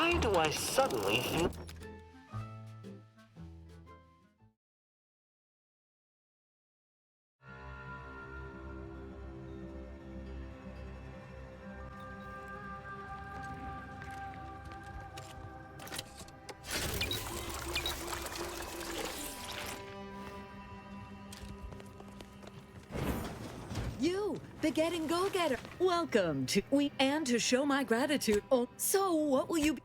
Why do I suddenly feel... You, the Getting Go-Getter. Welcome to and to show my gratitude. Oh, so what will you be?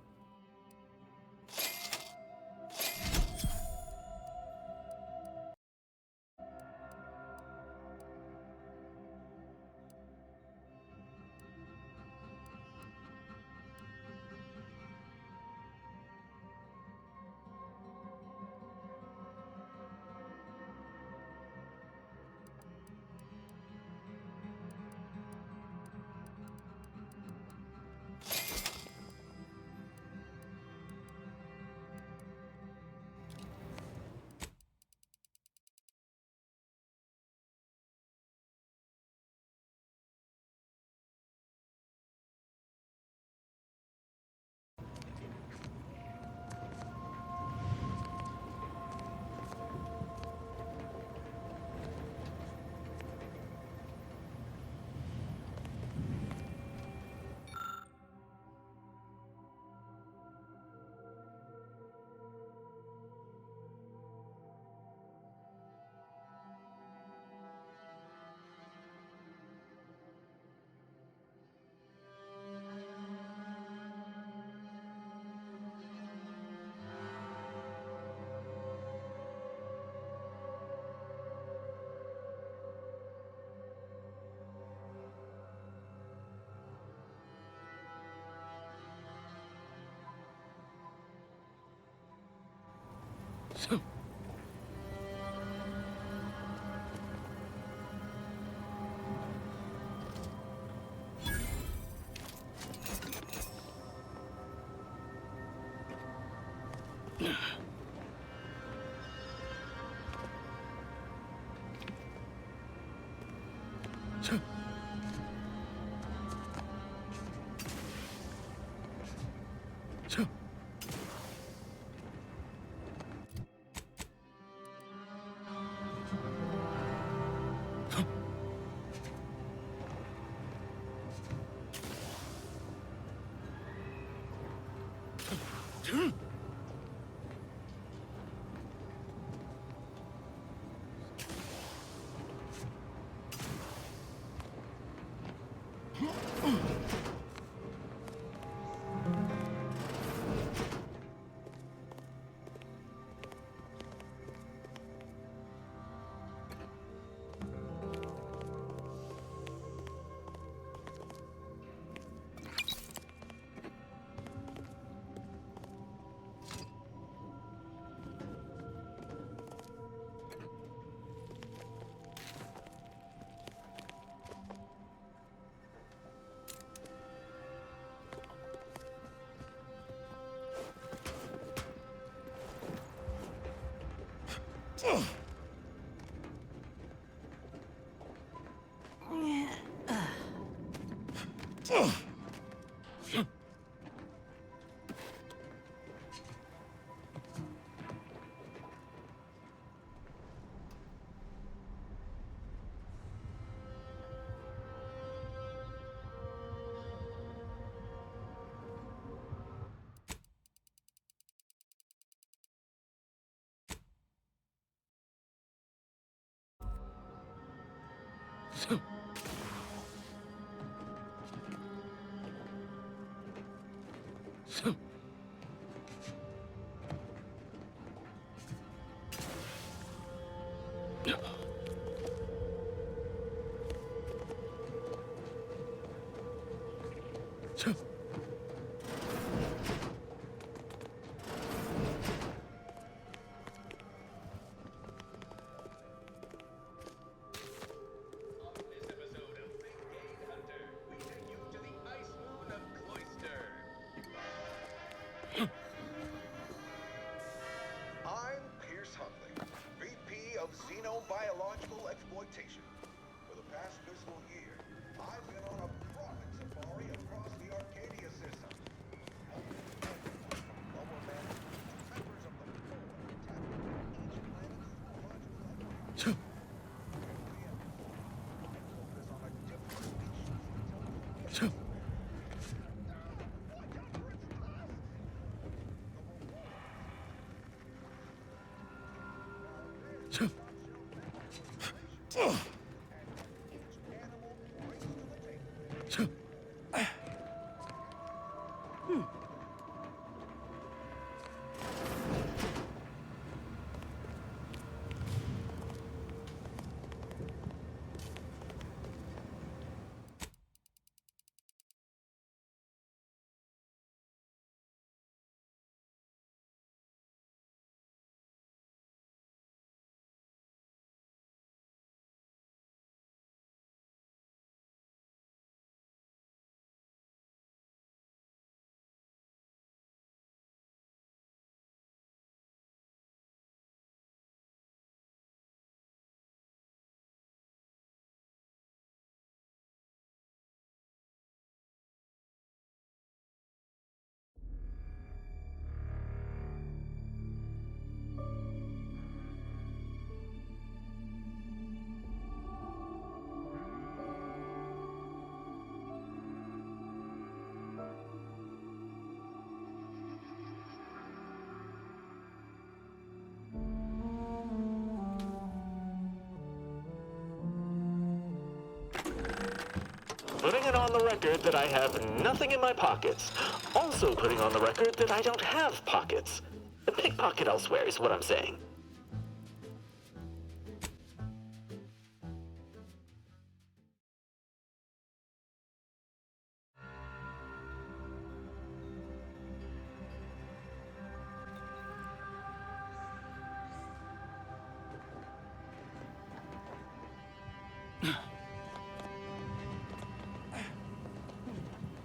I'm Pierce Huntley, VP of Xenobiological Exploitation. For the past fiscal year, I've been on a profit safari across the Arcadia system. Putting it on the record that I have nothing in my pockets. Also putting on the record that I don't have pockets. Pickpocket elsewhere is what I'm saying.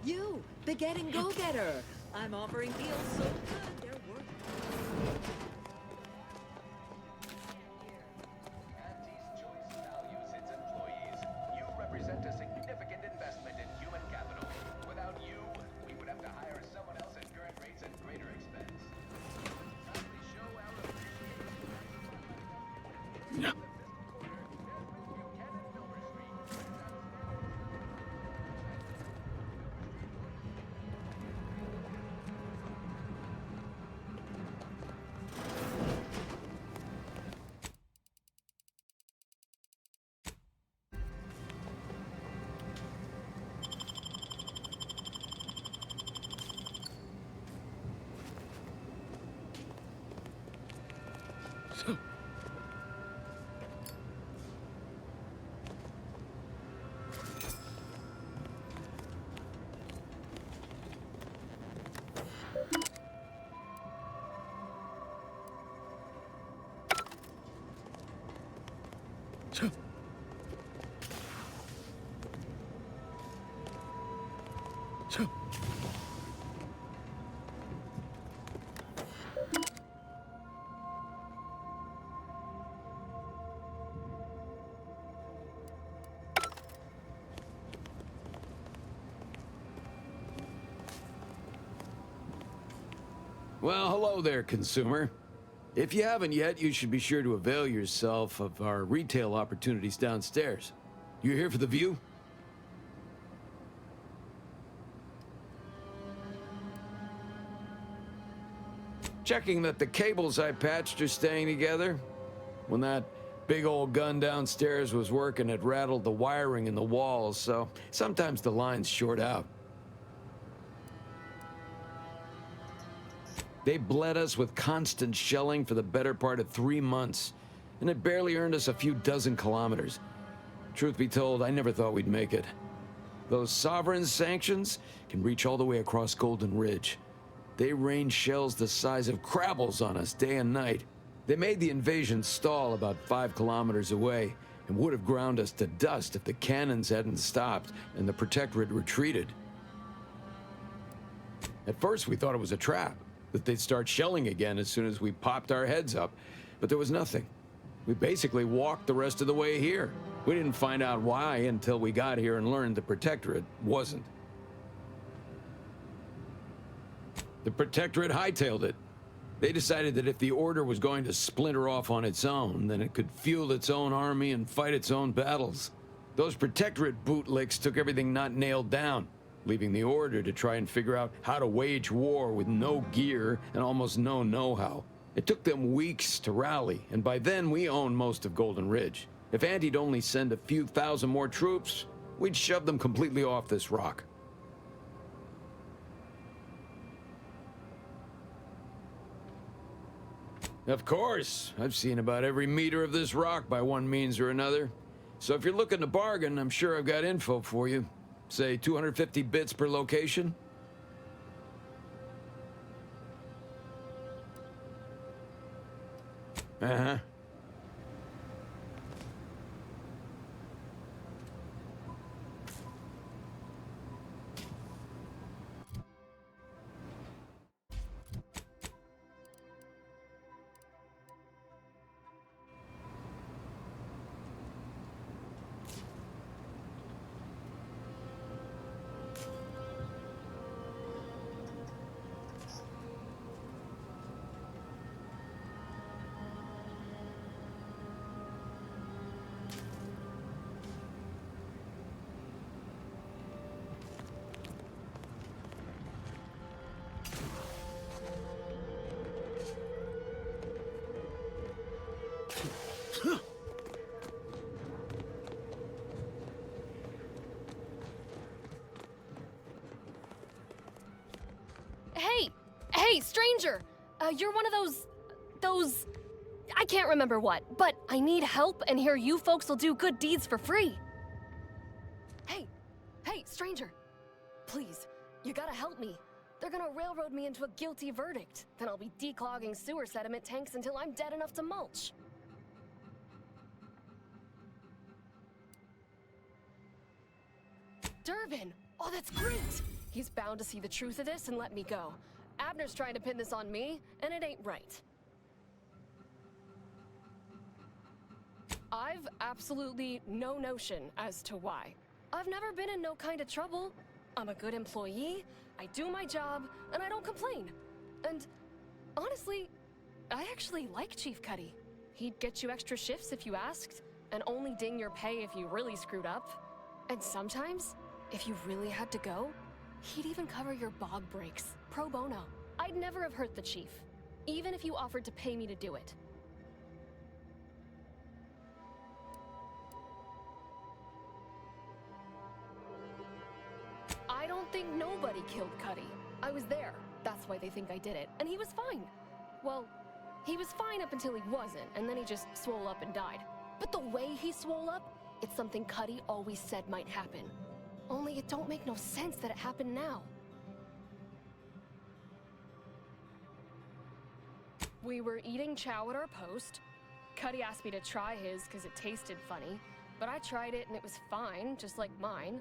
You, the getting go-getter. I'm offering deals so good they're worth Auntie's Choice values its employees. You represent a significant investment in human capital. Without you, we would have to hire someone else at current rates and greater expense. Kindly show our appreciation. This quarter, Buchanan Milner Street. Well, hello there, consumer. If you haven't yet, you should be sure to avail yourself of our retail opportunities downstairs. You here for the view? Checking that the cables I patched are staying together. When that big old gun downstairs was working, it rattled the wiring in the walls, so sometimes the lines short out. They bled us with constant shelling for the better part of 3 months, and it barely earned us a few dozen kilometers. Truth be told, I never thought we'd make it. Those sovereign sanctions can reach all the way across Golden Ridge. They rain shells the size of crabbles on us day and night. They made the invasion stall about 5 kilometers away, and would have ground us to dust if the cannons hadn't stopped and the Protectorate retreated. At first, we thought it was a trap, that they'd start shelling again as soon as we popped our heads up, but there was nothing. We basically walked the rest of the way here. We didn't find out why until we got here and learned the Protectorate wasn't. The Protectorate hightailed it. They decided that if the Order was going to splinter off on its own, then it could field its own army and fight its own battles. Those Protectorate bootlicks took everything not nailed down, leaving the Order to try and figure out how to wage war with no gear and almost no know-how. It took them weeks to rally, and by then we owned most of Golden Ridge. If Andy'd only send a few thousand more troops, we'd shove them completely off this rock. Of course, I've seen about every meter of this rock by one means or another. So if you're looking to bargain, I'm sure I've got info for you. Say 250 bits per location? Uh-huh. Hey, stranger! You're one of those... I can't remember what, but I need help, and here you folks will do good deeds for free. Hey, stranger. Please, you gotta help me. They're gonna railroad me into a guilty verdict. Then I'll be declogging sewer sediment tanks until I'm dead enough to mulch. Durbin! Oh, that's great! He's bound to see the truth of this and let me go. Abner's trying to pin this on me, and it ain't right. I've absolutely no notion as to why. I've never been in no kind of trouble. I'm a good employee, I do my job, and I don't complain. And honestly, I actually like Chief Cuddy. He'd get you extra shifts if you asked, and only ding your pay if you really screwed up. And sometimes, if you really had to go, he'd even cover your bog breaks, pro bono. I'd never have hurt the chief, even if you offered to pay me to do it. I don't think nobody killed Cuddy. I was there. That's why they think I did it. And he was fine. Well, he was fine up until he wasn't, and then he just swole up and died. But the way he swole up, it's something Cuddy always said might happen. Only it don't make no sense that it happened now. We were eating chow at our post. Cuddy asked me to try his because it tasted funny, but I tried it and it was fine, just like mine.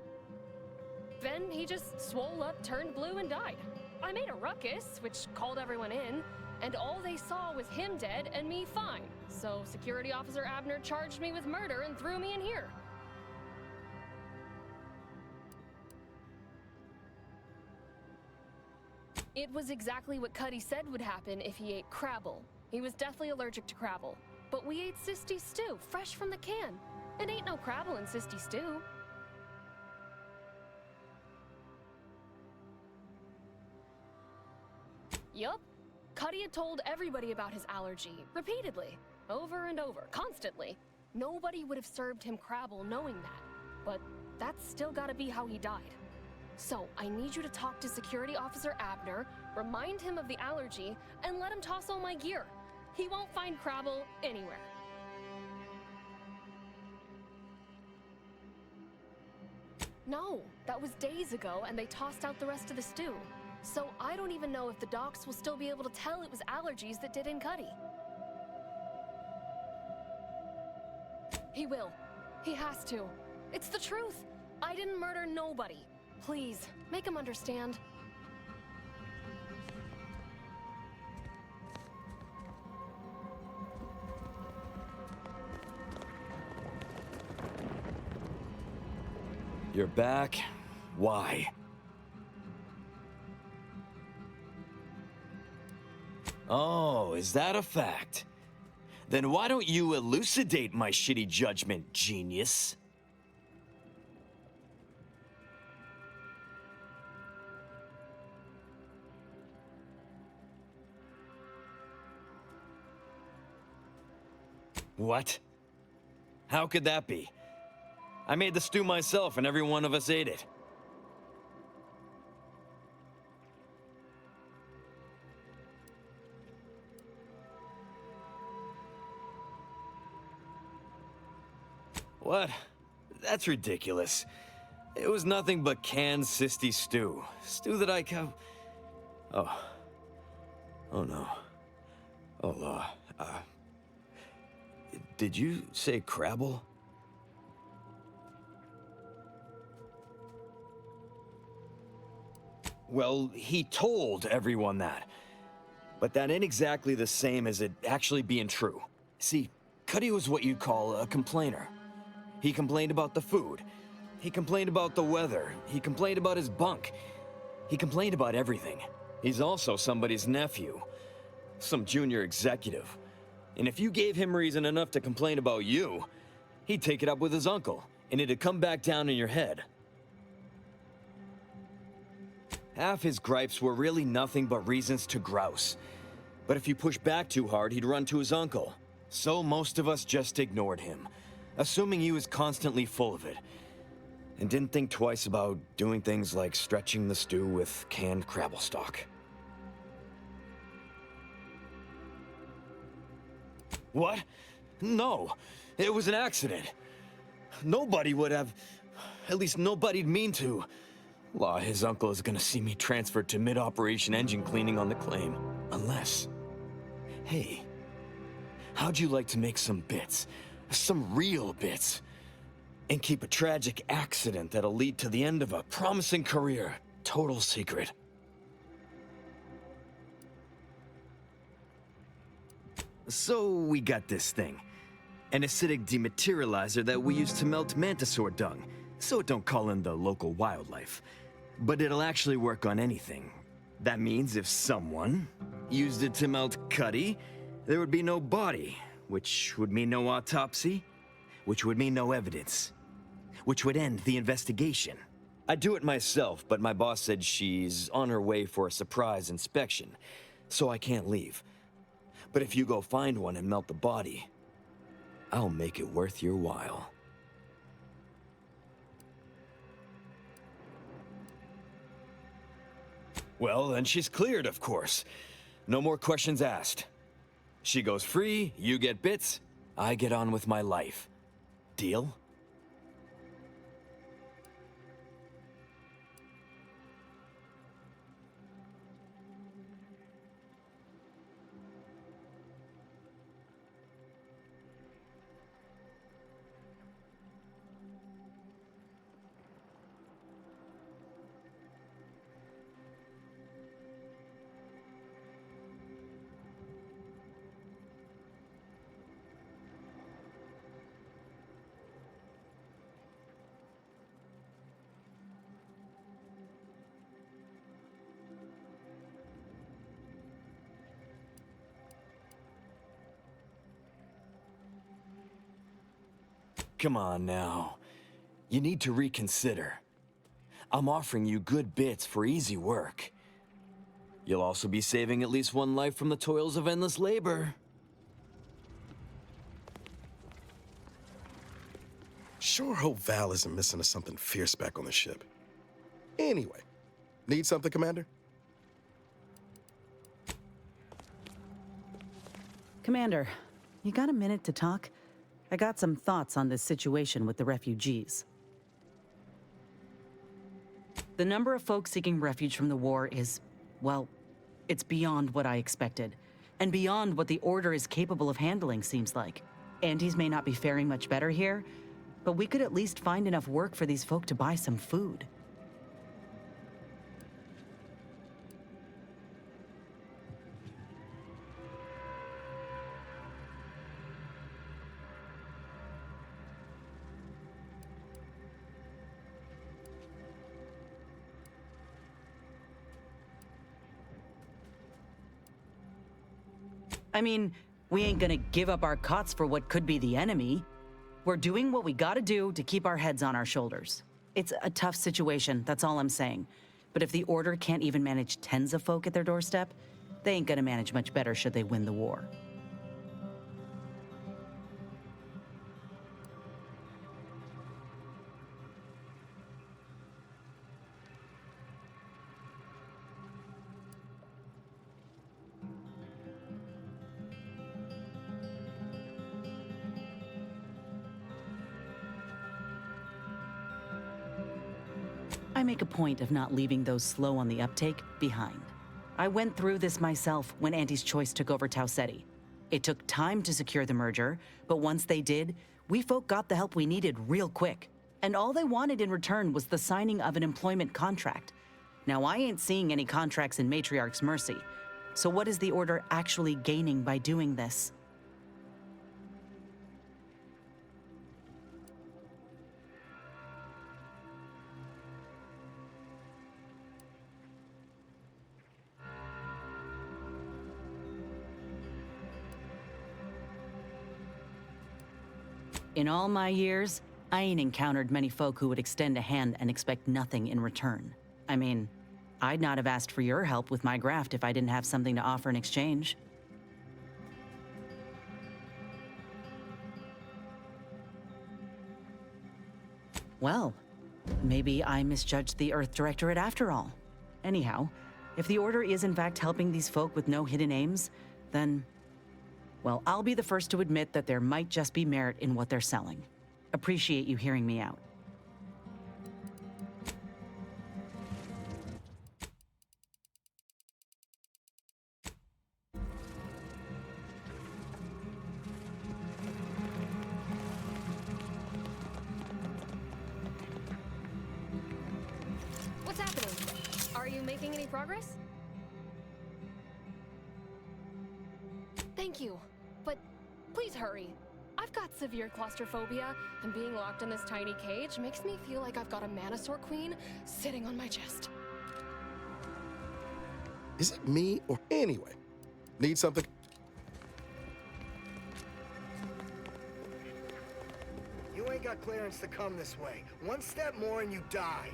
Then he just swole up, turned blue, and died. I made a ruckus, which called everyone in, and all they saw was him dead and me fine. So Security Officer Abner charged me with murder and threw me in here. It was exactly what Cuddy said would happen if he ate Crabble. He was deathly allergic to Crabble. But we ate Sisty Stew, fresh from the can. It ain't no Crabble in Sisty Stew. Yup. Cuddy had told everybody about his allergy, repeatedly. Over and over, constantly. Nobody would have served him Crabble knowing that. But that's still gotta be how he died. So, I need you to talk to Security Officer Abner, remind him of the allergy, and let him toss all my gear. He won't find Crabble anywhere. No, that was days ago, and they tossed out the rest of the stew. So I don't even know if the docs will still be able to tell it was allergies that did in Cuddy. He will. He has to. It's the truth. I didn't murder nobody. Please, make him understand. You're back? Why? Oh, is that a fact? Then why don't you elucidate my shitty judgment, genius? What? How could that be? I made the stew myself and every one of us ate it. What? That's ridiculous. It was nothing but canned sisty stew. Stew that I Oh. Oh no. Oh, did you say Crabble? Well, he told everyone that. But that ain't exactly the same as it actually being true. See, Cuddy was what you'd call a complainer. He complained about the food. He complained about the weather. He complained about his bunk. He complained about everything. He's also somebody's nephew. Some junior executive. And if you gave him reason enough to complain about you, he'd take it up with his uncle, and it'd come back down in your head. Half his gripes were really nothing but reasons to grouse. But if you push back too hard, he'd run to his uncle. So most of us just ignored him, assuming he was constantly full of it, and didn't think twice about doing things like stretching the stew with canned Crabble stock. What? No, it was an accident. Nobody would have, at least nobody'd mean to. Law, his uncle is gonna see me transferred to mid-operation engine cleaning on the claim. Unless... Hey, how'd you like to make some bits? Some real bits? And keep a tragic accident that'll lead to the end of a promising career. Total secret. So we got this thing. An acidic dematerializer that we use to melt mantisaur dung, so it don't call in the local wildlife. But it'll actually work on anything. That means if someone used it to melt Cuddy, there would be no body, which would mean no autopsy, which would mean no evidence, which would end the investigation. I'd do it myself, but my boss said she's on her way for a surprise inspection, so I can't leave. But if you go find one and melt the body, I'll make it worth your while. Well, then she's cleared, of course. No more questions asked. She goes free, you get bits, I get on with my life. Deal? Come on now. You need to reconsider. I'm offering you good bits for easy work. You'll also be saving at least one life from the toils of endless labor. Sure hope Val isn't missing to something fierce back on the ship. Anyway, need something, Commander? Commander, you got a minute to talk? I got some thoughts on this situation with the refugees. The number of folks seeking refuge from the war is, well, it's beyond what I expected. And beyond what the Order is capable of handling, seems like. Andes may not be faring much better here, but we could at least find enough work for these folk to buy some food. I mean, we ain't gonna give up our cots for what could be the enemy. We're doing what we gotta do to keep our heads on our shoulders. It's a tough situation, that's all I'm saying. But if the Order can't even manage tens of folk at their doorstep, they ain't gonna manage much better should they win the war. I make a point of not leaving those slow on the uptake behind. I went through this myself when Auntie's Choice took over Tau Ceti. It took time to secure the merger, but once they did, we folk got the help we needed real quick. And all they wanted in return was the signing of an employment contract. Now, I ain't seeing any contracts in Matriarch's Mercy. So what is the Order actually gaining by doing this? In all my years, I ain't encountered many folk who would extend a hand and expect nothing in return. I mean, I'd not have asked for your help with my graft if I didn't have something to offer in exchange. Well, maybe I misjudged the Earth Directorate after all. Anyhow, if the Order is in fact helping these folk with no hidden aims, then well, I'll be the first to admit that there might just be merit in what they're selling. Appreciate you hearing me out. What's happening? Are you making any progress? Thank you, but please hurry. I've got severe claustrophobia, and being locked in this tiny cage makes me feel like I've got a Manosaur Queen sitting on my chest. Is it me or anyway? Need something? You ain't got clearance to come this way. One step more and you die.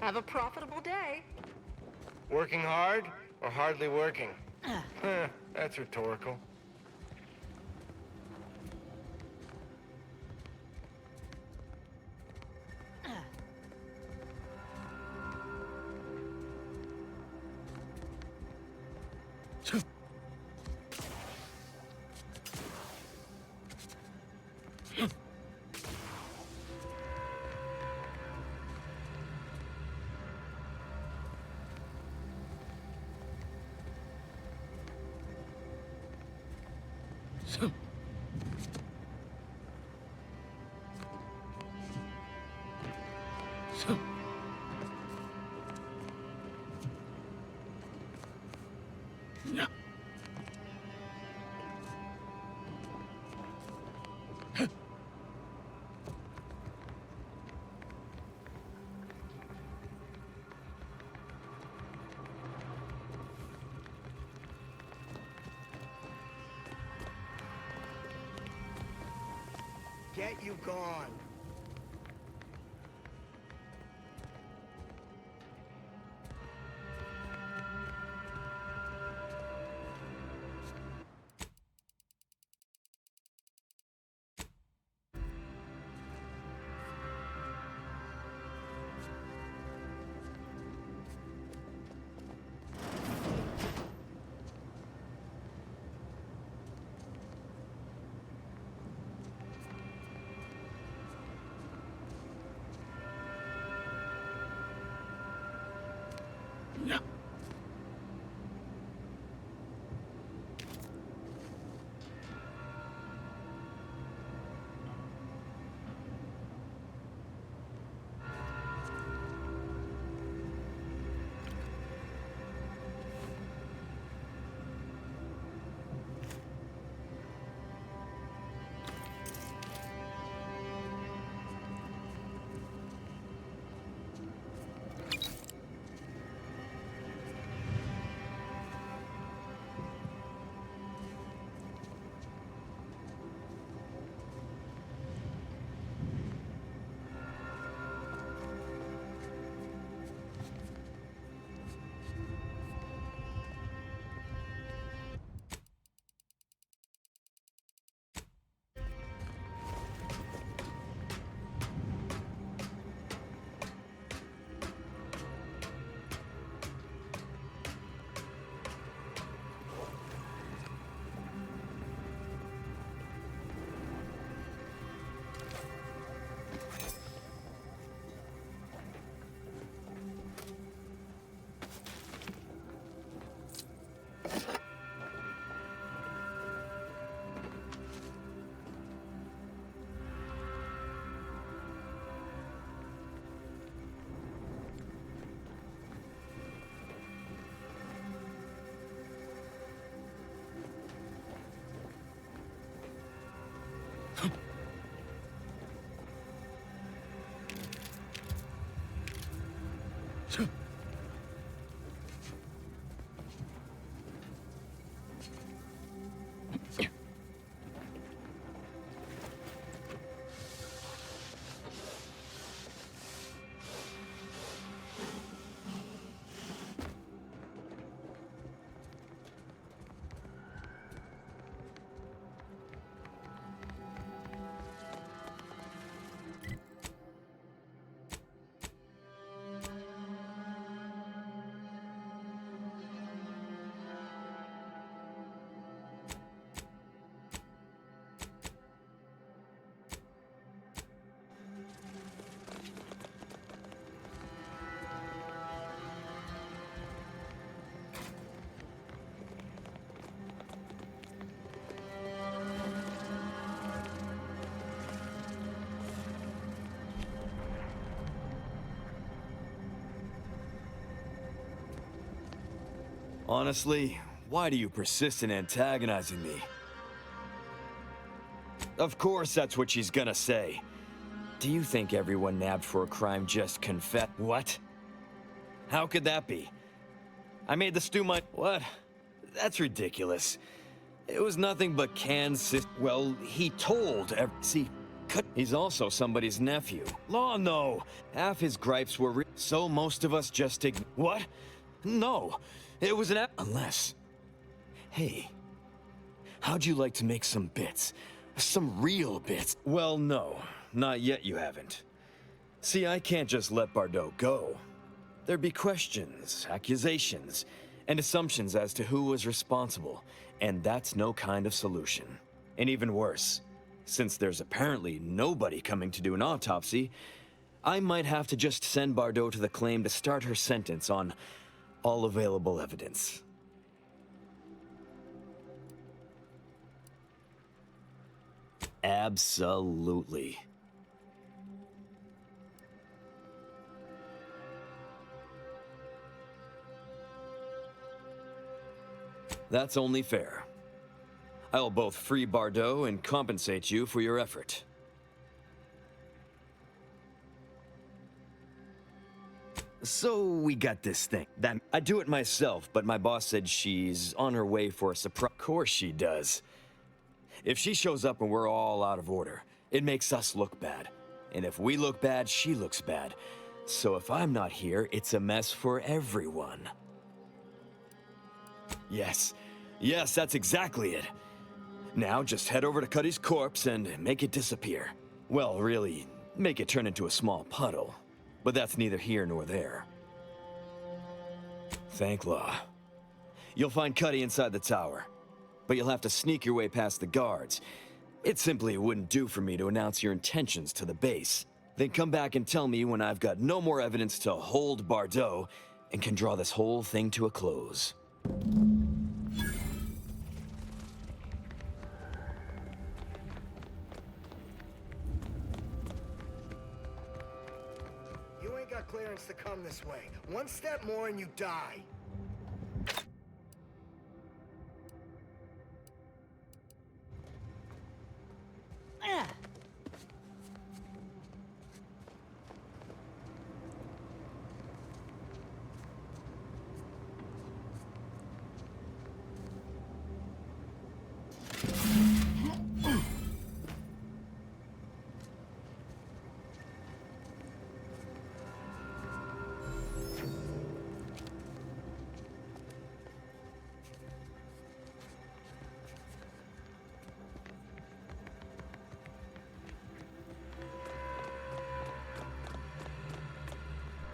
Have a profitable day. Working hard or hardly working? That's rhetorical. Get you gone. Honestly, why do you persist in antagonizing me? Of course that's what she's gonna say. Do you think everyone nabbed for a crime just confess? What? How could that be? I made the stew my— What? That's ridiculous. It was nothing but canned Well, he told See, he's also somebody's nephew. Law, no. Half his gripes were so most of us just What? No. It was an Unless. Hey. How'd you like to make some bits? Some real bits? Well, no. Not yet you haven't. See, I can't just let Bardot go. There'd be questions, accusations, and assumptions as to who was responsible, and that's no kind of solution. And even worse, since there's apparently nobody coming to do an autopsy, I might have to just send Bardot to the claim to start her sentence on all available evidence. Absolutely. That's only fair. I'll both free Bardot and compensate you for your effort. So we got this thing. I'd do it myself, but my boss said she's on her way for a surprise. Of course she does. If she shows up and we're all out of order, it makes us look bad. And if we look bad, she looks bad. So if I'm not here, it's a mess for everyone. Yes, that's exactly it. Now just head over to Cuddy's corpse and make it disappear. Well, really, make it turn into a small puddle. But that's neither here nor there. Thank Law. You'll find Cuddy inside the tower, but you'll have to sneak your way past the guards. It simply wouldn't do for me to announce your intentions to the base. Then come back and tell me when I've got no more evidence to hold Bardot and can draw this whole thing to a close. You ain't got clearance to come this way. One step more and you die.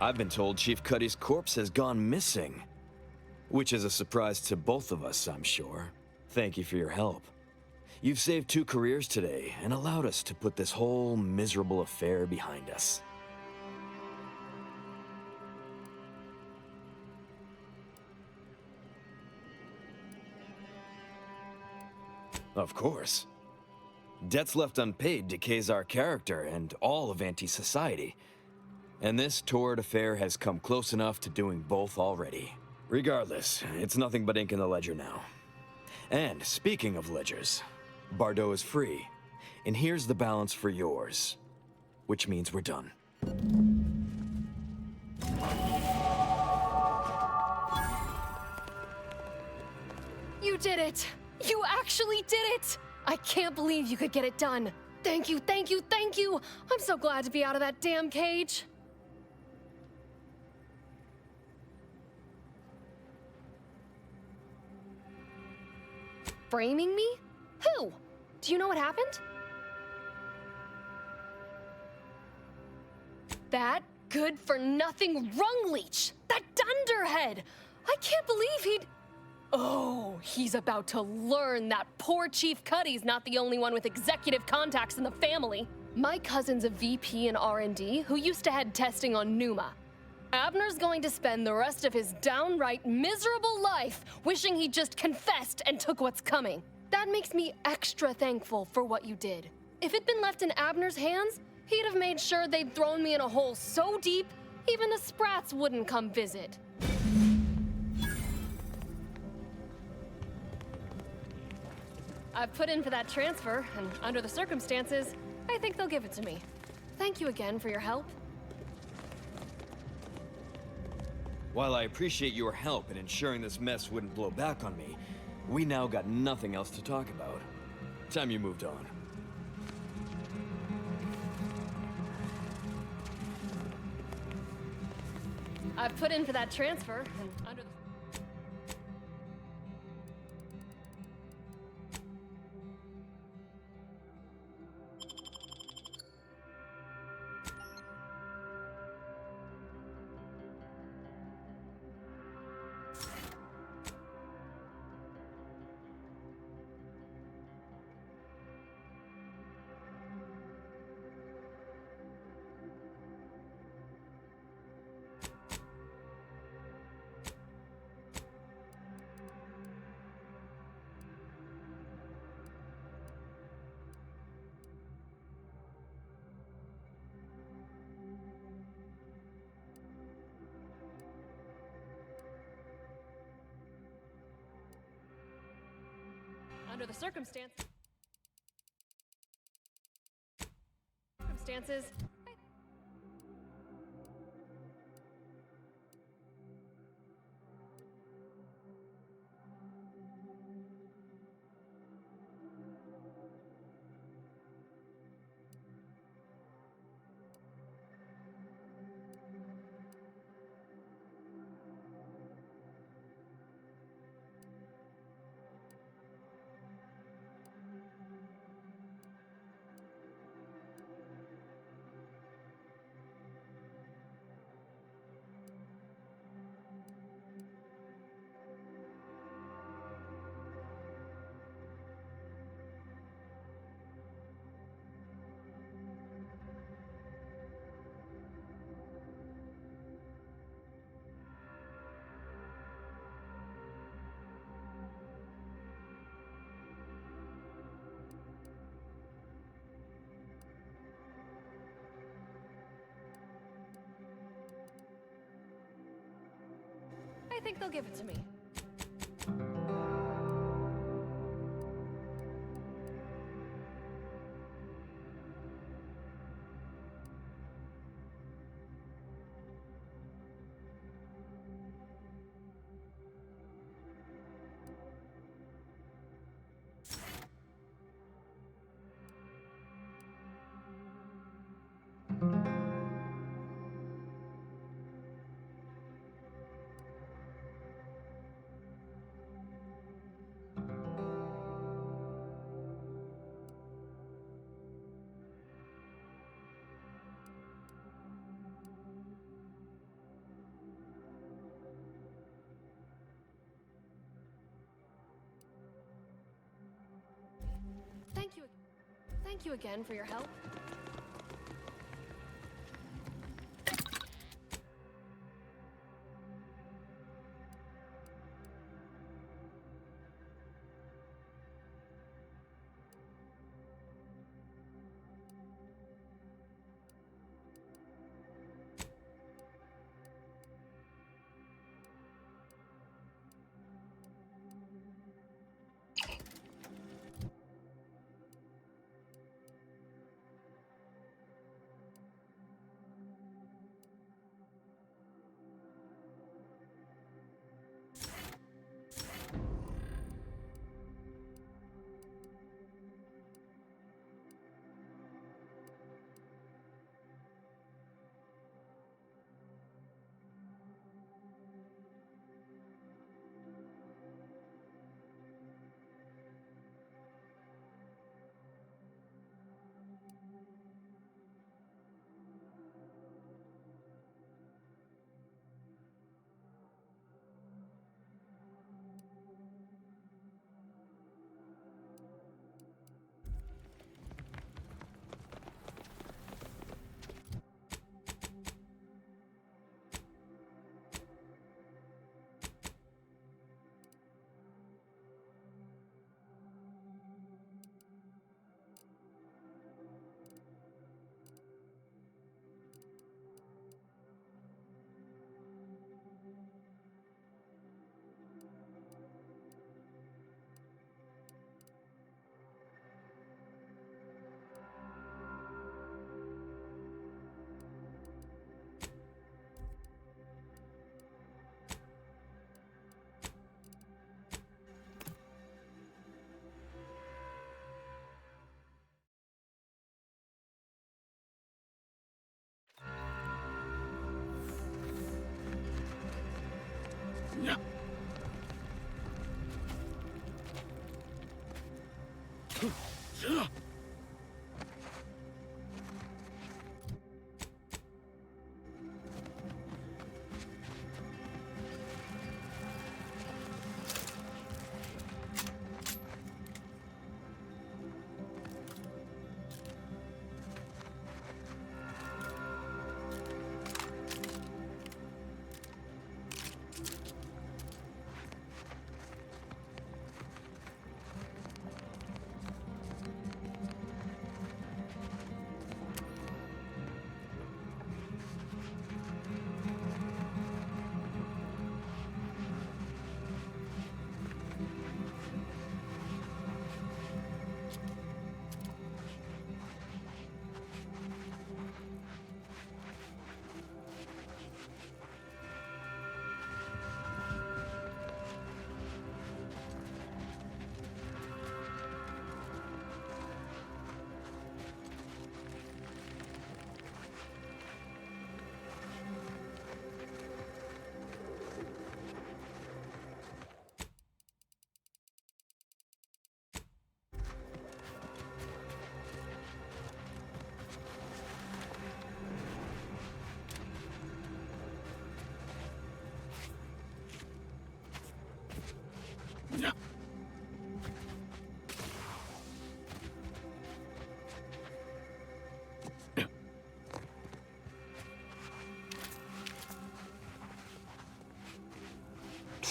I've been told Chief Cuddy's corpse has gone missing. Which is a surprise to both of us, I'm sure. Thank you for your help. You've saved 2 careers today and allowed us to put this whole miserable affair behind us. Of course. Debts left unpaid decays our character and all of anti-society. And this torrid affair has come close enough to doing both already. Regardless, it's nothing but ink in the ledger now. And speaking of ledgers, Bardot is free. And here's the balance for yours. Which means we're done. You did it! You actually did it! I can't believe you could get it done. Thank you, thank you, thank you! I'm so glad to be out of that damn cage. Framing me? Who? Do you know what happened? That good-for-nothing rung leech! That dunderhead! I can't believe he'd... Oh, he's about to learn that poor Chief Cuddy's not the only one with executive contacts in the family. My cousin's a VP in R&D who used to head testing on Numa. Abner's going to spend the rest of his downright miserable life wishing he just confessed and took what's coming. That makes me extra thankful for what you did. If it'd been left in Abner's hands, he'd have made sure they'd thrown me in a hole so deep, even the Sprats wouldn't come visit. I've put in for that transfer, and under the circumstances, I think they'll give it to me. Thank you again for your help. While I appreciate your help in ensuring this mess wouldn't blow back on me, we now got nothing else to talk about. Time you moved on. I've put in for that transfer, and under the... Under the circumstances... I think they'll give it to me. Thank you again for your help.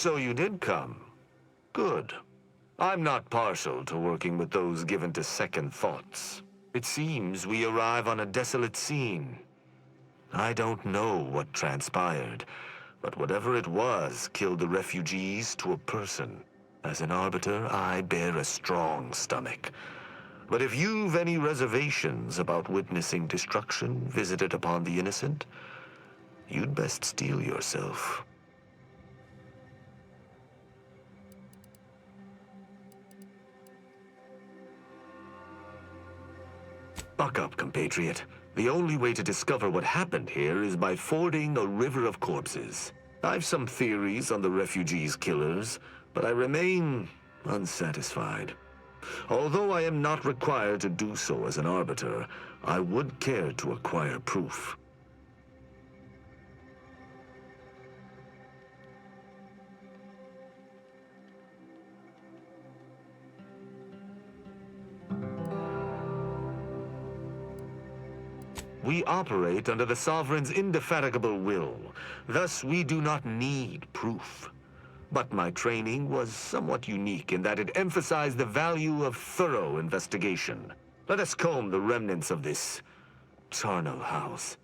So you did come. Good. I'm not partial to working with those given to second thoughts. It seems we arrive on a desolate scene. I don't know what transpired, but whatever it was killed the refugees to a person. As an Arbiter, I bear a strong stomach. But if you've any reservations about witnessing destruction visited upon the innocent, you'd best steel yourself. Buck up, compatriot. The only way to discover what happened here is by fording a river of corpses. I've some theories on the refugees' killers, but I remain unsatisfied. Although I am not required to do so as an Arbiter, I would care to acquire proof. We operate under the Sovereign's indefatigable will. Thus, we do not need proof. But my training was somewhat unique in that it emphasized the value of thorough investigation. Let us comb the remnants of this charnel house.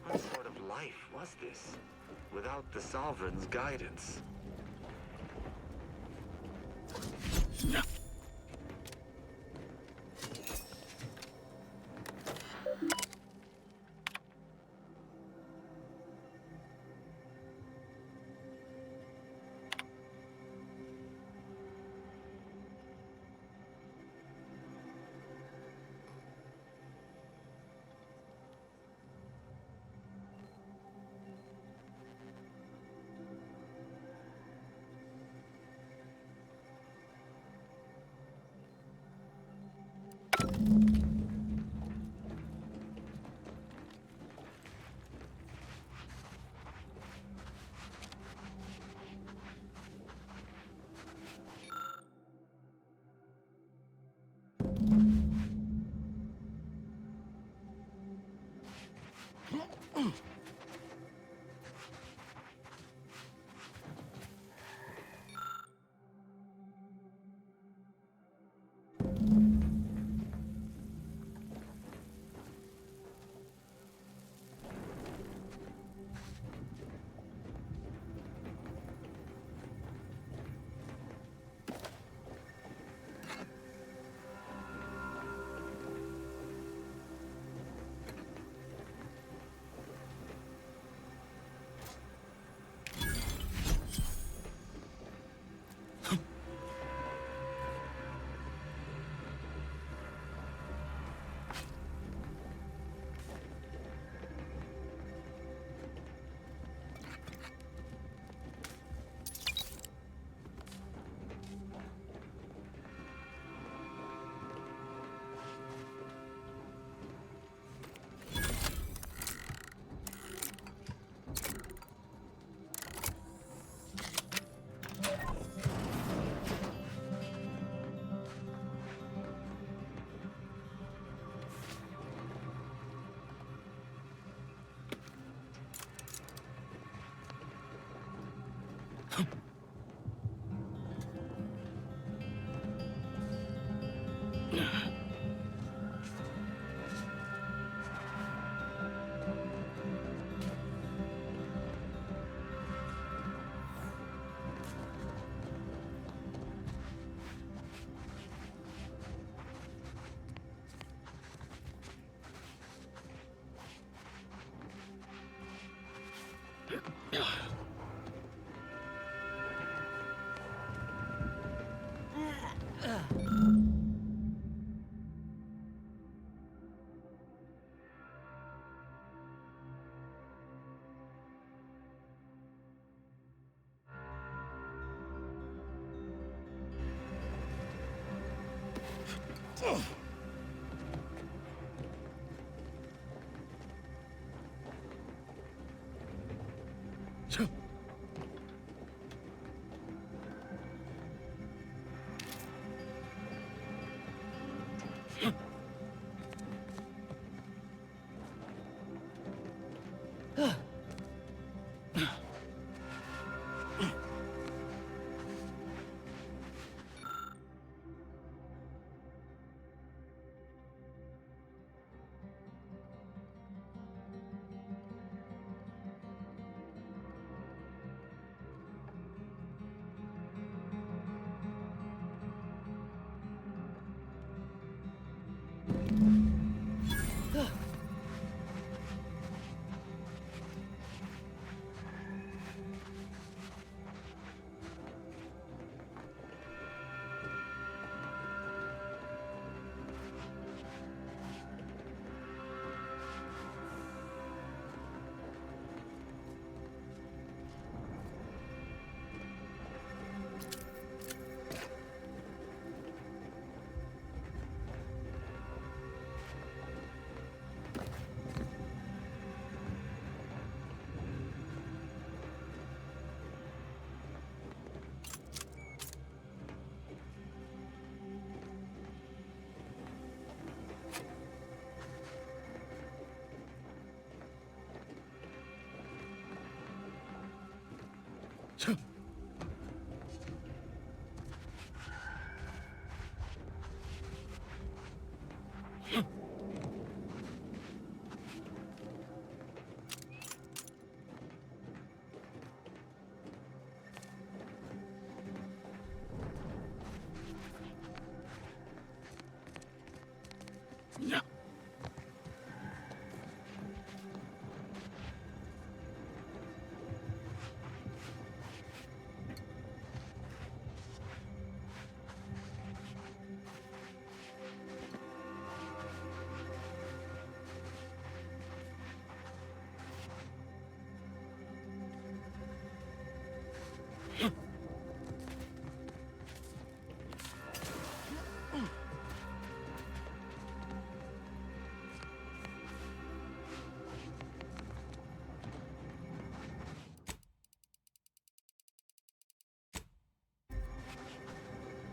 What sort of life was this, without the Sovereign's guidance?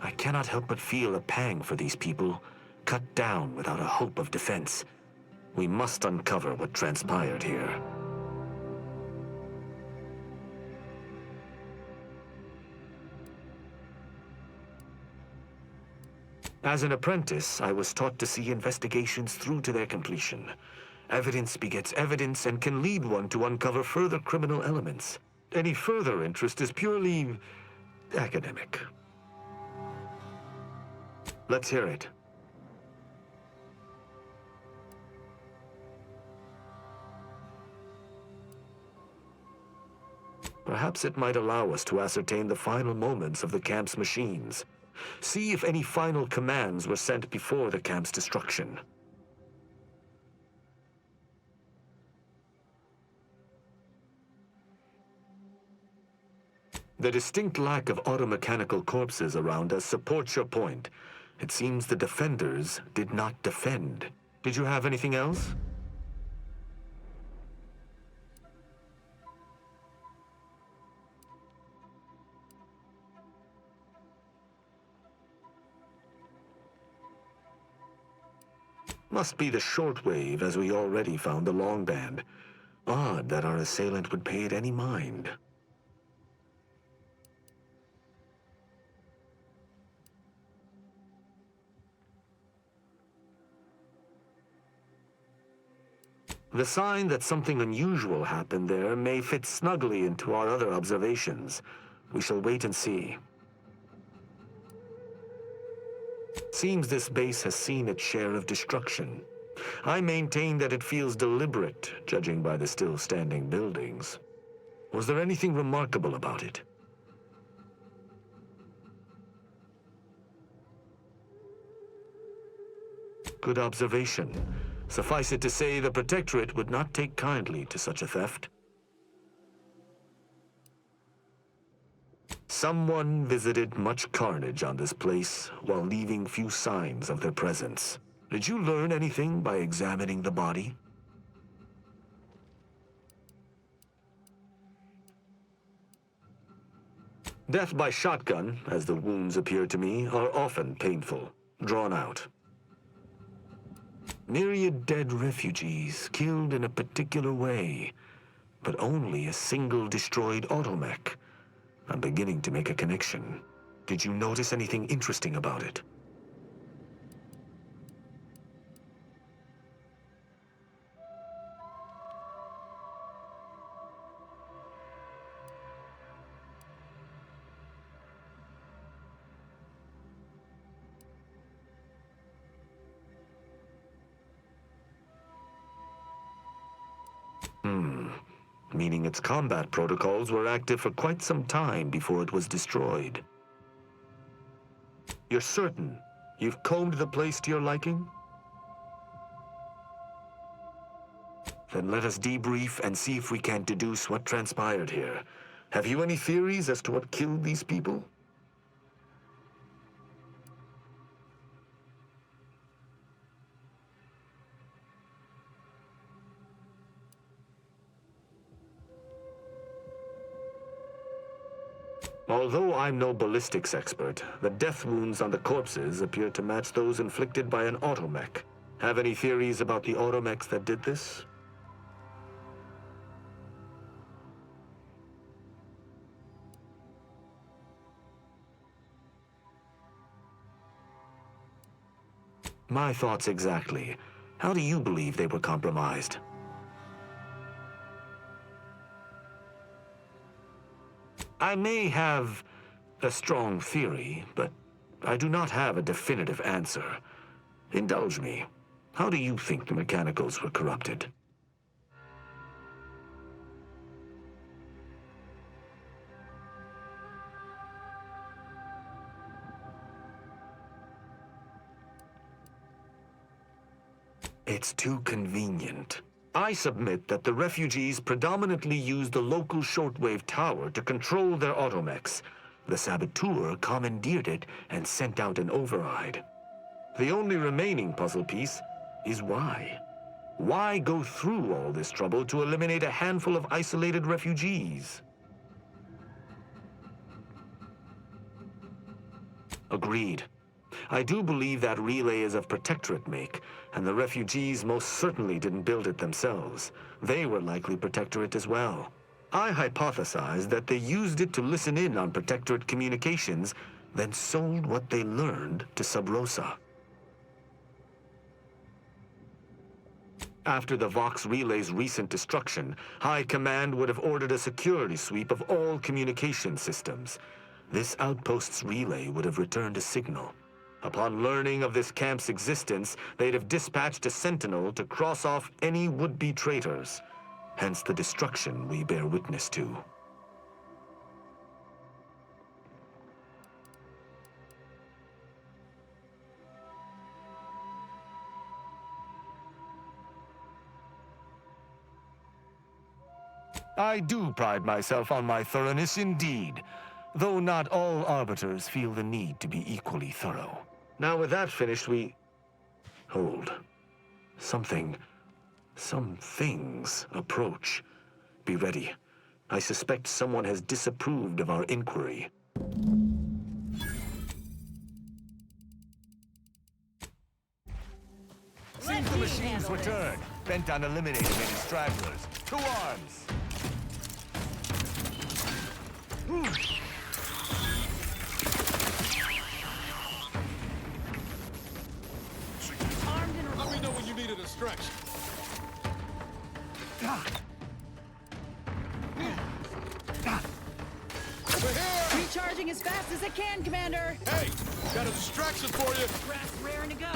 I cannot help but feel a pang for these people, cut down without a hope of defense. We must uncover what transpired here. As an apprentice, I was taught to see investigations through to their completion. Evidence begets evidence and can lead one to uncover further criminal elements. Any further interest is purely academic. Let's hear it. Perhaps it might allow us to ascertain the final moments of the camp's machines. See if any final commands were sent before the camp's destruction. The distinct lack of automechanical corpses around us supports your point. It seems the defenders did not defend. Did you have anything else? Must be the shortwave, as we already found the long band. Odd that our assailant would pay it any mind. The sign that something unusual happened there may fit snugly into our other observations. We shall wait and see. Seems this base has seen its share of destruction. I maintain that it feels deliberate, judging by the still standing buildings. Was there anything remarkable about it? Good observation. Suffice it to say, the Protectorate would not take kindly to such a theft. Someone visited much carnage on this place while leaving few signs of their presence. Did you learn anything by examining the body? Death by shotgun, as the wounds appear to me, are often painful, drawn out. Myriad dead refugees killed in a particular way, but only a single destroyed automech. I'm beginning to make a connection. Did you notice anything interesting about it? Meaning its combat protocols were active for quite some time before it was destroyed. You're certain you've combed the place to your liking? Then let us debrief and see if we can deduce what transpired here. Have you any theories as to what killed these people? Although I'm no ballistics expert, the death wounds on the corpses appear to match those inflicted by an automech. Have any theories about the automechs that did this? My thoughts exactly. How do you believe they were compromised? I may have a strong theory, but I do not have a definitive answer. Indulge me. How do you think the mechanicals were corrupted? It's too convenient. I submit that the refugees predominantly used the local shortwave tower to control their automechs. The saboteur commandeered it and sent out an override. The only remaining puzzle piece is why. Why go through all this trouble to eliminate a handful of isolated refugees? Agreed. I do believe that relay is of Protectorate make, and the refugees most certainly didn't build it themselves. They were likely Protectorate as well. I hypothesize that they used it to listen in on Protectorate communications, then sold what they learned to Sub Rosa. After the Vox Relay's recent destruction, High Command would have ordered a security sweep of all communication systems. This outpost's relay would have returned a signal. Upon learning of this camp's existence, they'd have dispatched a sentinel to cross off any would-be traitors. Hence the destruction we bear witness to. I do pride myself on my thoroughness indeed, though not all arbiters feel the need to be equally thorough. Now with that finished, Hold. Some things approach. Be ready. I suspect someone has disapproved of our inquiry. Seems the machines return, bent on eliminating any stragglers. To arms! Let me know when you need a distraction. We're here! Recharging as fast as I can, Commander! Hey, got a distraction for you. Grass raring to go.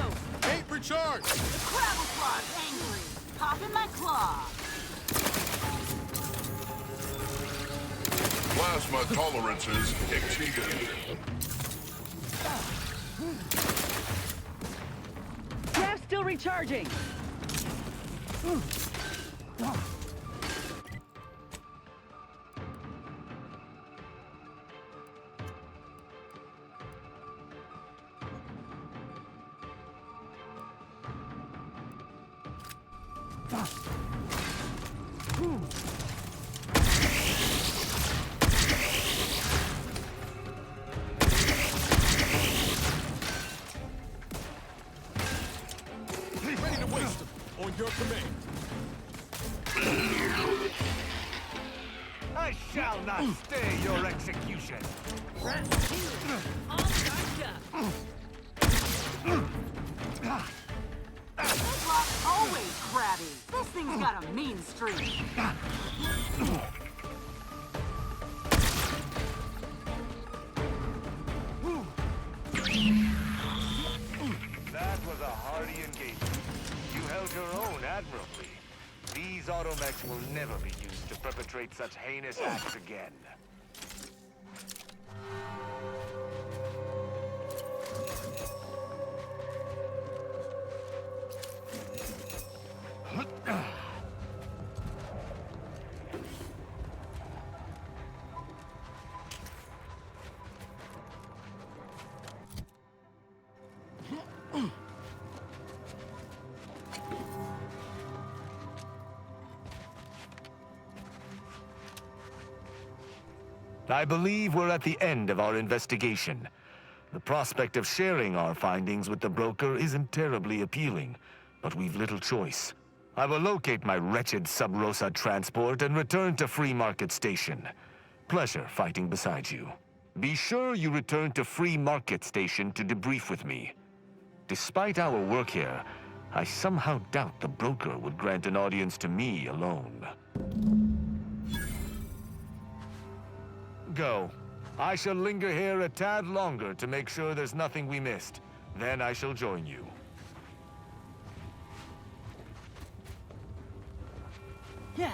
Ain't recharged. The Crabble Claw's angry. Popping my claw. Plasma tolerances exceeded. Grab's still recharging. Ready to waste them. On your command. I shall not stay your execution. Deadlock's always crabby. This thing's got a mean streak. That was a hardy engagement. You held your own admirably. These automechs will never be used to perpetrate such heinous acts again. I believe we're at the end of our investigation. The prospect of sharing our findings with the broker isn't terribly appealing, but we've little choice. I will locate my wretched Sub Rosa transport and return to Free Market Station. Pleasure fighting beside you. Be sure you return to Free Market Station to debrief with me. Despite our work here, I somehow doubt the broker would grant an audience to me alone. Go. I shall linger here a tad longer to make sure there's nothing we missed. Then I shall join you. Yeah.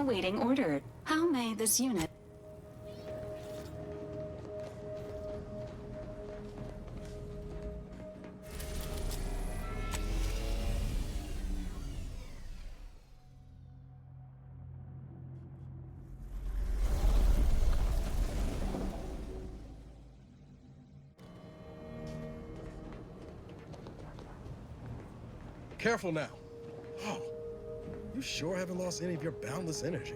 Awaiting order. How may this unit... Careful now. Oh, you sure haven't lost any of your boundless energy.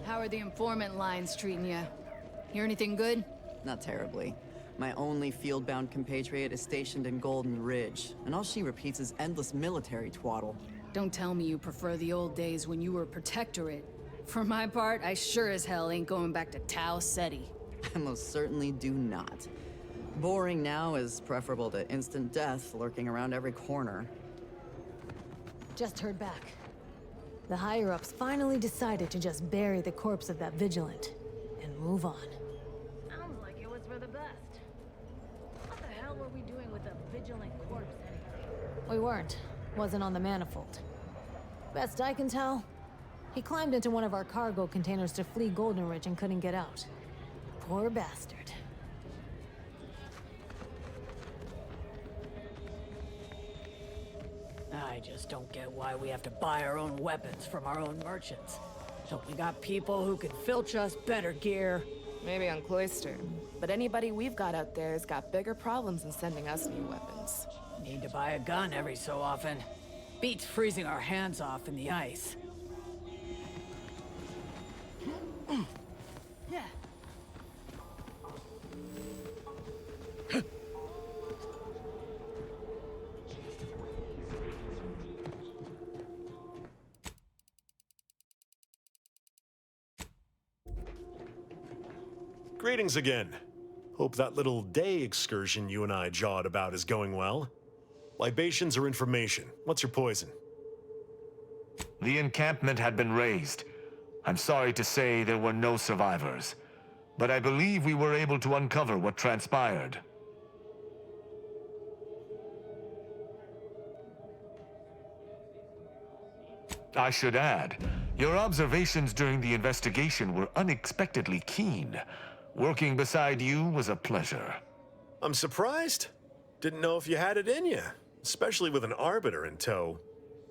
How are the informant lines treating you? Hear anything good? Not terribly. My only field-bound compatriot is stationed in Golden Ridge, and all she repeats is endless military twaddle. Don't tell me you prefer the old days when you were protectorate. For my part, I sure as hell ain't going back to Tau Ceti. I most certainly do not. Boring now is preferable to instant death lurking around every corner. Just heard back. The higher-ups finally decided to just bury the corpse of that Vigilant and move on. Sounds like it was for the best. What the hell were we doing with a Vigilant corpse anyway? We weren't. Wasn't on the manifold. Best I can tell, he climbed into one of our cargo containers to flee Golden Ridge and couldn't get out. Poor bastard. I just don't get why we have to buy our own weapons from our own merchants. So we got people who can filch us better gear. Maybe on Cloister. But anybody we've got out there has got bigger problems than sending us new weapons. Need to buy a gun every so often. Beats freezing our hands off in the ice. Yeah. Greetings again. Hope that little day excursion you and I jawed about is going well. Libations or information? What's your poison? The encampment had been razed. I'm sorry to say there were no survivors, but I believe we were able to uncover what transpired. I should add, your observations during the investigation were unexpectedly keen. Working beside you was a pleasure. I'm surprised. Didn't know if you had it in you, especially with an Arbiter in tow.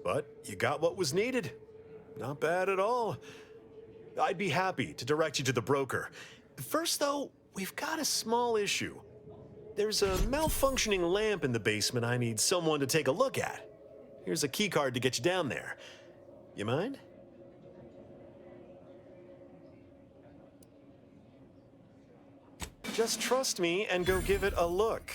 But you got what was needed. Not bad at all. I'd be happy to direct you to the broker. First, though, we've got a small issue. There's a malfunctioning lamp in the basement I need someone to take a look at. Here's a keycard to get you down there. You mind? Just trust me and go give it a look.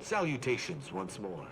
Salutations once more.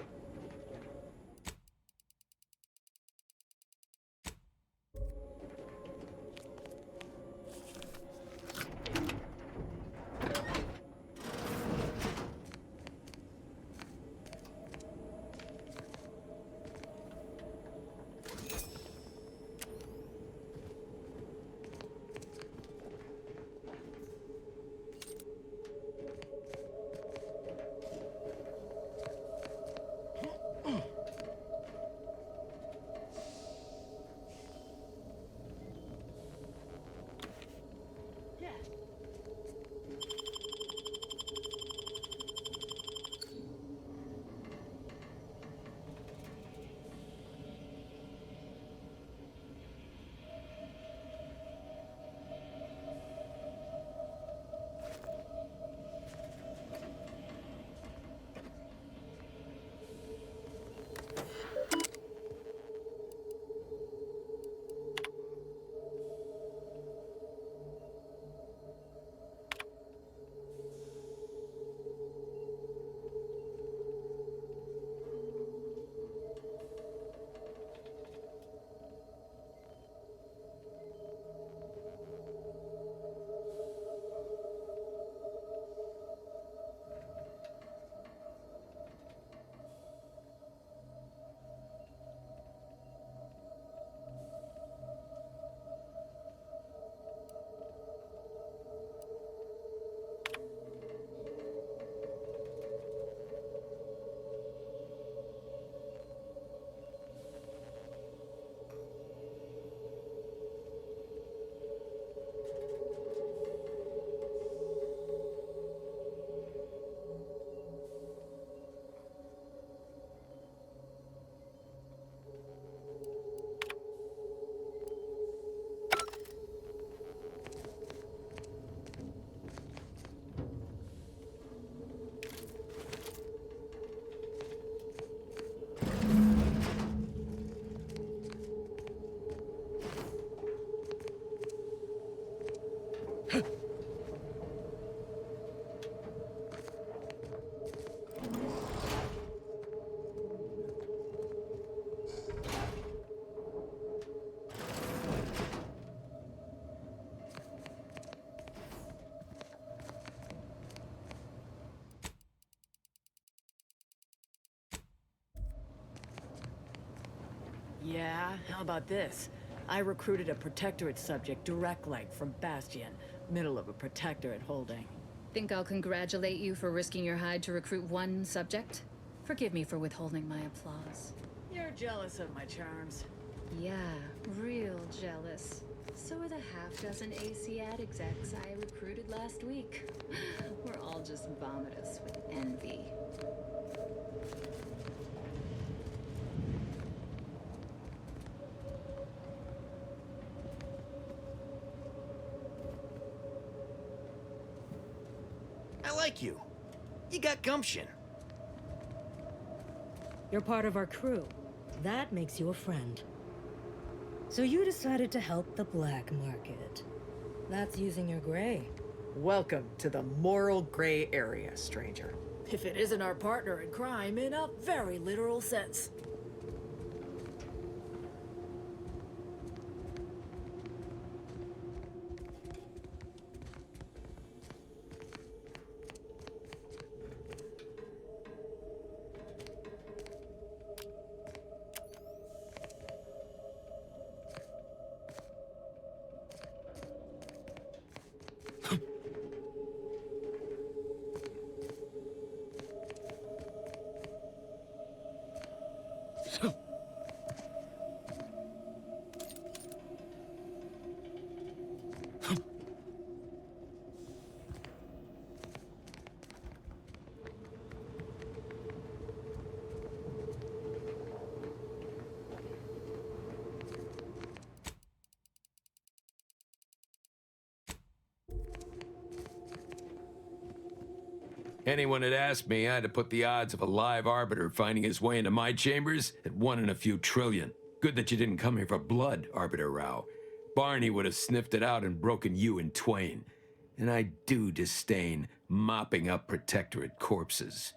Yeah, how about this? I recruited a Protectorate subject direct leg from Bastion, middle of a Protectorate holding. Think I'll congratulate you for risking your hide to recruit one subject? Forgive me for withholding my applause. You're jealous of my charms. Yeah, real jealous. So are the half-dozen AC-ad execs I recruited last week. We're all just vomitous with envy. I like you. You got gumption. You're part of our crew. That makes you a friend. So you decided to help the black market. That's using your gray. Welcome to the moral gray area, stranger. If it isn't our partner in crime in a very literal sense. Anyone had asked me, I'd have put the odds of a live arbiter finding his way into my chambers at 1 in a few trillion. Good that you didn't come here for blood, Arbiter Rao. Barney would have sniffed it out and broken you in twain. And I do disdain mopping up Protectorate corpses.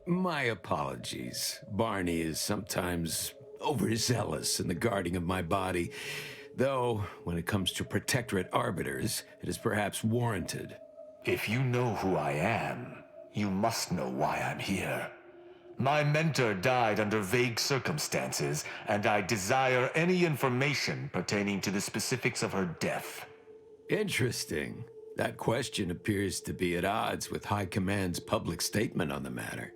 My apologies. Barney is sometimes overzealous in the guarding of my body, though when it comes to Protectorate arbiters, it is perhaps warranted. If you know who I am, you must know why I'm here. My mentor died under vague circumstances, and I desire any information pertaining to the specifics of her death. Interesting. That question appears to be at odds with High Command's public statement on the matter.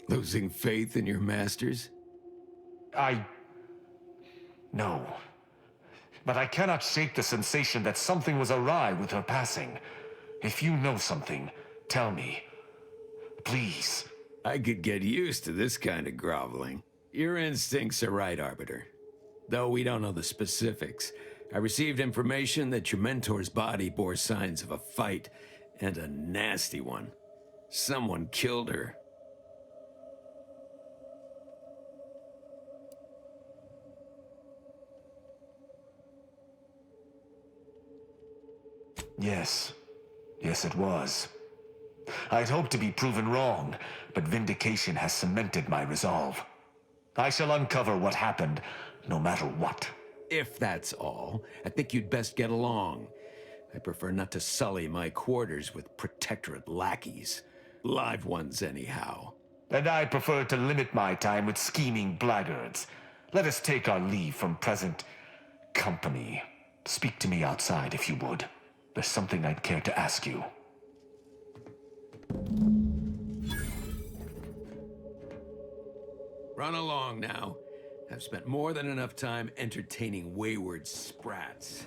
Losing faith in your masters? No. But I cannot shake the sensation that something was awry with her passing. If you know something, tell me. Please. I could get used to this kind of groveling. Your instincts are right, Arbiter. Though we don't know the specifics, I received information that your mentor's body bore signs of a fight, and a nasty one. Someone killed her. Yes. Yes, it was. I'd hoped to be proven wrong, but vindication has cemented my resolve. I shall uncover what happened, no matter what. If that's all, I think you'd best get along. I prefer not to sully my quarters with Protectorate lackeys. Live ones, anyhow. And I prefer to limit my time with scheming blackguards. Let us take our leave from present company. Speak to me outside, if you would. There's something I'd care to ask you. Run along now. I've spent more than enough time entertaining wayward sprats.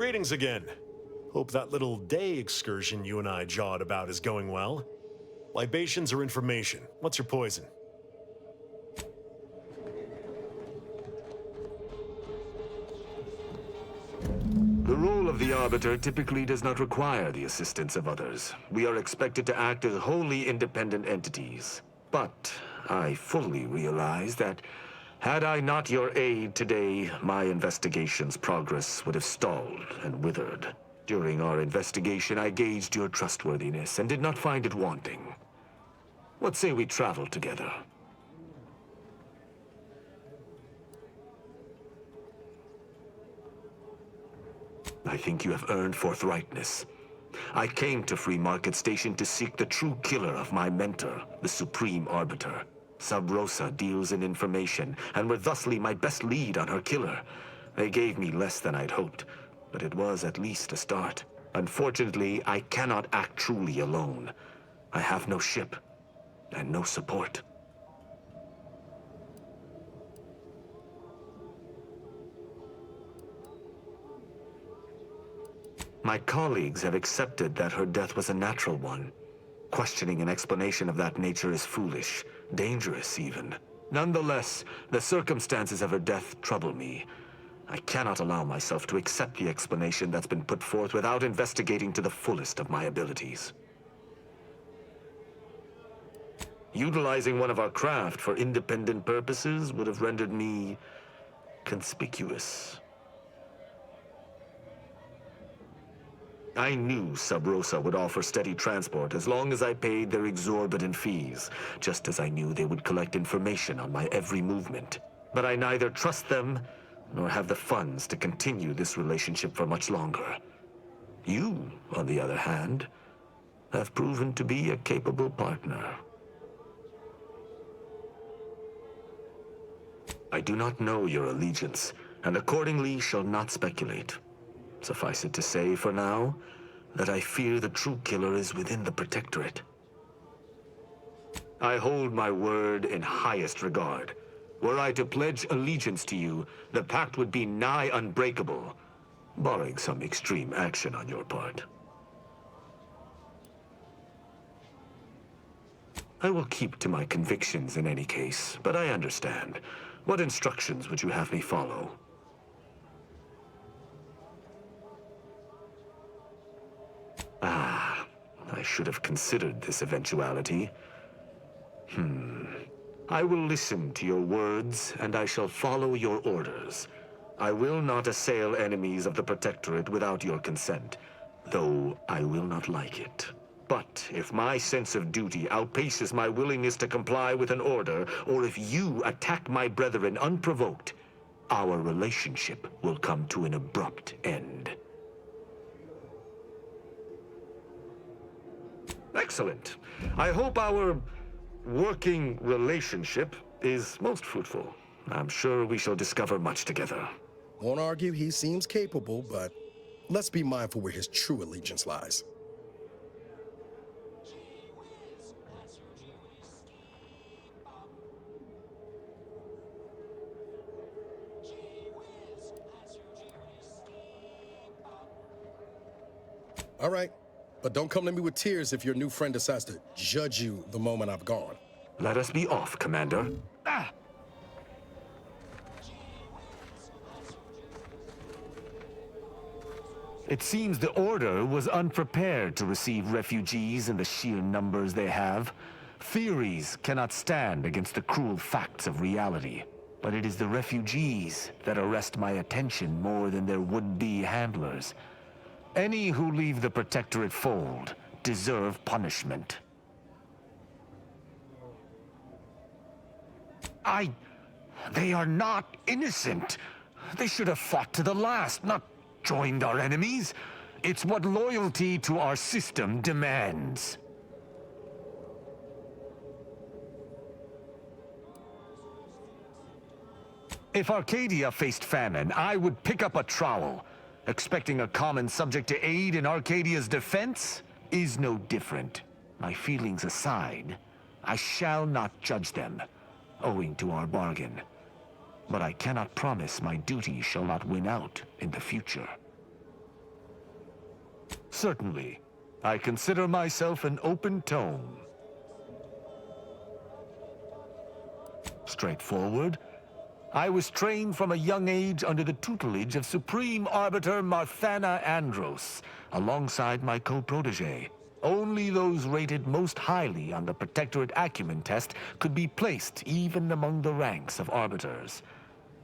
Greetings again. Hope that little day excursion you and I jawed about is going well. Libations or information? What's your poison? The role of the Arbiter typically does not require the assistance of others. We are expected to act as wholly independent entities. But I fully realize that had I not your aid today, my investigation's progress would have stalled and withered. During our investigation, I gauged your trustworthiness and did not find it wanting. What say we travel together? I think you have earned forthrightness. I came to Free Market Station to seek the true killer of my mentor, the Supreme Arbiter. Sub Rosa deals in information, and were thusly my best lead on her killer. They gave me less than I'd hoped, but it was at least a start. Unfortunately, I cannot act truly alone. I have no ship, and no support. My colleagues have accepted that her death was a natural one. Questioning an explanation of that nature is foolish, dangerous even. Nonetheless, the circumstances of her death trouble me. I cannot allow myself to accept the explanation that's been put forth without investigating to the fullest of my abilities. Utilizing one of our craft for independent purposes would have rendered me conspicuous. I knew Sub Rosa would offer steady transport as long as I paid their exorbitant fees, just as I knew they would collect information on my every movement. But I neither trust them nor have the funds to continue this relationship for much longer. You, on the other hand, have proven to be a capable partner. I do not know your allegiance, and accordingly shall not speculate. Suffice it to say, for now, that I fear the true killer is within the Protectorate. I hold my word in highest regard. Were I to pledge allegiance to you, the pact would be nigh unbreakable, barring some extreme action on your part. I will keep to my convictions in any case, but I understand. What instructions would you have me follow? Ah, I should have considered this eventuality. I will listen to your words, and I shall follow your orders. I will not assail enemies of the Protectorate without your consent, though I will not like it. But if my sense of duty outpaces my willingness to comply with an order, or if you attack my brethren unprovoked, our relationship will come to an abrupt end. Excellent. I hope our working relationship is most fruitful. I'm sure we shall discover much together. Won't argue he seems capable, but let's be mindful where his true allegiance lies. All right. But don't come to me with tears if your new friend decides to judge you the moment I've gone. Let us be off, Commander. Ah! It seems the Order was unprepared to receive refugees in the sheer numbers they have. Theories cannot stand against the cruel facts of reality. But it is the refugees that arrest my attention more than their would-be handlers. Any who leave the Protectorate fold deserve punishment. They are not innocent. They should have fought to the last, not joined our enemies. It's what loyalty to our system demands. If Arcadia faced famine, I would pick up a trowel. Expecting a common subject to aid in Arcadia's defense is no different. My feelings aside, I shall not judge them, owing to our bargain. But I cannot promise my duty shall not win out in the future. Certainly. I consider myself an open tome. Straightforward. I was trained from a young age under the tutelage of Supreme Arbiter Marthana Andros, alongside my co-protege. Only those rated most highly on the Protectorate Acumen test could be placed even among the ranks of Arbiters.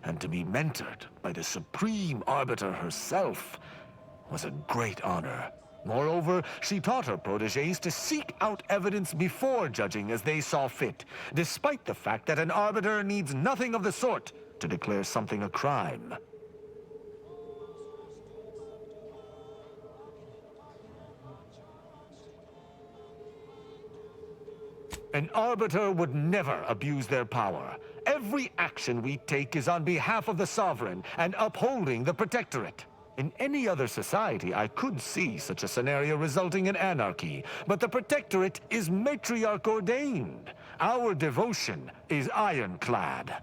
And to be mentored by the Supreme Arbiter herself was a great honor. Moreover, she taught her proteges to seek out evidence before judging as they saw fit, despite the fact that an Arbiter needs nothing of the sort to declare something a crime. An Arbiter would never abuse their power. Every action we take is on behalf of the Sovereign and upholding the Protectorate. In any other society, I could see such a scenario resulting in anarchy, but the Protectorate is matriarch ordained. Our devotion is ironclad.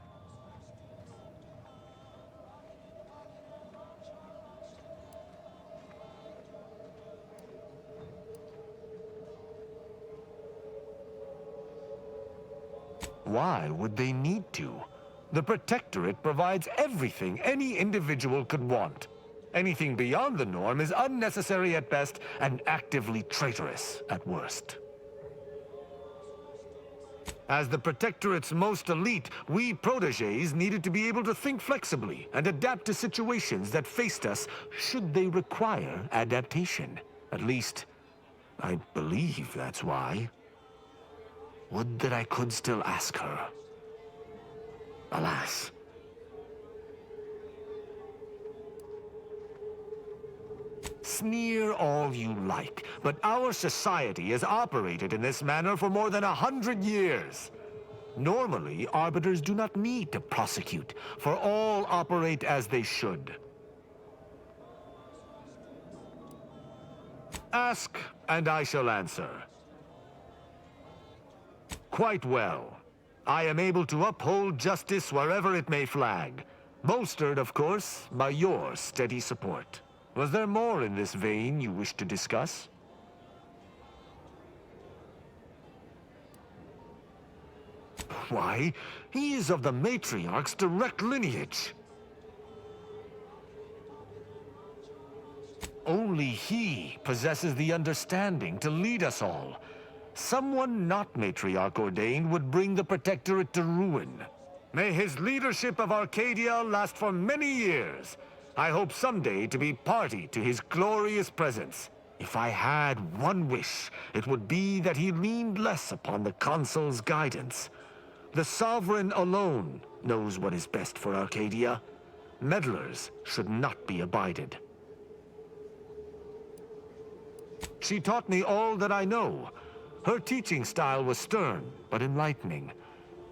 Why would they need to? The Protectorate provides everything any individual could want. Anything beyond the norm is unnecessary at best and actively traitorous at worst. As the Protectorate's most elite, we proteges needed to be able to think flexibly and adapt to situations that faced us should they require adaptation. At least, I believe that's why. Would that I could still ask her. Alas. Sneer all you like, but our society has operated in this manner for more than 100 years. Normally, arbiters do not need to prosecute, for all operate as they should. Ask, and I shall answer. Quite well. I am able to uphold justice wherever it may flag. Bolstered, of course, by your steady support. Was there more in this vein you wish to discuss? Why, he is of the Matriarch's direct lineage. Only he possesses the understanding to lead us all. Someone not Matriarch ordained would bring the Protectorate to ruin. May his leadership of Arcadia last for many years. I hope someday to be party to his glorious presence. If I had one wish, it would be that he leaned less upon the Consul's guidance. The Sovereign alone knows what is best for Arcadia. Meddlers should not be abided. She taught me all that I know. Her teaching style was stern, but enlightening.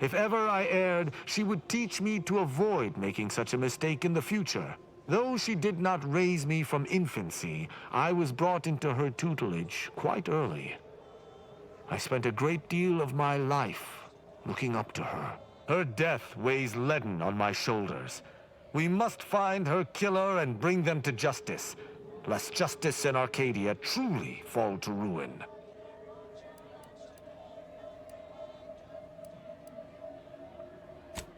If ever I erred, she would teach me to avoid making such a mistake in the future. Though she did not raise me from infancy, I was brought into her tutelage quite early. I spent a great deal of my life looking up to her. Her death weighs leaden on my shoulders. We must find her killer and bring them to justice, lest justice in Arcadia truly fall to ruin.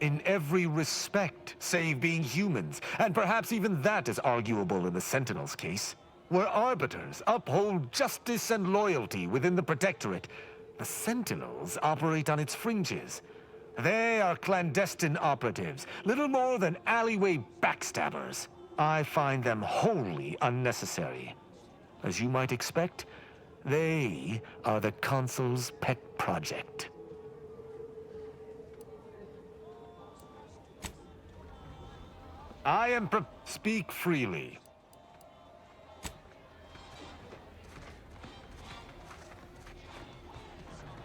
In every respect, save being humans, and perhaps even that is arguable in the Sentinel's case. Where Arbiters uphold justice and loyalty within the Protectorate, the Sentinels operate on its fringes. They are clandestine operatives, little more than alleyway backstabbers. I find them wholly unnecessary. As you might expect, they are the Consul's pet project. I am speak freely.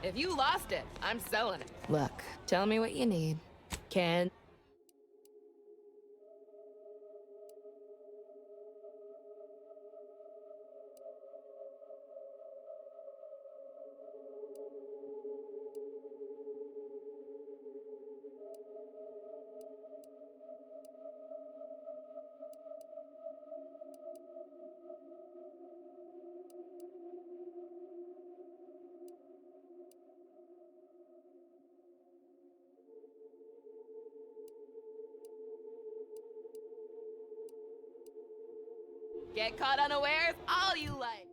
If you lost it, I'm selling it. Look, tell me what you need. Can... Get caught unawares all you like.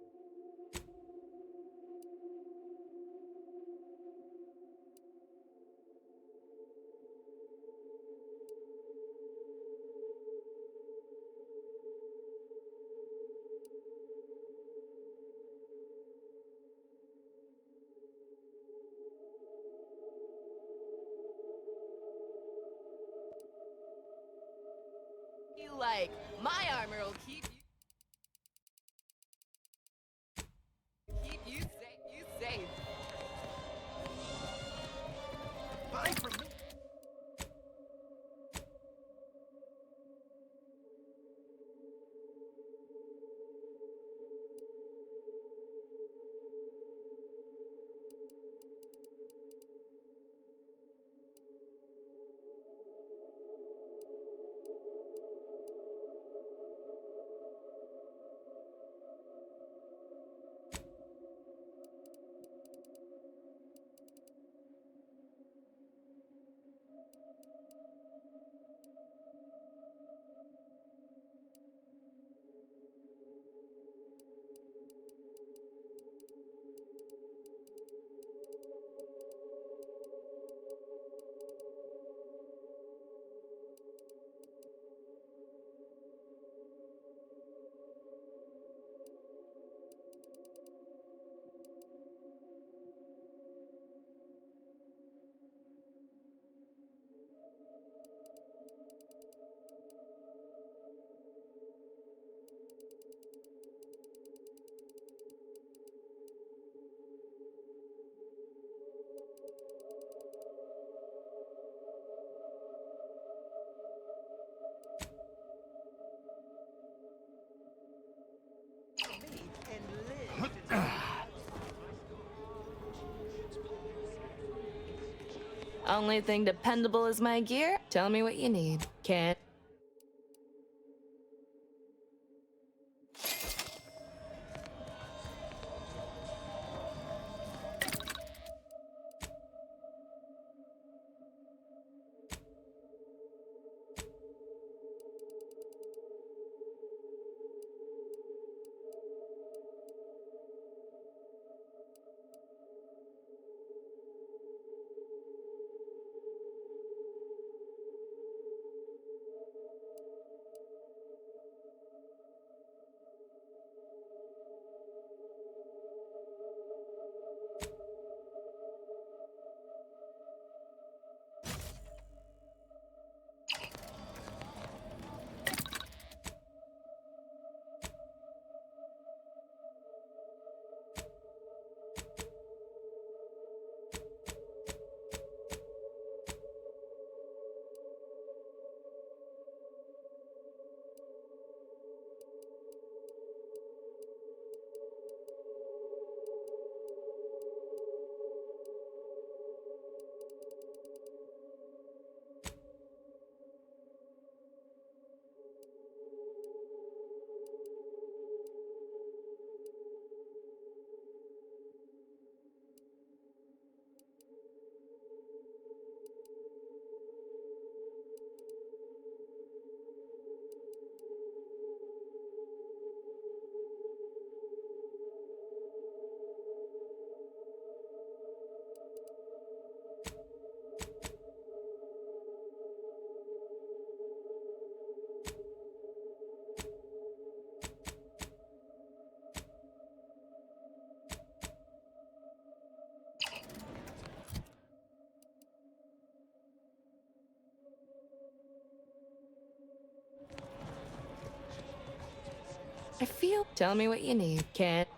You like. My armor will keep you safe. Bye from me. Only thing dependable is my gear. Tell me what you need. Can't. I feel. Tell me what you need. Can't.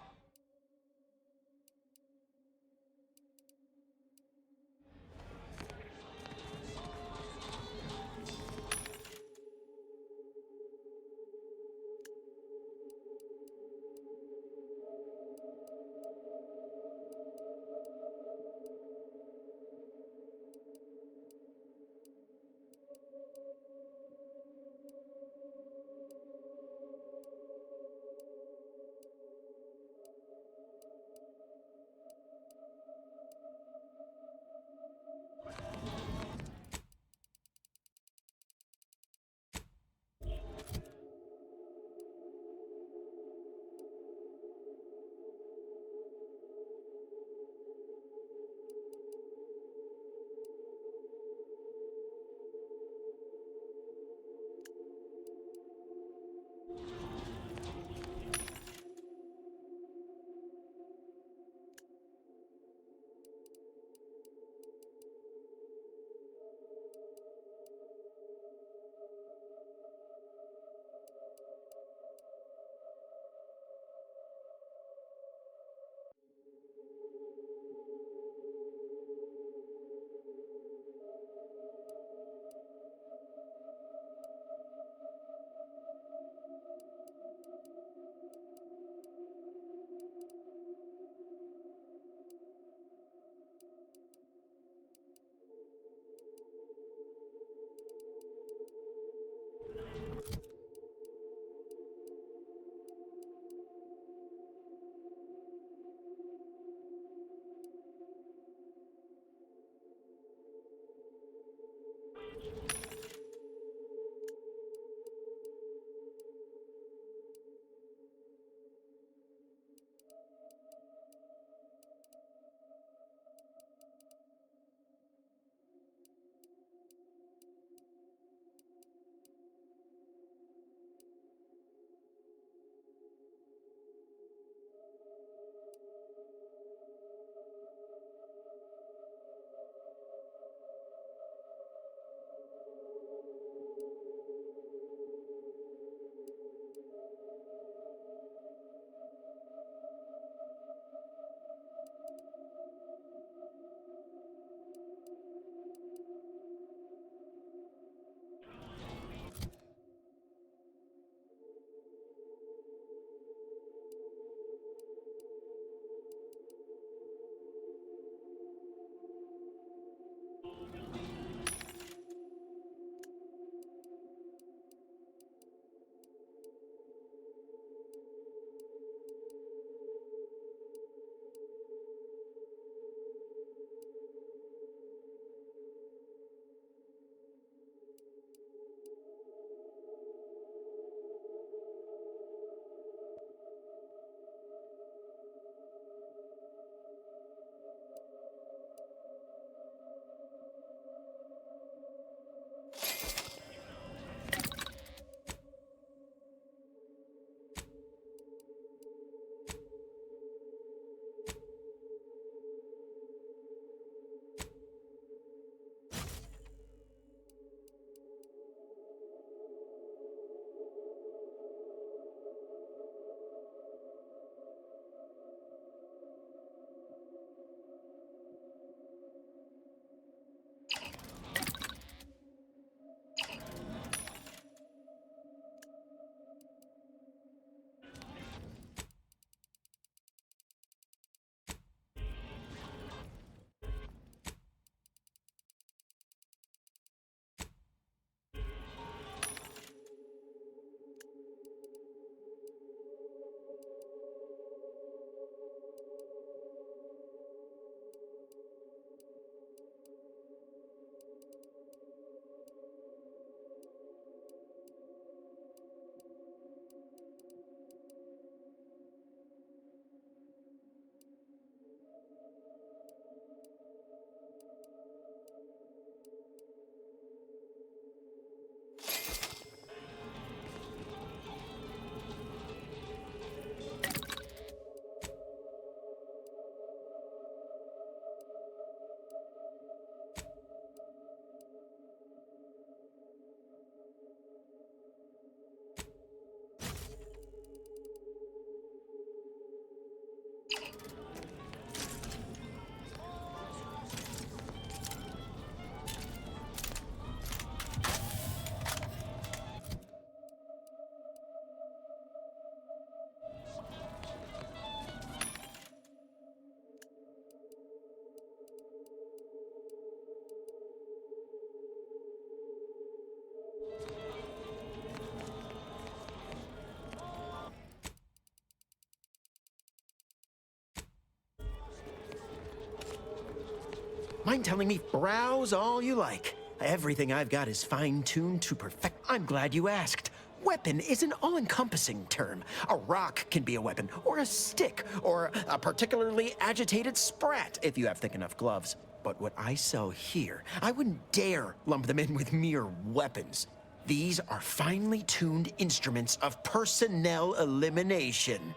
Mind telling me, browse all you like. Everything I've got is fine-tuned to perfect. I'm glad you asked. Weapon is an all-encompassing term. A rock can be a weapon, or a stick, or a particularly agitated sprat if you have thick enough gloves. But what I sell here, I wouldn't dare lump them in with mere weapons. These are finely tuned instruments of personnel elimination.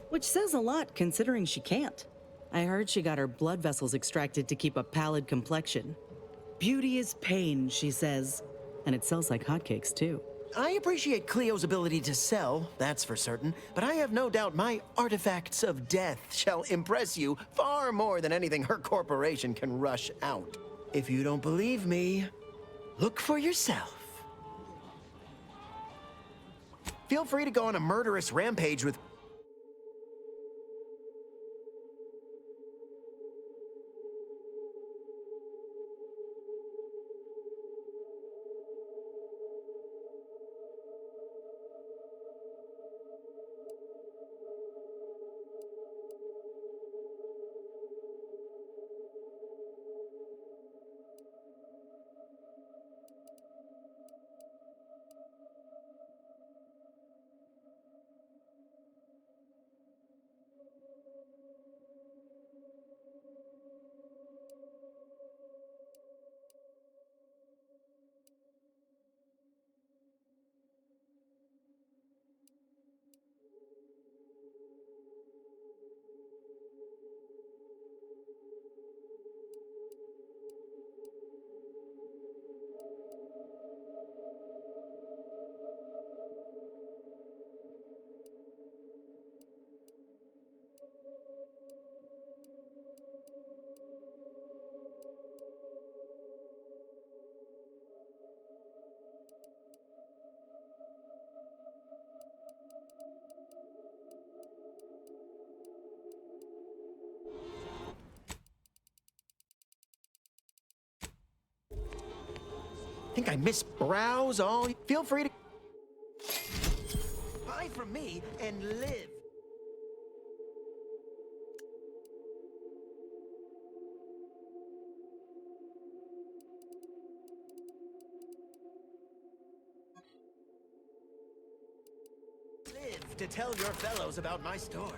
Which says a lot, considering she can't. I heard she got her blood vessels extracted to keep a pallid complexion. Beauty is pain, she says. And it sells like hotcakes, too. I appreciate Cleo's ability to sell, that's for certain, but I have no doubt my artifacts of death shall impress you far more than anything her corporation can rush out. If you don't believe me, look for yourself. Feel free to go on a murderous rampage with Think I miss browse all? Feel free to buy from me and live. Live to tell your fellows about my store.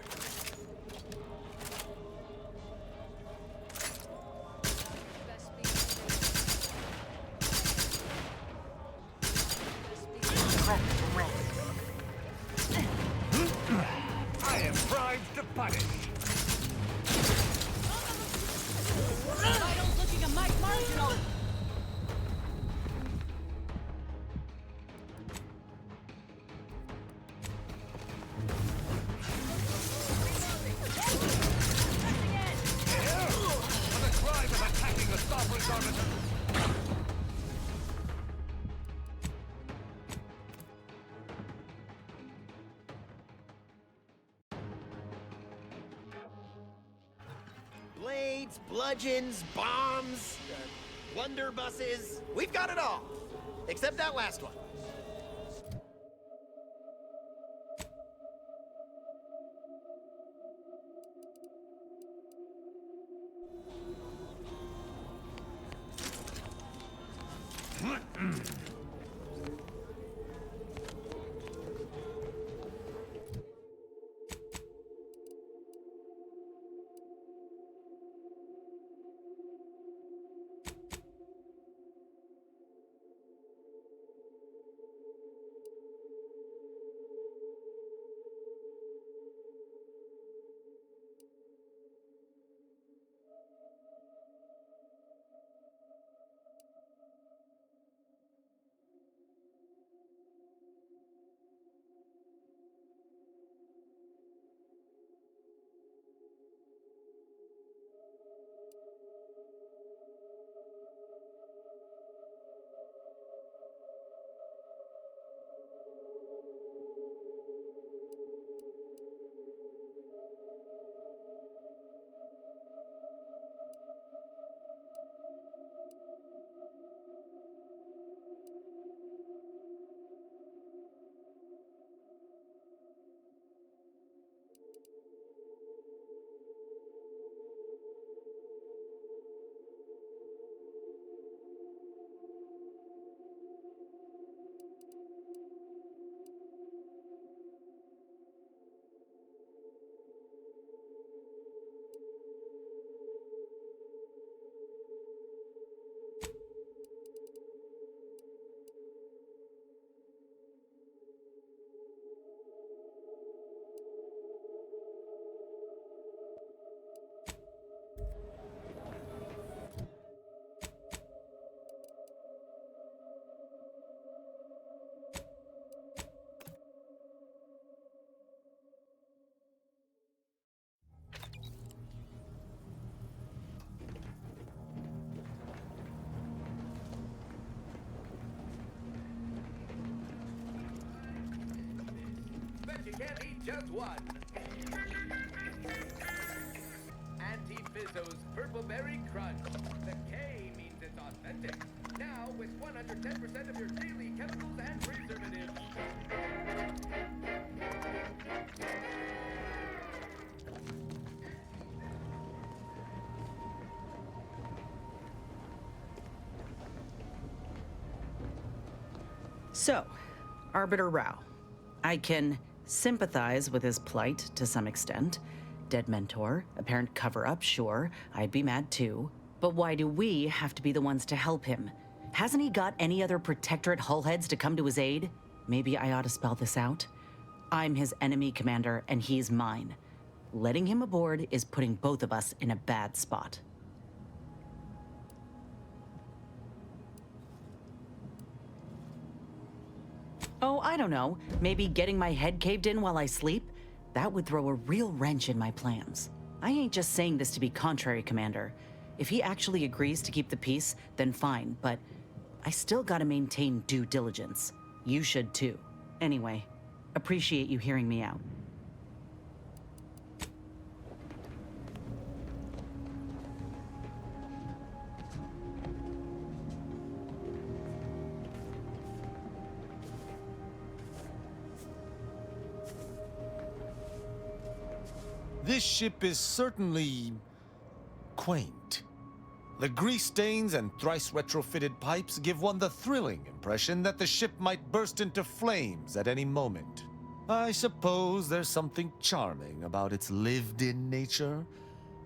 I am primed to punish. Title's looking a mite marginal. For the crime of attacking the sovereign's arbiter. Blades, bludgeons, bombs, blunderbusses. We've got it all. Except that last one. You can't eat just one. Auntie Fizzo's Purple Berry Crunch. The K means it's authentic. Now with 110% of your daily chemicals and preservatives. So, Arbiter Rao. I can sympathize with his plight to some extent. Dead mentor, apparent cover-up, sure, I'd be mad too. But why do we have to be the ones to help him? Hasn't he got any other Protectorate hullheads to come to his aid? Maybe I ought to spell this out. I'm his enemy commander, and he's mine. Letting him aboard is putting both of us in a bad spot. Oh, I don't know. Maybe getting my head caved in while I sleep? That would throw a real wrench in my plans. I ain't just saying this to be contrary, Commander. If he actually agrees to keep the peace, then fine, but I still gotta maintain due diligence. You should too. Anyway, appreciate you hearing me out. This ship is certainly quaint. The grease stains and thrice retrofitted pipes give one the thrilling impression that the ship might burst into flames at any moment. I suppose there's something charming about its lived-in nature.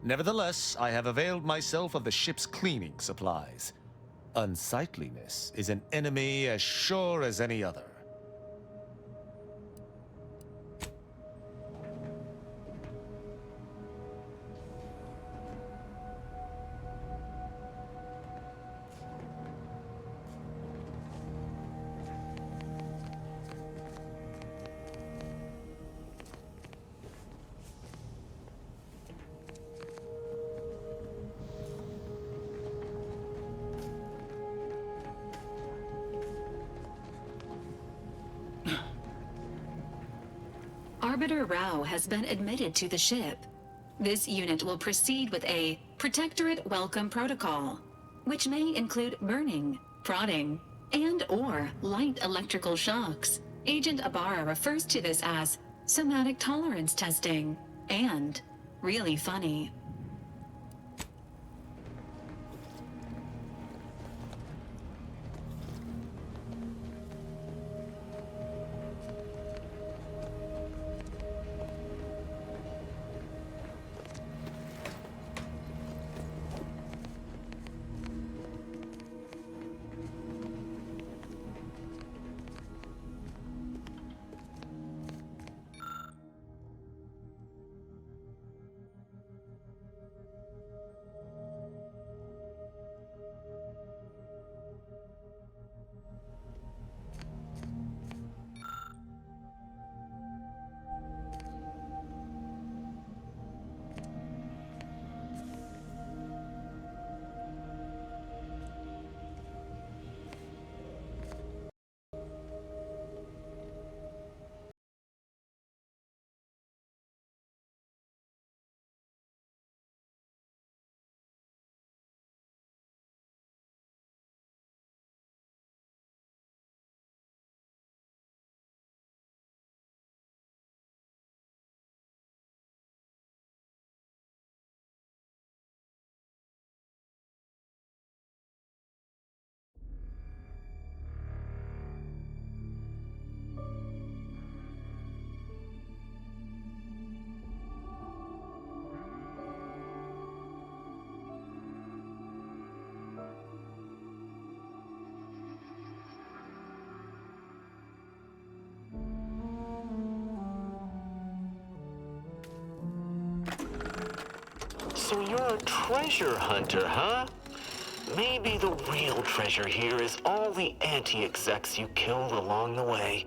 Nevertheless, I have availed myself of the ship's cleaning supplies. Unsightliness is an enemy as sure as any other. Arbiter Rao has been admitted to the ship. This unit will proceed with a Protectorate Welcome Protocol, which may include burning, prodding, and/or light electrical shocks. Agent Ibarra refers to this as somatic tolerance testing and really funny. So you're a treasure hunter, huh? Maybe the real treasure here is all the anti-execs you killed along the way.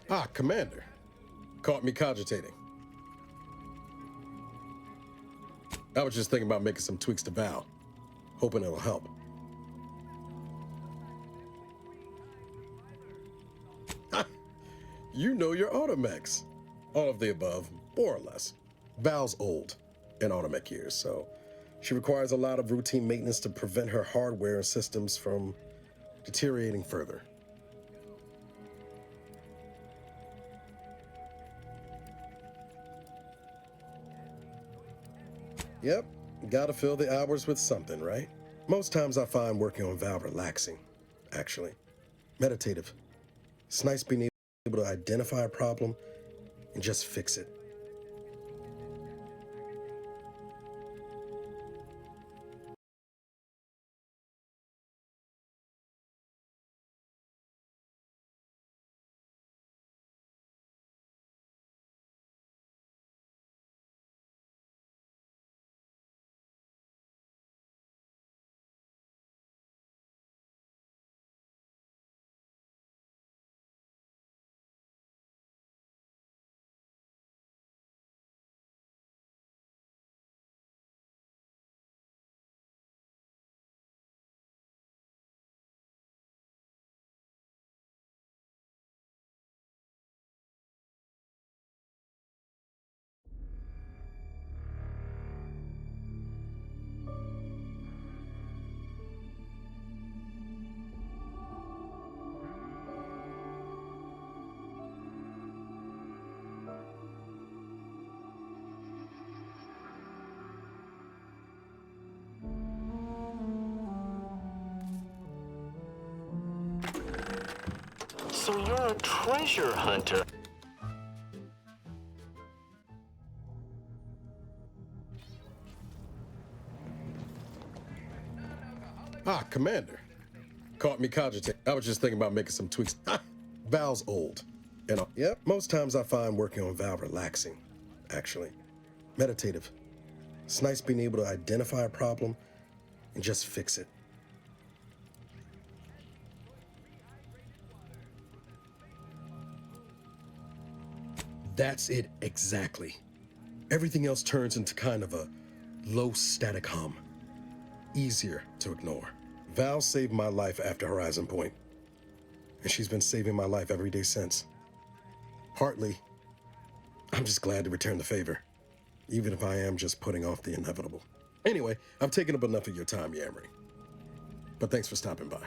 Ah, Commander. Caught me cogitating. I was just thinking about making some tweaks to Val. Hoping it'll help. You know your automechs. All of the above, more or less. Val's old in automech years, so she requires a lot of routine maintenance to prevent her hardware and systems from deteriorating further. Yep, gotta fill the hours with something, right? Most times I find working on Val relaxing, actually. Meditative. It's nice being able to identify a problem and just fix it. So you're a treasure hunter. Ah, Commander. Caught me cogitating. I was just thinking about making some tweaks. Val's old. Yep, most times I find working on Val relaxing, actually. Meditative. It's nice being able to identify a problem and just fix it. That's it exactly. Everything else turns into kind of a low static hum. Easier to ignore. Val saved my life after Horizon Point, and she's been saving my life every day since. Partly, I'm just glad to return the favor, even if I am just putting off the inevitable. Anyway, I've taken up enough of your time yammering, but thanks for stopping by.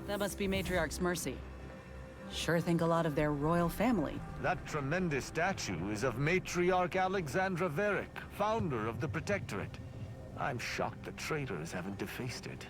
That must be Matriarch's Mercy. Sure think a lot of their royal family. That tremendous statue is of Matriarch Alexandra Verick, founder of the Protectorate. I'm shocked the traitors haven't defaced it.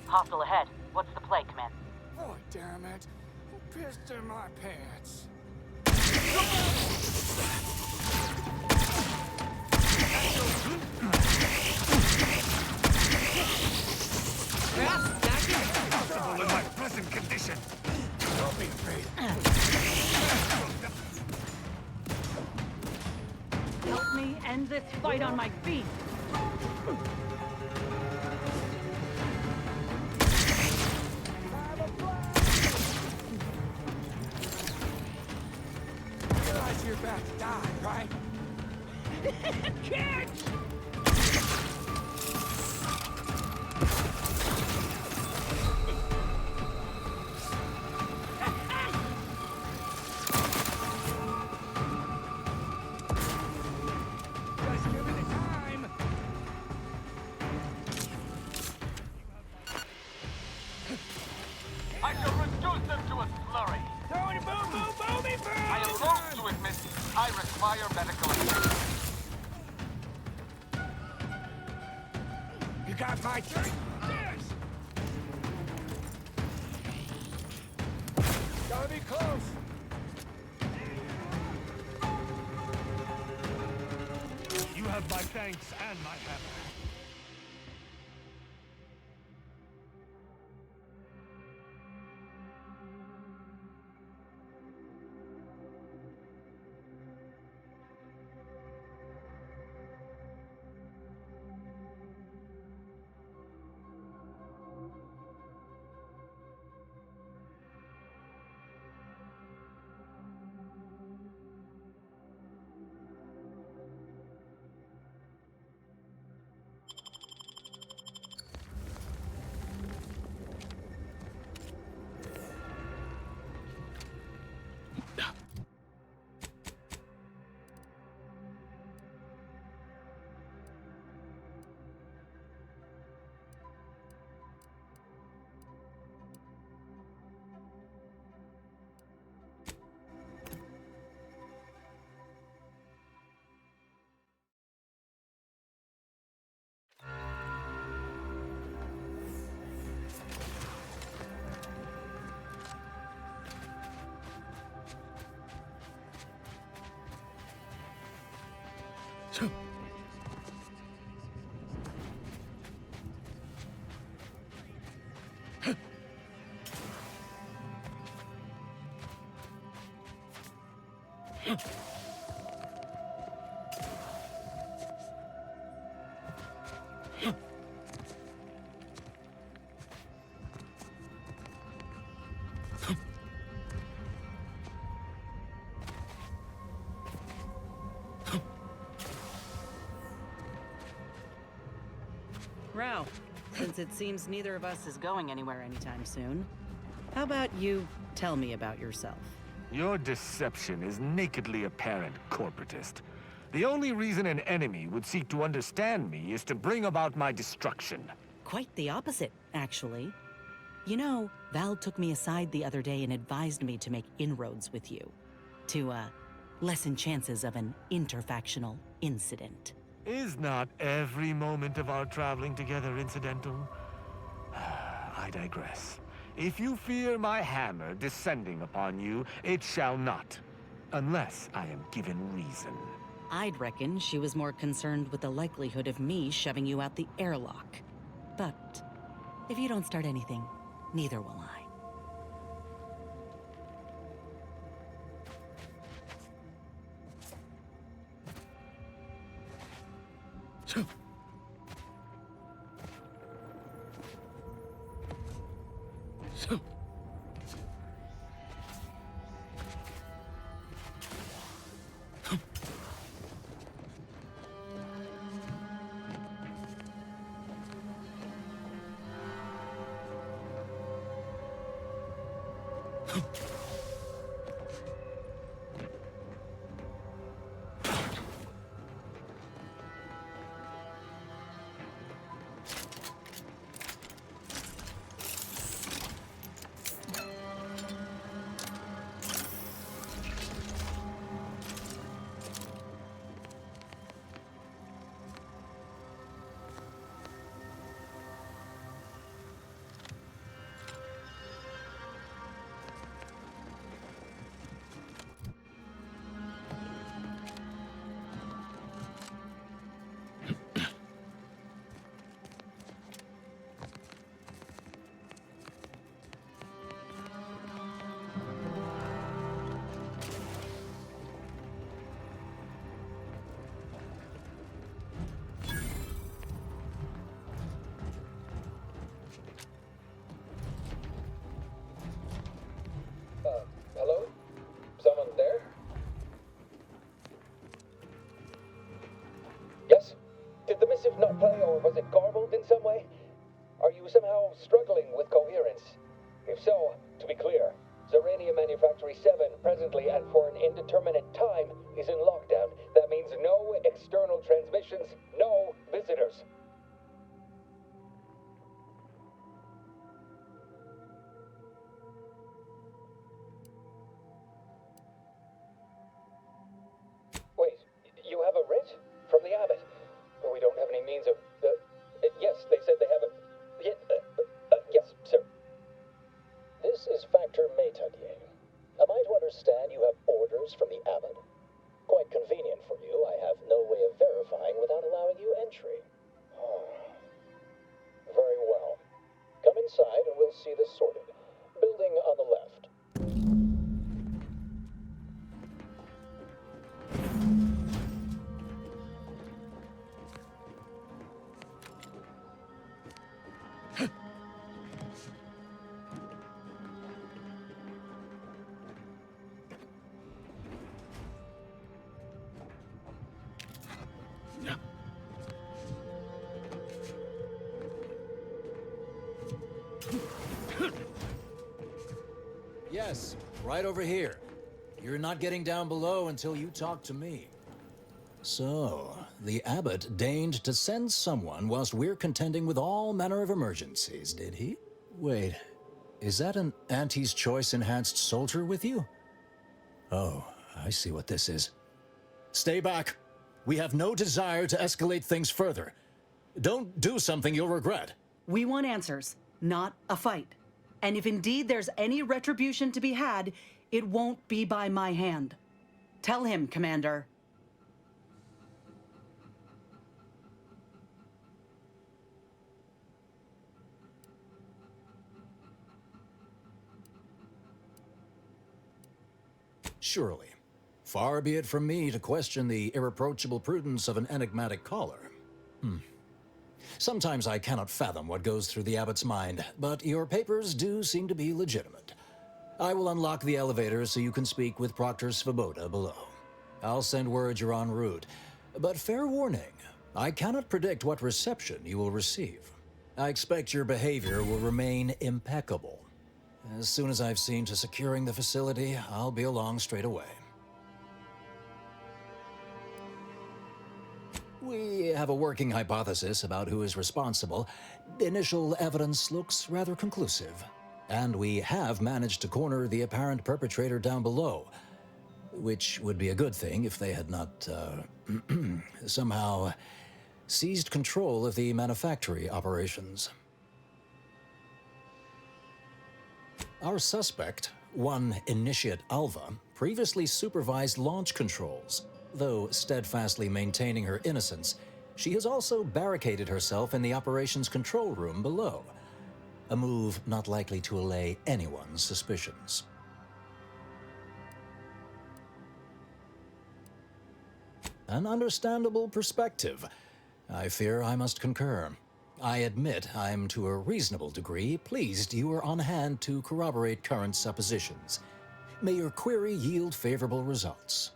Hostile ahead. What's the play, Command? Oh, damn it. Who pissed in my pants? Comfortable in my present condition. Don't be afraid. Help me end this fight on my feet. Realize you're about to die, right? Catch! Just give it time. I shall reduce them to a slurry. Throwing a boom, boom, boomy, boom! I am loath to admit I require medical attention. You got my drink? Yes! Gotta be close. You have my thanks and my hammer. Rao, since it seems neither of us is going anywhere anytime soon, how about you tell me about yourself? Your deception is nakedly apparent, corporatist. The only reason an enemy would seek to understand me is to bring about my destruction. Quite the opposite, actually. You know, Val took me aside the other day and advised me to make inroads with you. To, lessen chances of an interfactional incident. Is not every moment of our traveling together incidental? I digress. If you fear my hammer descending upon you, it shall not. Unless I am given reason. I'd reckon she was more concerned with the likelihood of me shoving you out the airlock. But if you don't start anything, neither will I. Hello? Someone there? Yes? Did the missive not play, or was it garbled in some way? Are you somehow struggling with coherence? If so, to be clear, Zerania Manufactory 7 presently and for an indeterminate time is in lockdown. That means no external transmissions, no visitors. Wait, you have a writ? From the abbot? We don't have any means of... yes, they said they have a... yes, sir. This is Factor Métaguier. Am I to understand you have orders from the abbot? Quite convenient for you. I have no way of verifying without allowing you entry. Very well. Come inside and we'll see this sorted. Building on the left. Yes, right over here. You're not getting down below until you talk to me. So, the abbot deigned to send someone whilst we're contending with all manner of emergencies, did he? Wait, is that an Auntie's Choice enhanced soldier with you? Oh, I see what this is. Stay back. We have no desire to escalate things further. Don't do something you'll regret. We want answers, not a fight. And if indeed there's any retribution to be had, it won't be by my hand. Tell him, Commander. Surely. Far be it from me to question the irreproachable prudence of an enigmatic caller. Sometimes I cannot fathom what goes through the abbot's mind, but your papers do seem to be legitimate. I will unlock the elevator so you can speak with Proctor Svoboda below. I'll send word you're en route, but fair warning, I cannot predict what reception you will receive. I expect your behavior will remain impeccable. As soon as I've seen to securing the facility, I'll be along straight away. We have a working hypothesis about who is responsible. Initial evidence looks rather conclusive, and we have managed to corner the apparent perpetrator down below, which would be a good thing if they had not, somehow seized control of the manufactory operations. Our suspect, one Initiate Alva, previously supervised launch controls. Though steadfastly maintaining her innocence, she has also barricaded herself in the operations control room below, a move not likely to allay anyone's suspicions. An understandable perspective. I fear I must concur. I admit I'm to a reasonable degree pleased you are on hand to corroborate current suppositions. May your query yield favorable results.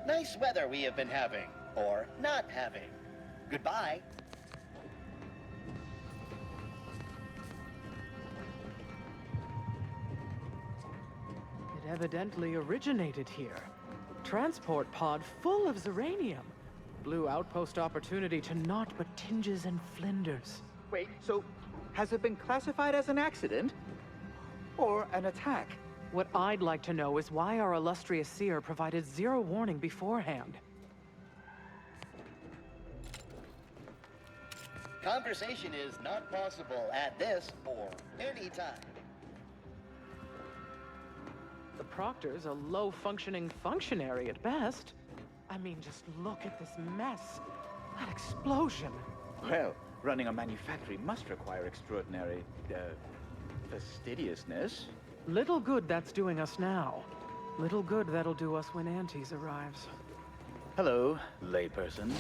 Nice weather we have been having, or not having. Goodbye. It evidently originated here. Transport pod full of Zeranium. Blue outpost opportunity to naught but tinges and flinders. Wait, so has it been classified as an accident? Or an attack? What I'd like to know is why our illustrious seer provided zero warning beforehand. Conversation is not possible at this or any time. The Proctor's a low-functioning functionary at best. I mean, just look at this mess. That explosion. Well, running a manufactory must require extraordinary, fastidiousness. Little good that's doing us now. Little good that'll do us when Antes arrives. Hello, layperson.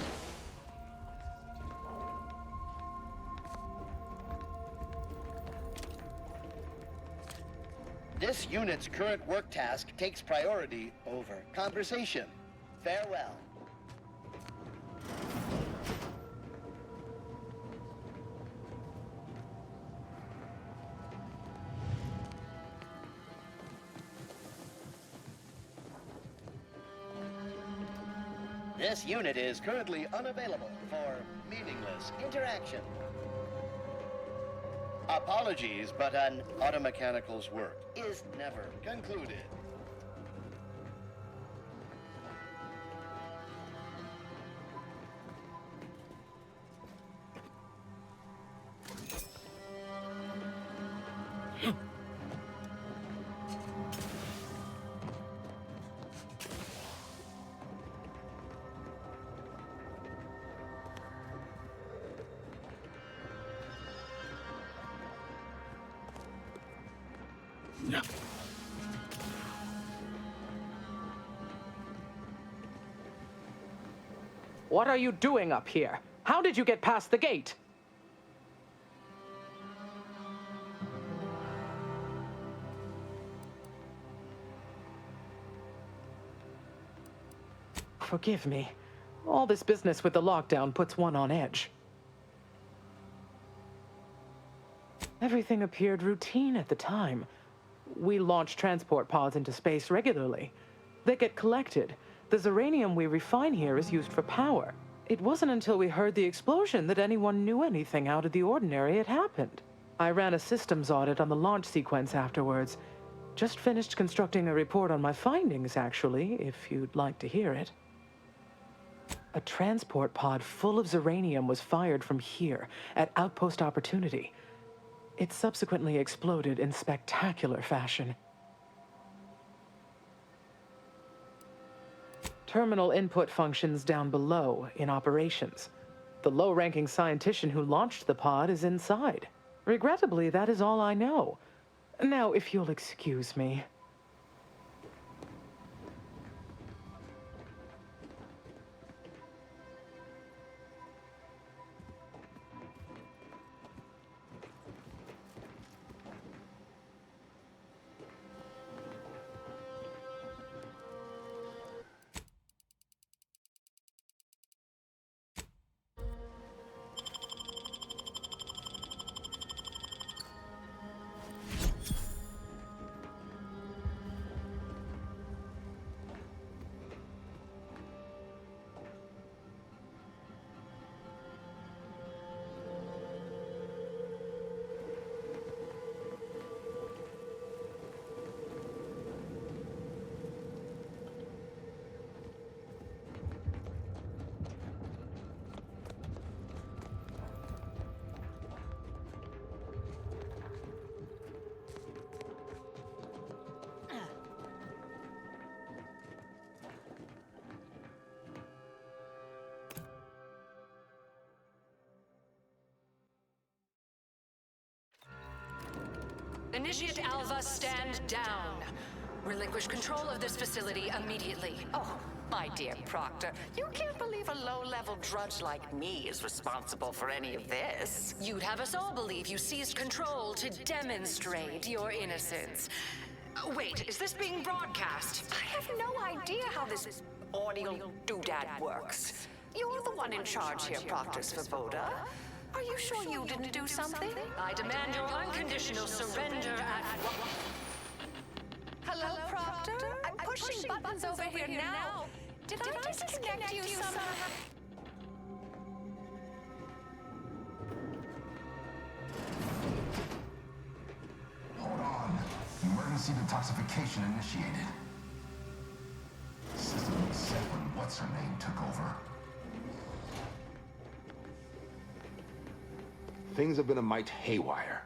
This unit's current work task takes priority over conversation. Farewell. This unit is currently unavailable for meaningless interaction. Apologies, but an automechanical's work is never concluded. What are you doing up here? How did you get past the gate? Forgive me. All this business with the lockdown puts one on edge. Everything appeared routine at the time. We launch transport pods into space regularly. They get collected. The Zeranium we refine here is used for power. It wasn't until we heard the explosion that anyone knew anything out of the ordinary had happened. I ran a systems audit on the launch sequence afterwards. Just finished constructing a report on my findings, actually, if you'd like to hear it. A transport pod full of Zeranium was fired from here, at Outpost Opportunity. It subsequently exploded in spectacular fashion. Terminal input functions down below in operations. The low-ranking scientist who launched the pod is inside. Regrettably, that is all I know. Now, if you'll excuse me. Initiate Alva, stand down. Relinquish control of this facility immediately. Oh, my dear Proctor, you can't believe a low-level drudge like me is responsible for any of this. You'd have us all believe you seized control to demonstrate your innocence. Wait, is this being broadcast? I have no idea how this audio doodad works. You're the one in charge here, Proctor Svoboda. Are you sure you didn't do something? I demand your unconditional surrender at... Hello, Proctor? I'm pushing buttons over here now. Did I disconnect you somehow? Hold on. Emergency detoxification initiated. System reset when what's-her-name took over. Things have been a mite haywire.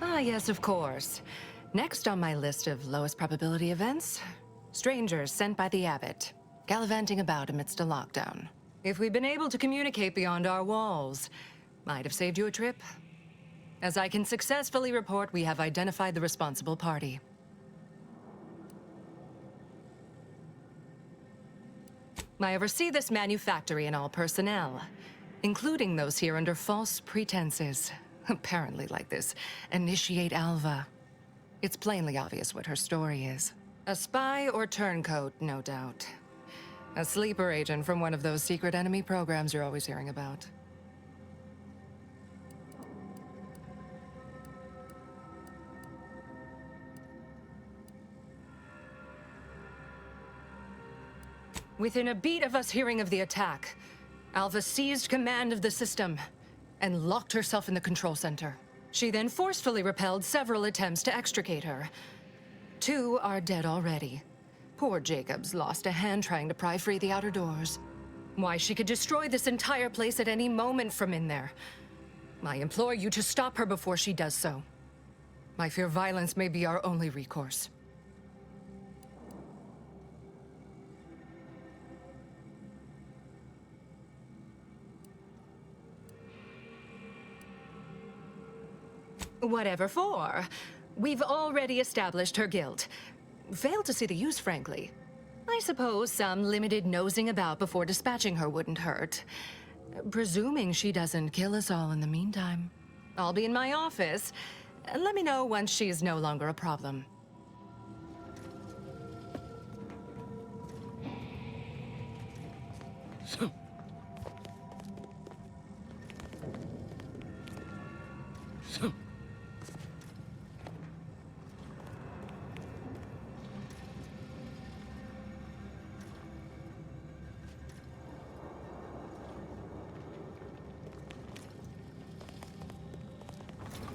Ah, yes, of course. Next on my list of lowest probability events, strangers sent by the Abbot, gallivanting about amidst a lockdown. If we'd been able to communicate beyond our walls, might have saved you a trip. As I can successfully report, we have identified the responsible party. I oversee this manufactory and all personnel, including those here under false pretenses. Apparently like this Initiate Alva. It's plainly obvious what her story is. A spy or turncoat, no doubt. A sleeper agent from one of those secret enemy programs you're always hearing about. Within a beat of us hearing of the attack, Alva seized command of the system and locked herself in the control center. She then forcefully repelled several attempts to extricate her. 2 are dead already. Poor Jacobs lost a hand trying to pry free the outer doors. Why, she could destroy this entire place at any moment from in there. I implore you to stop her before she does so. I fear violence may be our only recourse. Whatever for. We've already established her guilt. Failed to see the use, frankly. I suppose some limited nosing about before dispatching her wouldn't hurt. Presuming she doesn't kill us all in the meantime. I'll be in my office. Let me know once she's no longer a problem.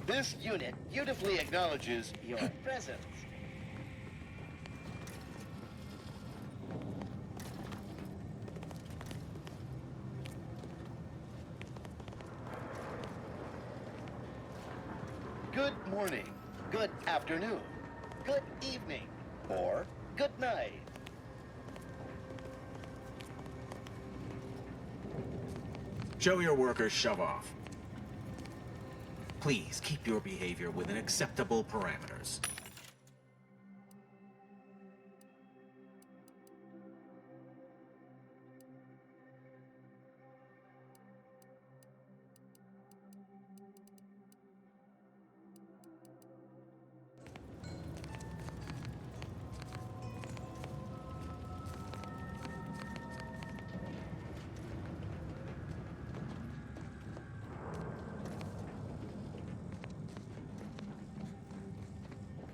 This unit beautifully acknowledges your presence. Good morning, good afternoon, good evening, or good night. Show your workers shove off. Please keep your behavior within acceptable parameters.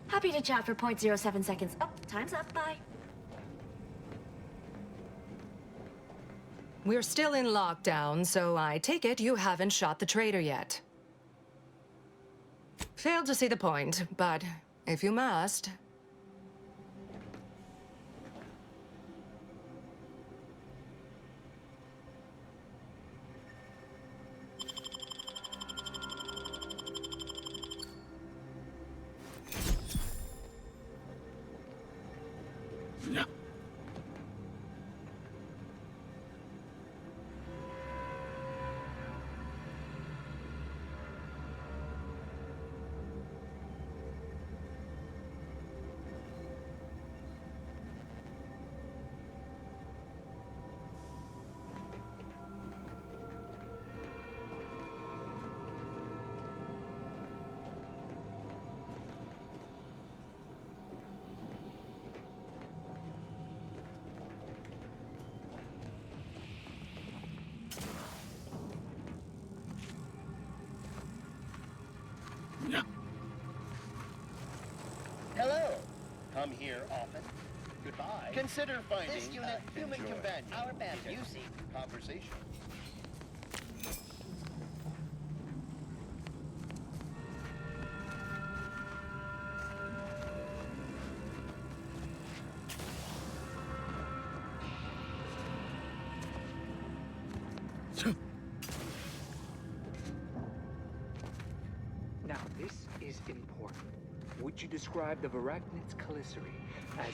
Happy to chat for 0.07 seconds. Oh, time's up. Bye. We're still in lockdown, so I take it you haven't shot the traitor yet. Failed to see the point, but if you must... Hello. Come here often. Goodbye. Consider finding this unit human companion. Our bandit. You seek conversation. Now, this is important. Would you describe the Varachnid's Calicity as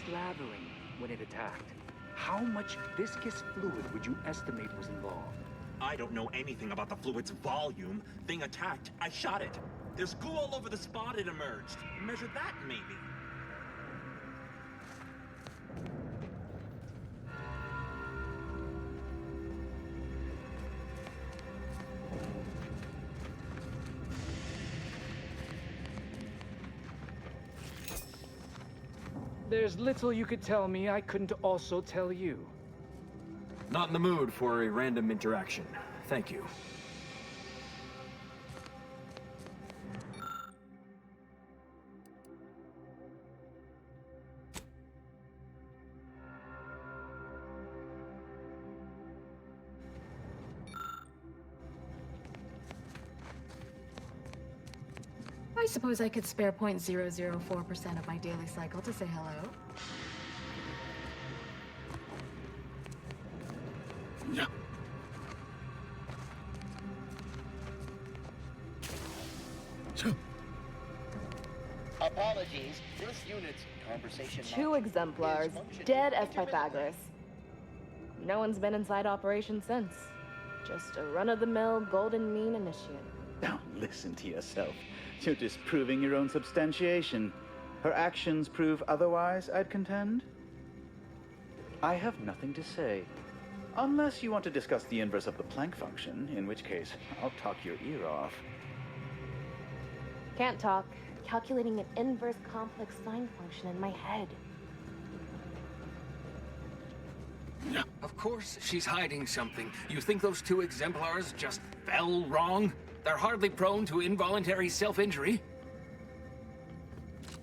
slavering when it attacked? How much viscous fluid would you estimate was involved? I don't know anything about the fluid's volume. Thing attacked, I shot it. There's goo all over the spot it emerged. Measure that, maybe. There's little you could tell me I couldn't also tell you. Not in the mood for a random interaction. Thank you. I suppose I could spare 0.004% of my daily cycle to say hello. No. Apologies. This unit's conversation. Two exemplars, dead as Pythagoras. No one's been inside operation since. Just a run-of-the-mill golden mean initiate. Now listen to yourself. You're disproving your own substantiation. Her actions prove otherwise, I'd contend. I have nothing to say. Unless you want to discuss the inverse of the Planck function, in which case, I'll talk your ear off. Can't talk. Calculating an inverse complex sine function in my head. Of course she's hiding something. You think those two exemplars just fell wrong? They're hardly prone to involuntary self-injury.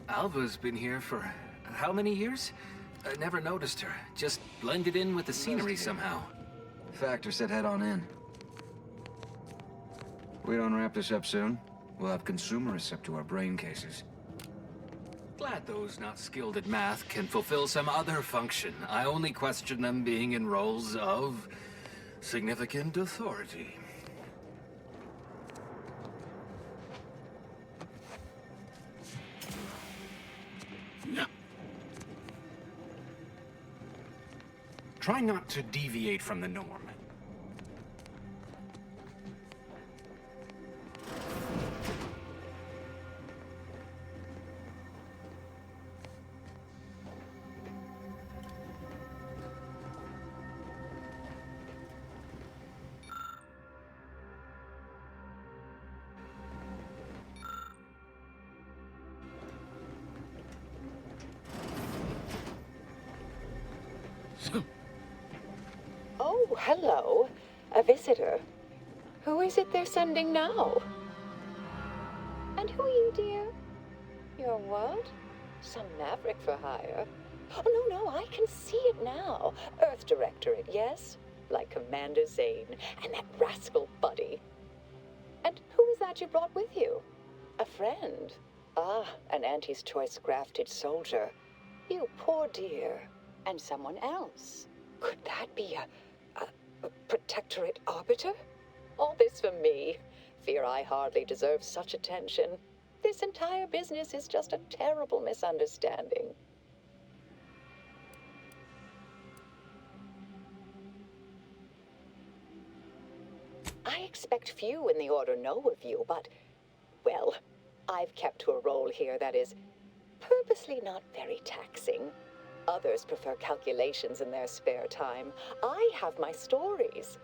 Alva's been here for how many years? I never noticed her. Just blended in with the scenery somehow. Factor said head on in. We don't wrap this up soon, we'll have consumerists up to our brain cases. Glad those not skilled at math can fulfill some other function. I only question them being in roles of significant authority. Try not to deviate from the norm. Oh, hello. A visitor. Who is it they're sending now? And who are you, dear? You're what? Some maverick for hire? Oh, no, I can see it now. Earth Directorate, yes? Like Commander Zane and that rascal Buddy. And who is that you brought with you? A friend? Ah, an Auntie's Choice grafted soldier. You poor dear. And someone else. Could that be a Protectorate Arbiter? All this for me. Fear I hardly deserve such attention. This entire business is just a terrible misunderstanding. I expect few in the Order know of you, but, well, I've kept to a role here that is purposely not very taxing. Others prefer calculations in their spare time. I have my stories.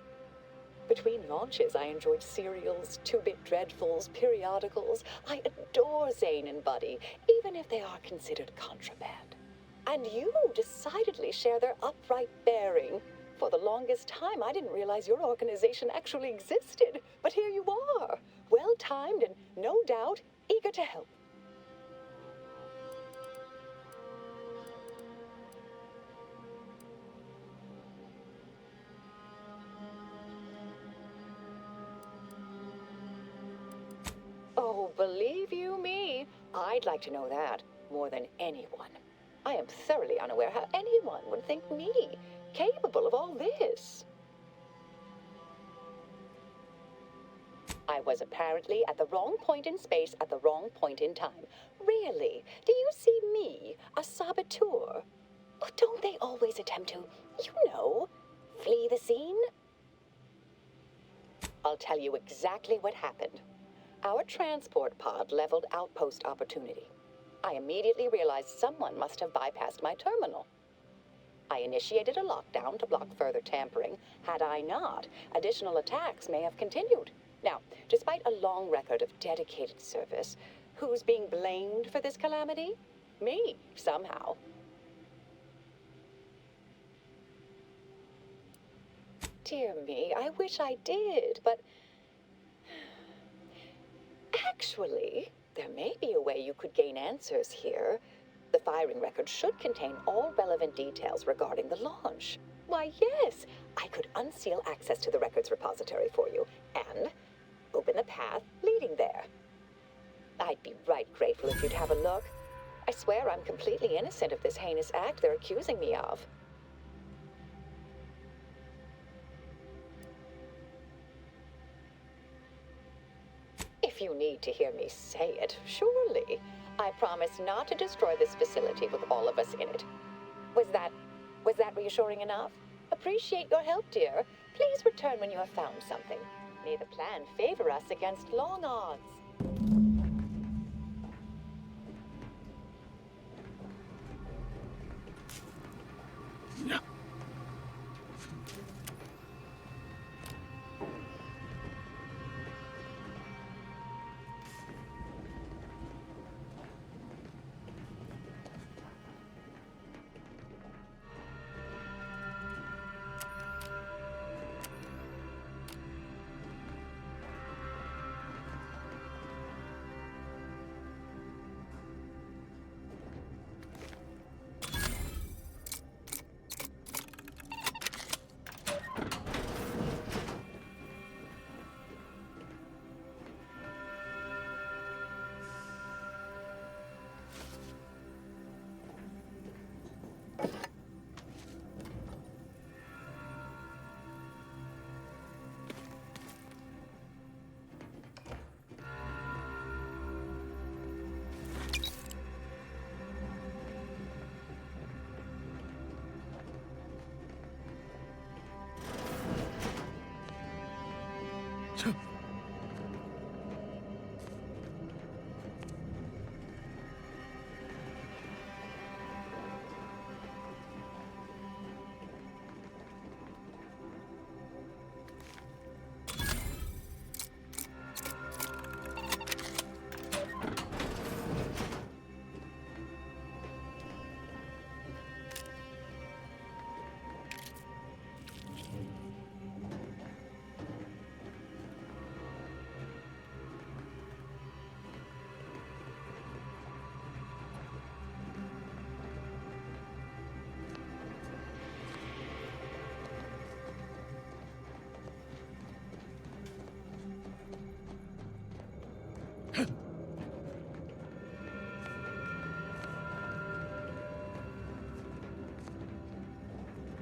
Between launches, I enjoyed serials, 2-bit dreadfuls, periodicals. I adore Zane and Buddy, even if they are considered contraband. And you decidedly share their upright bearing. For the longest time, I didn't realize your organization actually existed. But here you are, well-timed and, no doubt, eager to help. Oh, believe you me, I'd like to know that more than anyone. I am thoroughly unaware how anyone would think me capable of all this. I was apparently at the wrong point in space at the wrong point in time. Really? Do you see me, a saboteur? Oh, don't they always attempt to, flee the scene? I'll tell you exactly what happened. Our transport pod leveled outpost opportunity. I immediately realized someone must have bypassed my terminal. I initiated a lockdown to block further tampering. Had I not, additional attacks may have continued. Now, despite a long record of dedicated service, who's being blamed for this calamity? Me, somehow. Dear me, I wish I did, but actually, there may be a way you could gain answers here. The firing record should contain all relevant details regarding the launch. Why, yes, I could unseal access to the records repository for you and open the path leading there. I'd be right grateful if you'd have a look. I swear I'm completely innocent of this heinous act they're accusing me of. If you need to hear me say it, surely. I promise not to destroy this facility with all of us in it. Was that reassuring enough? Appreciate your help, dear. Please return when you have found something. May the plan favor us against long odds.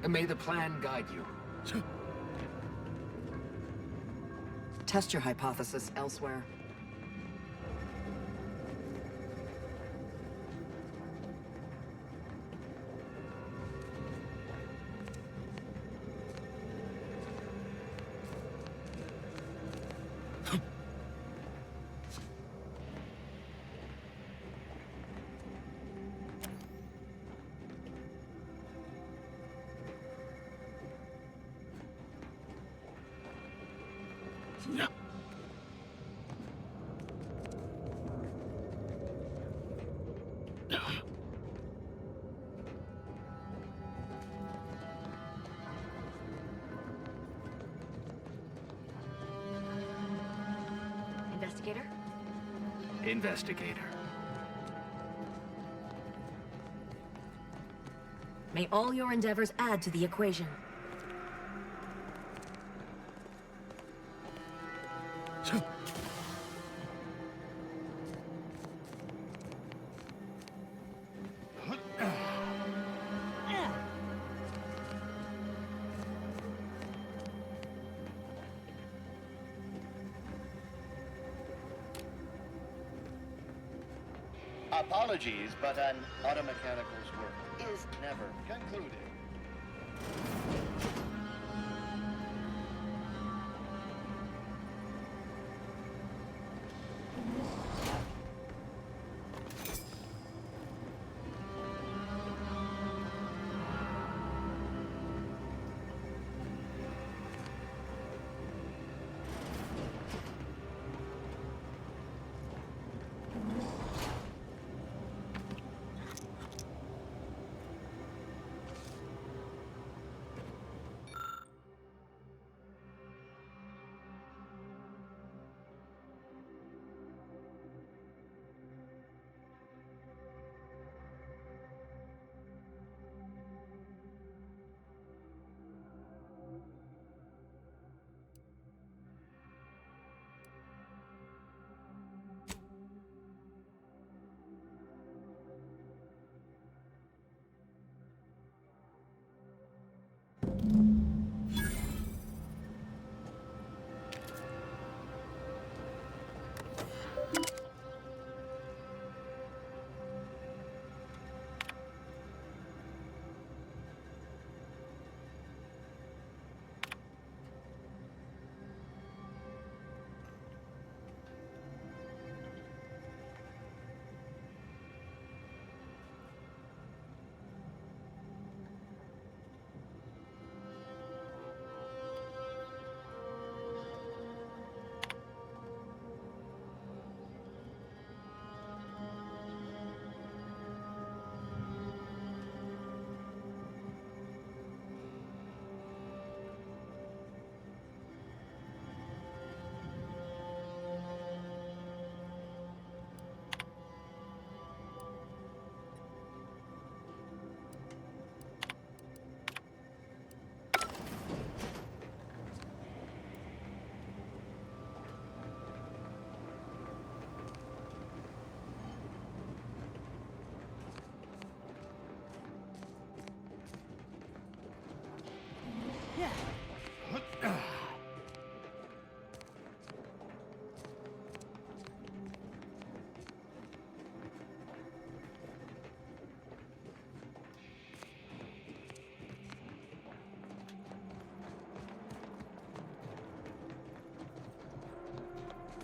And may the plan guide you. Test your hypothesis elsewhere. Investigator? Investigator. May all your endeavors add to the equation. Apologies, but an automechanical's work is never concluded.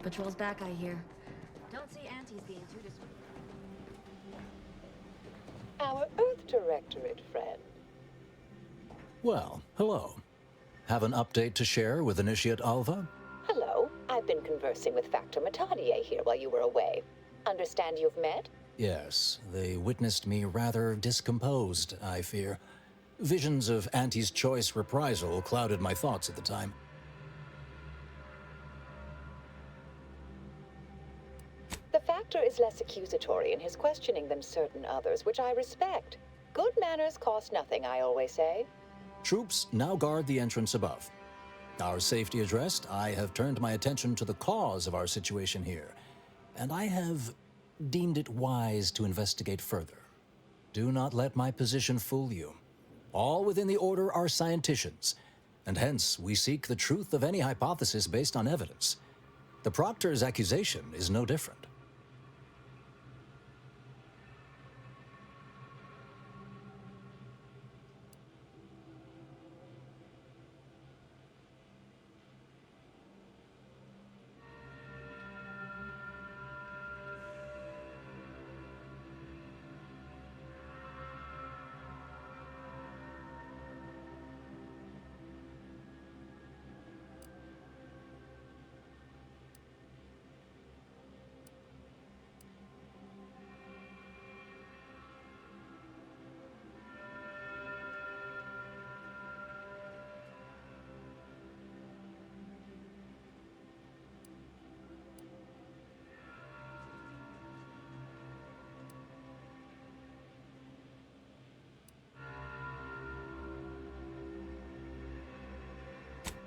Patrol's back, I hear. Don't see Auntie's being too dis- Our Earth Directorate friend. Well, hello. Have an update to share with Initiate Alva? Hello. I've been conversing with Factor Matadier here while you were away. Understand you've met? Yes, they witnessed me rather discomposed, I fear. Visions of Auntie's choice reprisal clouded my thoughts at the time. The Factor is less accusatory in his questioning than certain others, which I respect. Good manners cost nothing, I always say. Troops now guard the entrance above. Our safety addressed, I have turned my attention to the cause of our situation here, and I have deemed it wise to investigate further. Do not let my position fool you. All within the Order are scienticians, and hence we seek the truth of any hypothesis based on evidence. The Proctor's accusation is no different.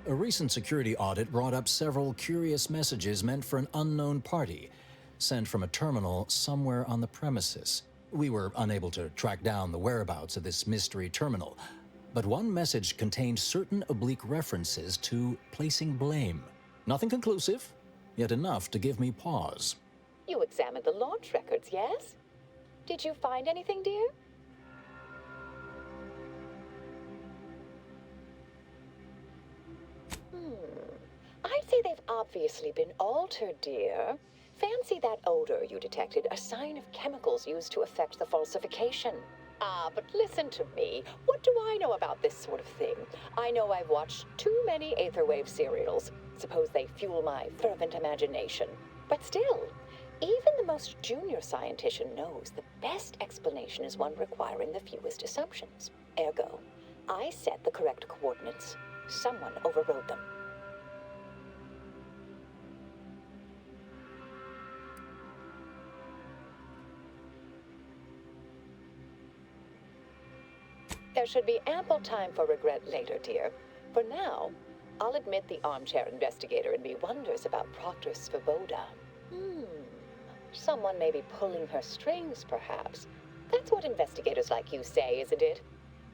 A recent security audit brought up several curious messages meant for an unknown party, sent from a terminal somewhere on the premises. We were unable to track down the whereabouts of this mystery terminal, but one message contained certain oblique references to placing blame. Nothing conclusive, yet enough to give me pause. You examined the launch records, yes? Did you find anything, dear? I'd say they've obviously been altered, dear. Fancy that odor you detected, a sign of chemicals used to affect the falsification. Ah, but listen to me. What do I know about this sort of thing? I know I've watched too many Aetherwave serials. Suppose they fuel my fervent imagination. But still, even the most junior scientician knows the best explanation is one requiring the fewest assumptions. Ergo, I set the correct coordinates. Someone overrode them. There should be ample time for regret later, dear. For now, I'll admit the armchair investigator in me wonders about Proctor Svoboda. Someone may be pulling her strings, perhaps. That's what investigators like you say, isn't it?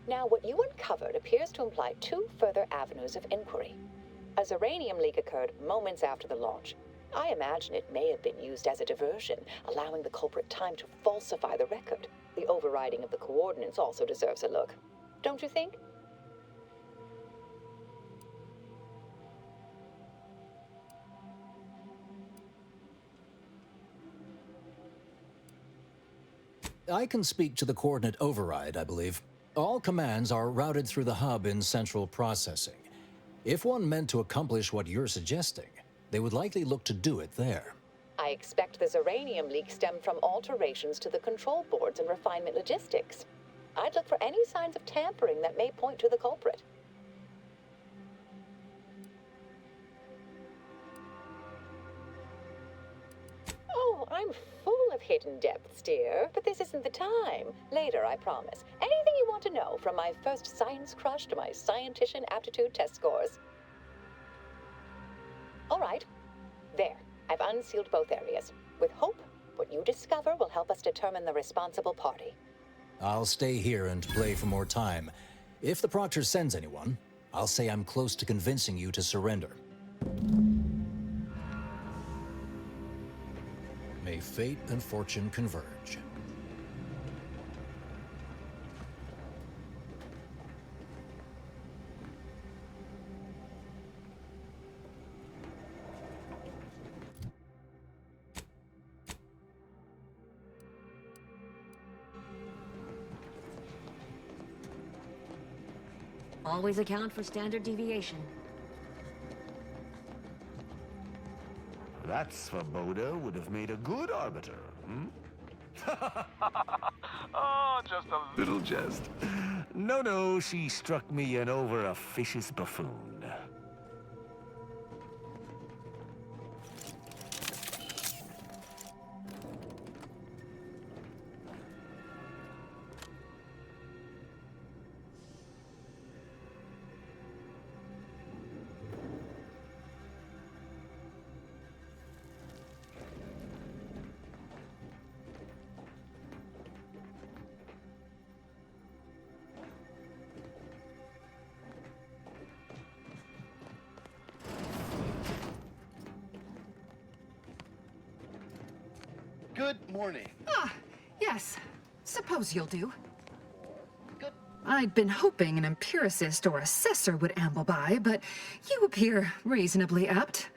Now, what you uncovered appears to imply two further avenues of inquiry. A Zeranium leak occurred moments after the launch. I imagine it may have been used as a diversion, allowing the culprit time to falsify the record. The overriding of the coordinates also deserves a look. Don't you think? I can speak to the coordinate override, I believe. All commands are routed through the hub in central processing. If one meant to accomplish what you're suggesting, they would likely look to do it there. I expect the Zeranium leak stemmed from alterations to the control boards and refinement logistics. I'd look for any signs of tampering that may point to the culprit. Oh, I'm full of hidden depths, dear, but this isn't the time. Later, I promise. Anything you want to know, from my first science crush to my scientician aptitude test scores. All right. There. I've unsealed both areas. With hope, what you discover will help us determine the responsible party. I'll stay here and play for more time. If the Proctor sends anyone, I'll say I'm close to convincing you to surrender. May fate and fortune converge. Always account for standard deviation. That Svoboda would have made a good arbiter, hmm? Oh, just a little jest. No, she struck me an over-officious buffoon. Good morning. Ah, yes. Suppose you'll do. I'd been hoping an empiricist or assessor would amble by, but you appear reasonably apt.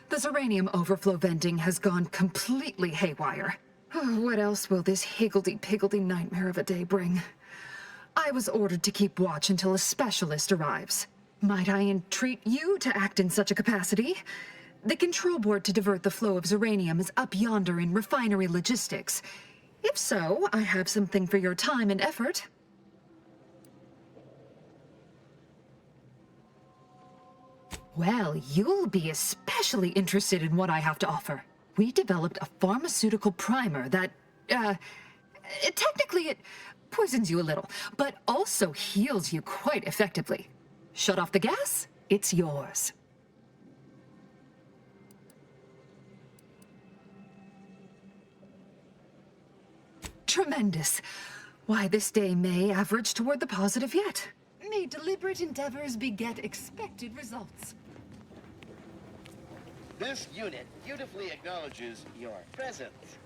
The Zeranium overflow vending has gone completely haywire. Oh, what else will this higgledy-piggledy nightmare of a day bring? I was ordered to keep watch until a specialist arrives. Might I entreat you to act in such a capacity? The control board to divert the flow of Zeranium is up yonder in refinery logistics. If so, I have something for your time and effort. Well, you'll be especially interested in what I have to offer. We developed a pharmaceutical primer that, technically it poisons you a little, but also heals you quite effectively. Shut off the gas, it's yours. Tremendous. Why, this day may average toward the positive yet. May deliberate endeavors beget expected results. This unit beautifully acknowledges your presence.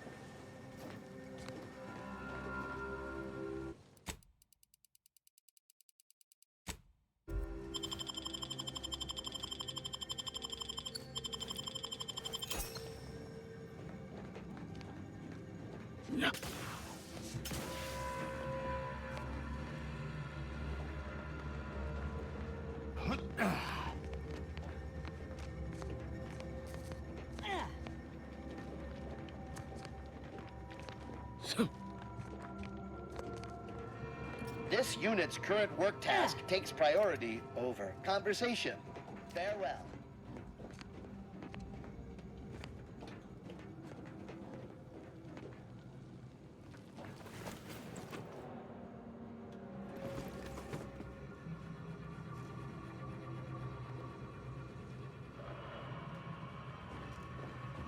This unit's current work task takes priority over conversation. Farewell.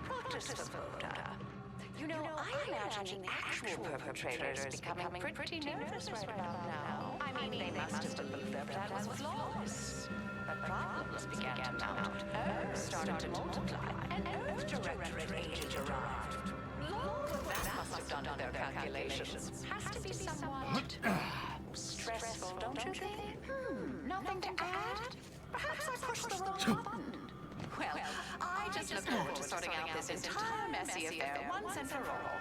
Dr. Svoboda, you know, I imagine the actual perpetrators becoming pretty nervous right about now. I mean, they must have believed their plan was flawless. But problems began to mount. Errors started to multiply. An Earth Directorate agent arrived. Lord, what that must have done to their calculations has to be somewhat stressful, don't you think? Nothing to add? Perhaps I pushed the wrong button. Well, I just look forward to sorting out this entire messy affair once and for all.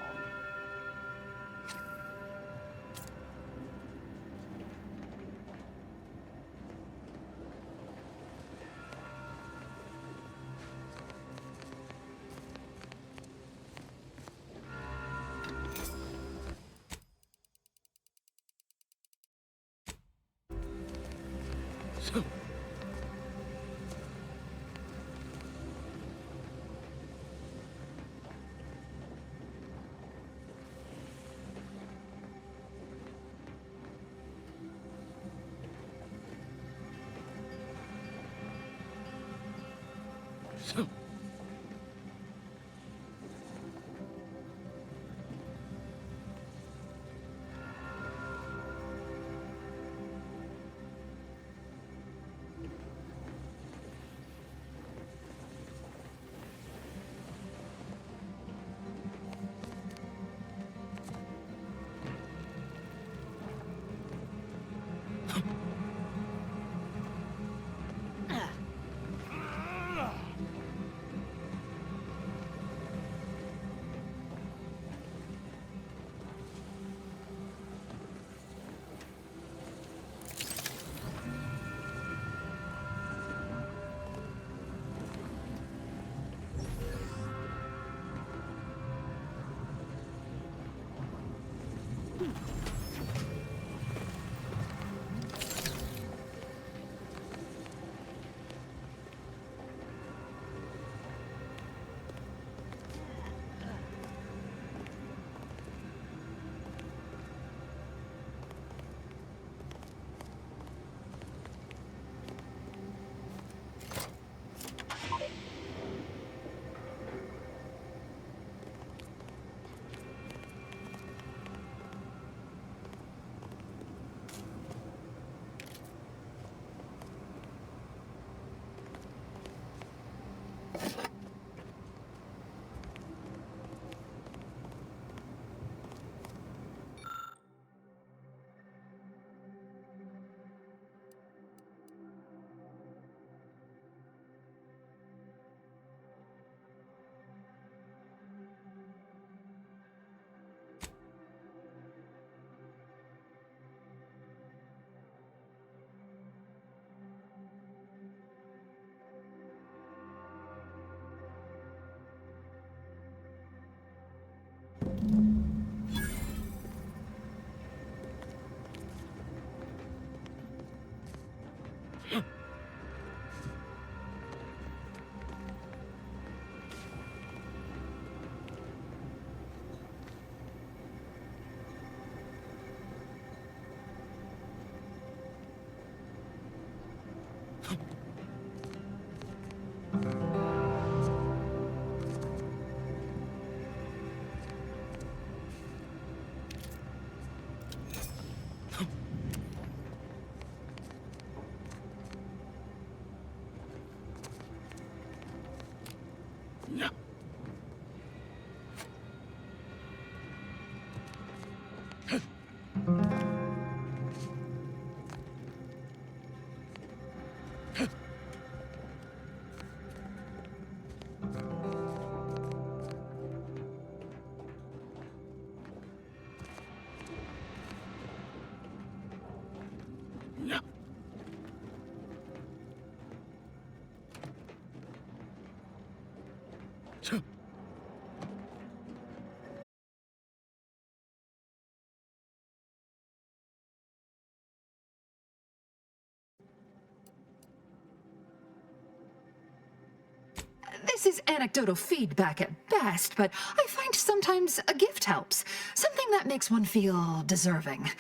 This is anecdotal feedback at best, but I find sometimes a gift helps. Something that makes one feel deserving.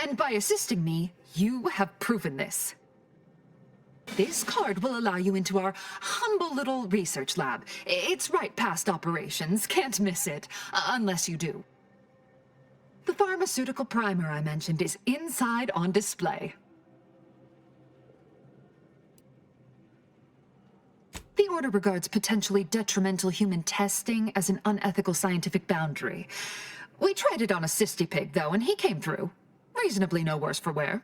And by assisting me, you have proven this. This card will allow you into our humble little research lab. It's right past operations, can't miss it, unless you do. The pharmaceutical primer I mentioned is inside on display. The Order regards potentially detrimental human testing as an unethical scientific boundary. We tried it on a cysty pig, though, and he came through. Reasonably no worse for wear.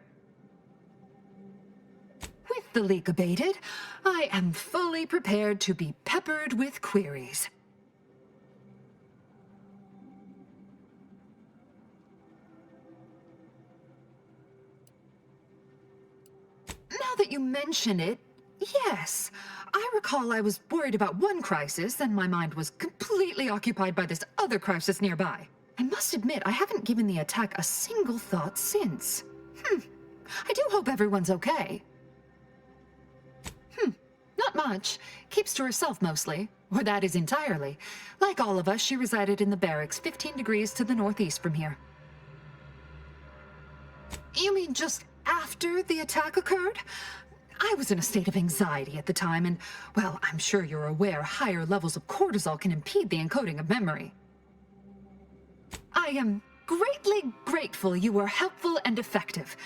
With the leak abated, I am fully prepared to be peppered with queries. Now that you mention it, yes. I recall I was worried about one crisis, and my mind was completely occupied by this other crisis nearby. I must admit, I haven't given the attack a single thought since. I do hope everyone's okay. Not much. Keeps to herself mostly. Or that is entirely. Like all of us, she resided in the barracks 15 degrees to the northeast from here. You mean just after the attack occurred? I was in a state of anxiety at the time, and, well, I'm sure you're aware higher levels of cortisol can impede the encoding of memory. I am greatly grateful you were helpful and effective.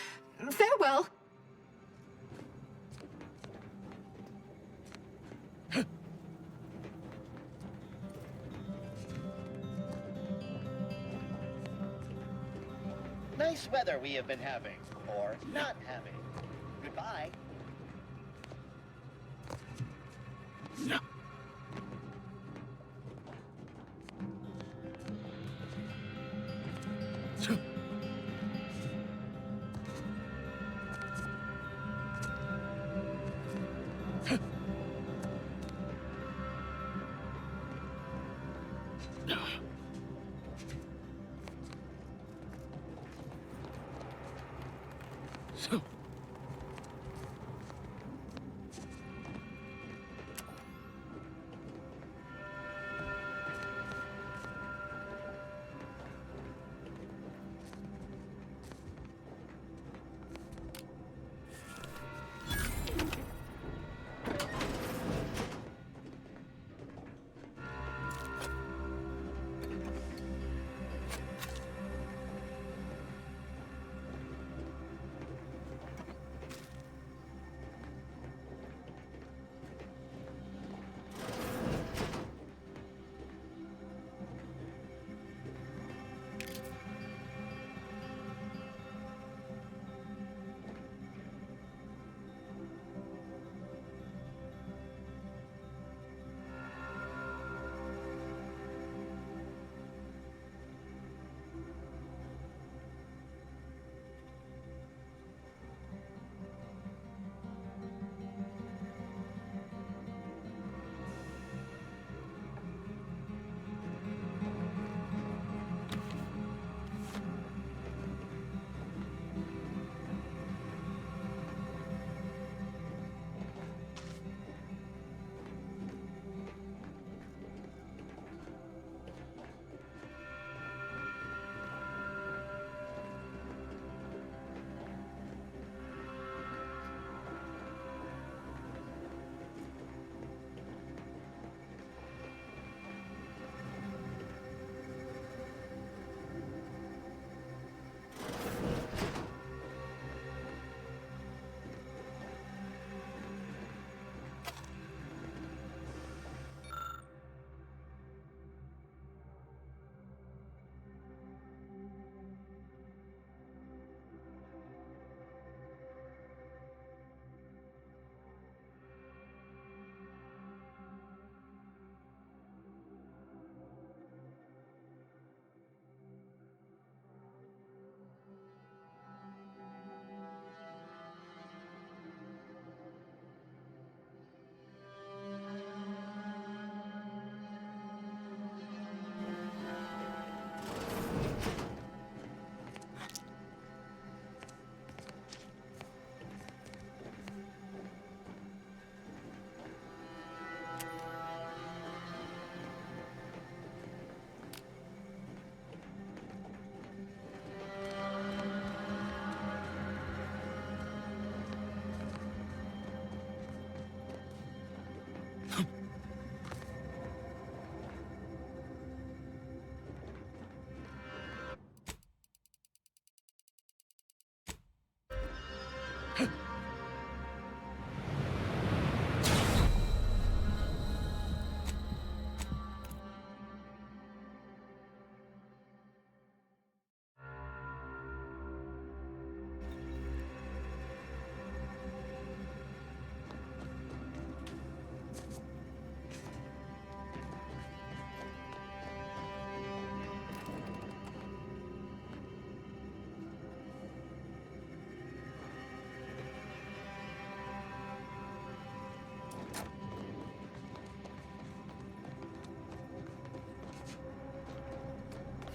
Farewell. Nice weather we have been having, or not having. Goodbye. No.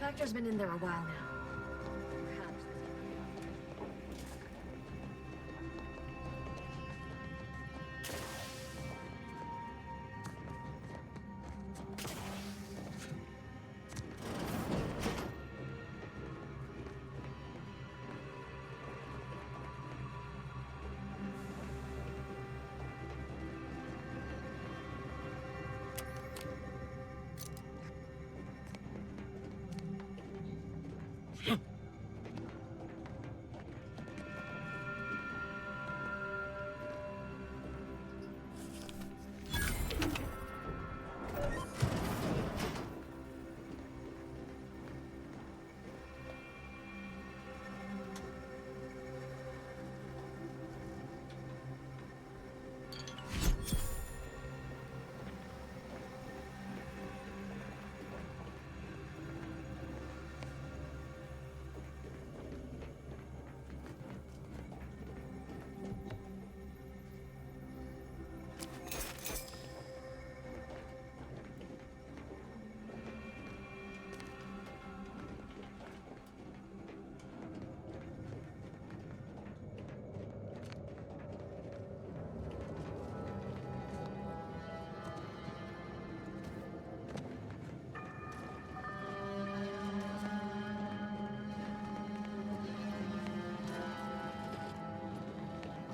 Factor's been in there a while now.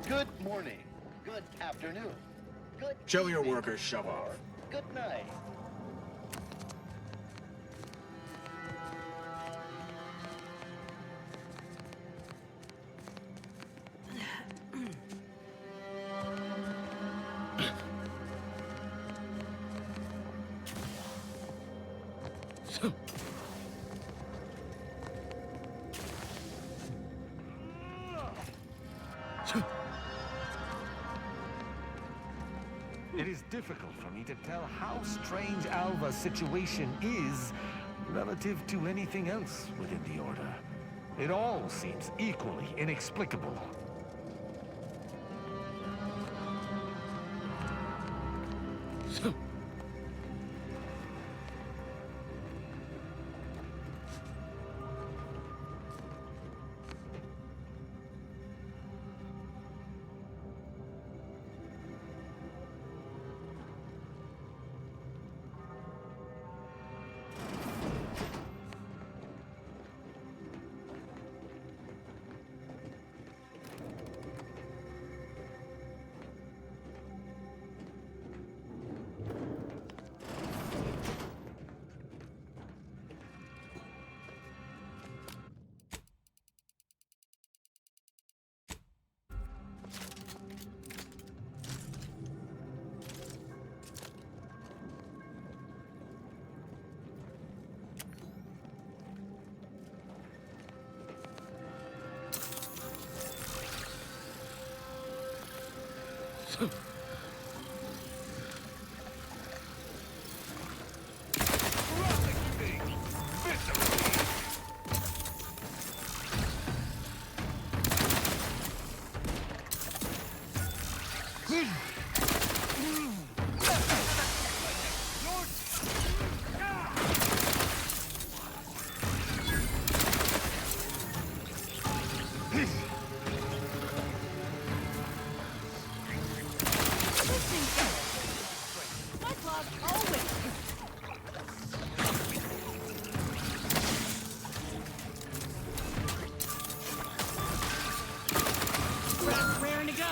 Good morning. Good afternoon. Good Show your evening, workers shove off. Good night. It is difficult for me to tell how strange Alva's situation is relative to anything else within the Order. It all seems equally inexplicable. Raring to go.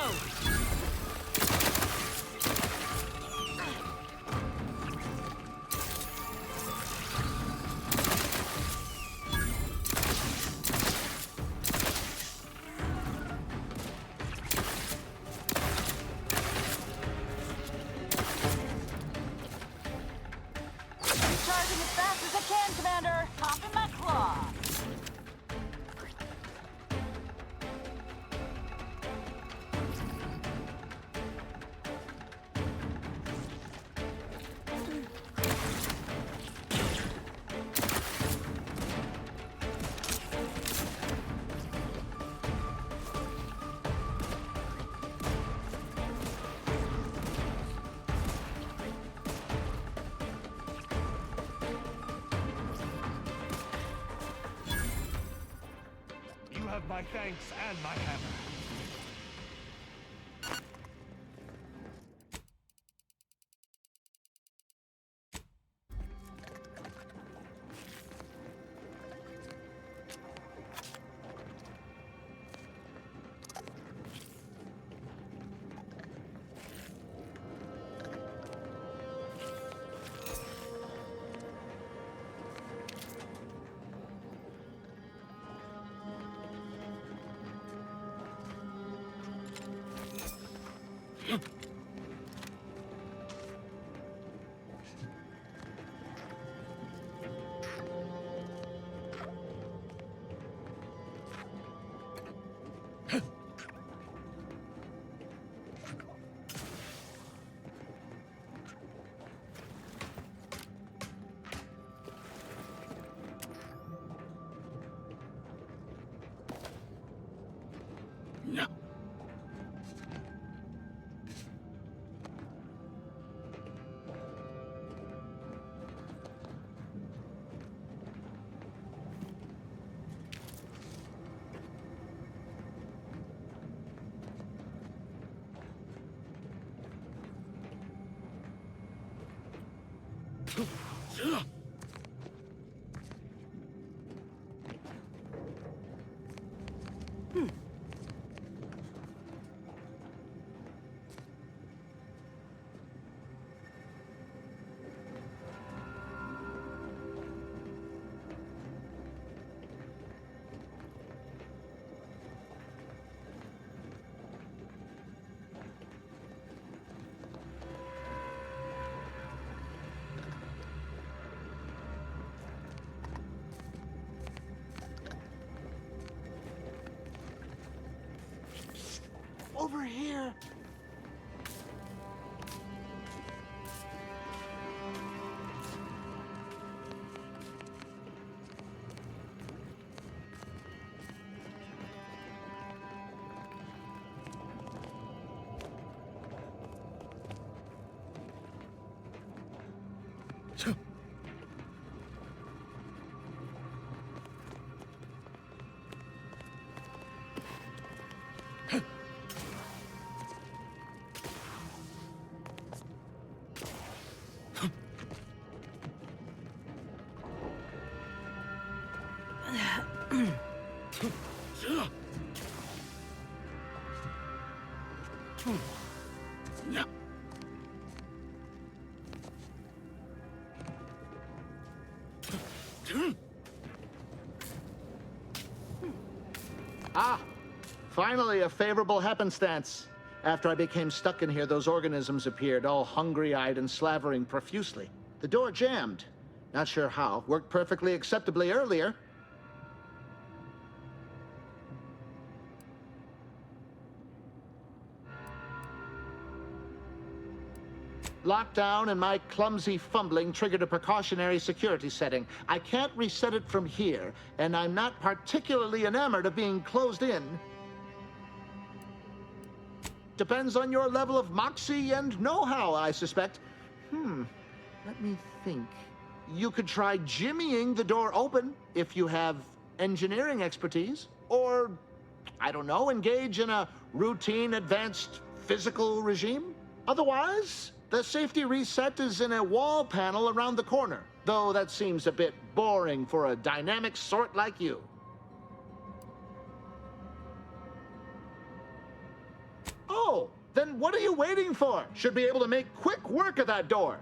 my thanks and my hammer. Over here! Ah! Finally, a favorable happenstance. After I became stuck in here, those organisms appeared, all hungry-eyed and slavering profusely. The door jammed. Not sure how. Worked perfectly acceptably earlier. Lockdown and my clumsy fumbling triggered a precautionary security setting. I can't reset it from here, and I'm not particularly enamored of being closed in. Depends on your level of moxie and know-how, I suspect. Let me think. You could try jimmying the door open if you have engineering expertise. Or, I don't know, engage in a routine advanced physical regime. Otherwise, the safety reset is in a wall panel around the corner, though that seems a bit boring for a dynamic sort like you. Oh, then what are you waiting for? Should be able to make quick work of that door.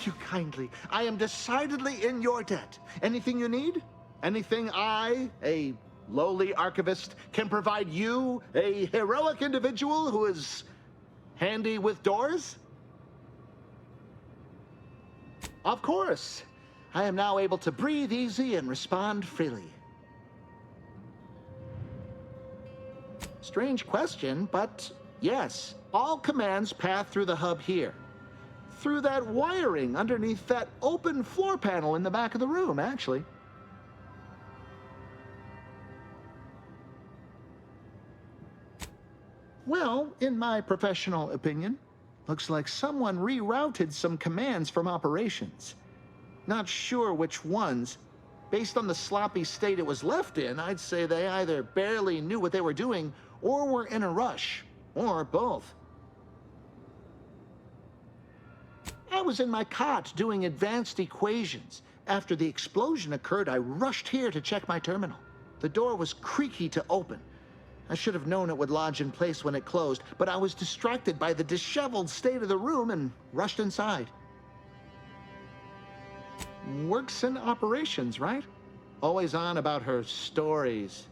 you kindly. I am decidedly in your debt. Anything you need? Anything I, a lowly archivist, can provide you, a heroic individual who is handy with doors? Of course. I am now able to breathe easy and respond freely. Strange question, but yes, all commands pass through the hub here. Through that wiring underneath that open floor panel in the back of the room, actually. Well, in my professional opinion, looks like someone rerouted some commands from operations. Not sure which ones. Based on the sloppy state it was left in, I'd say they either barely knew what they were doing or were in a rush, or both. I was in my cot doing advanced equations. After the explosion occurred, I rushed here to check my terminal. The door was creaky to open. I should have known it would lodge in place when it closed, but I was distracted by the disheveled state of the room and rushed inside. Works in operations, right? Always on about her stories.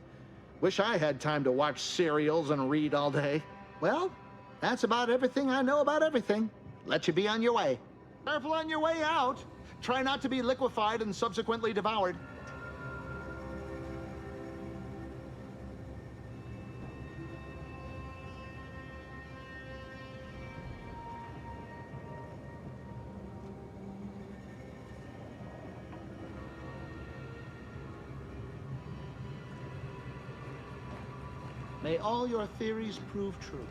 Wish I had time to watch serials and read all day. Well, that's about everything I know about everything. Let you be on your way. Careful on your way out. Try not to be liquefied and subsequently devoured. May all your theories prove true.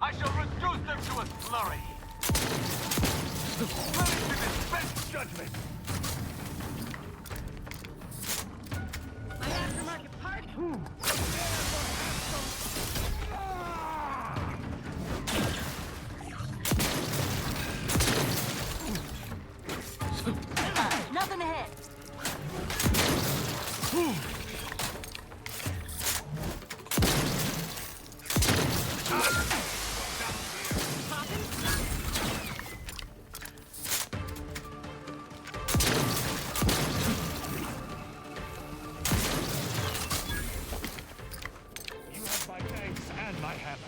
I shall reduce them to a slurry. Ready to dispense judgment. My aftermarket part. Nothing ahead. You have my thanks and my hammer.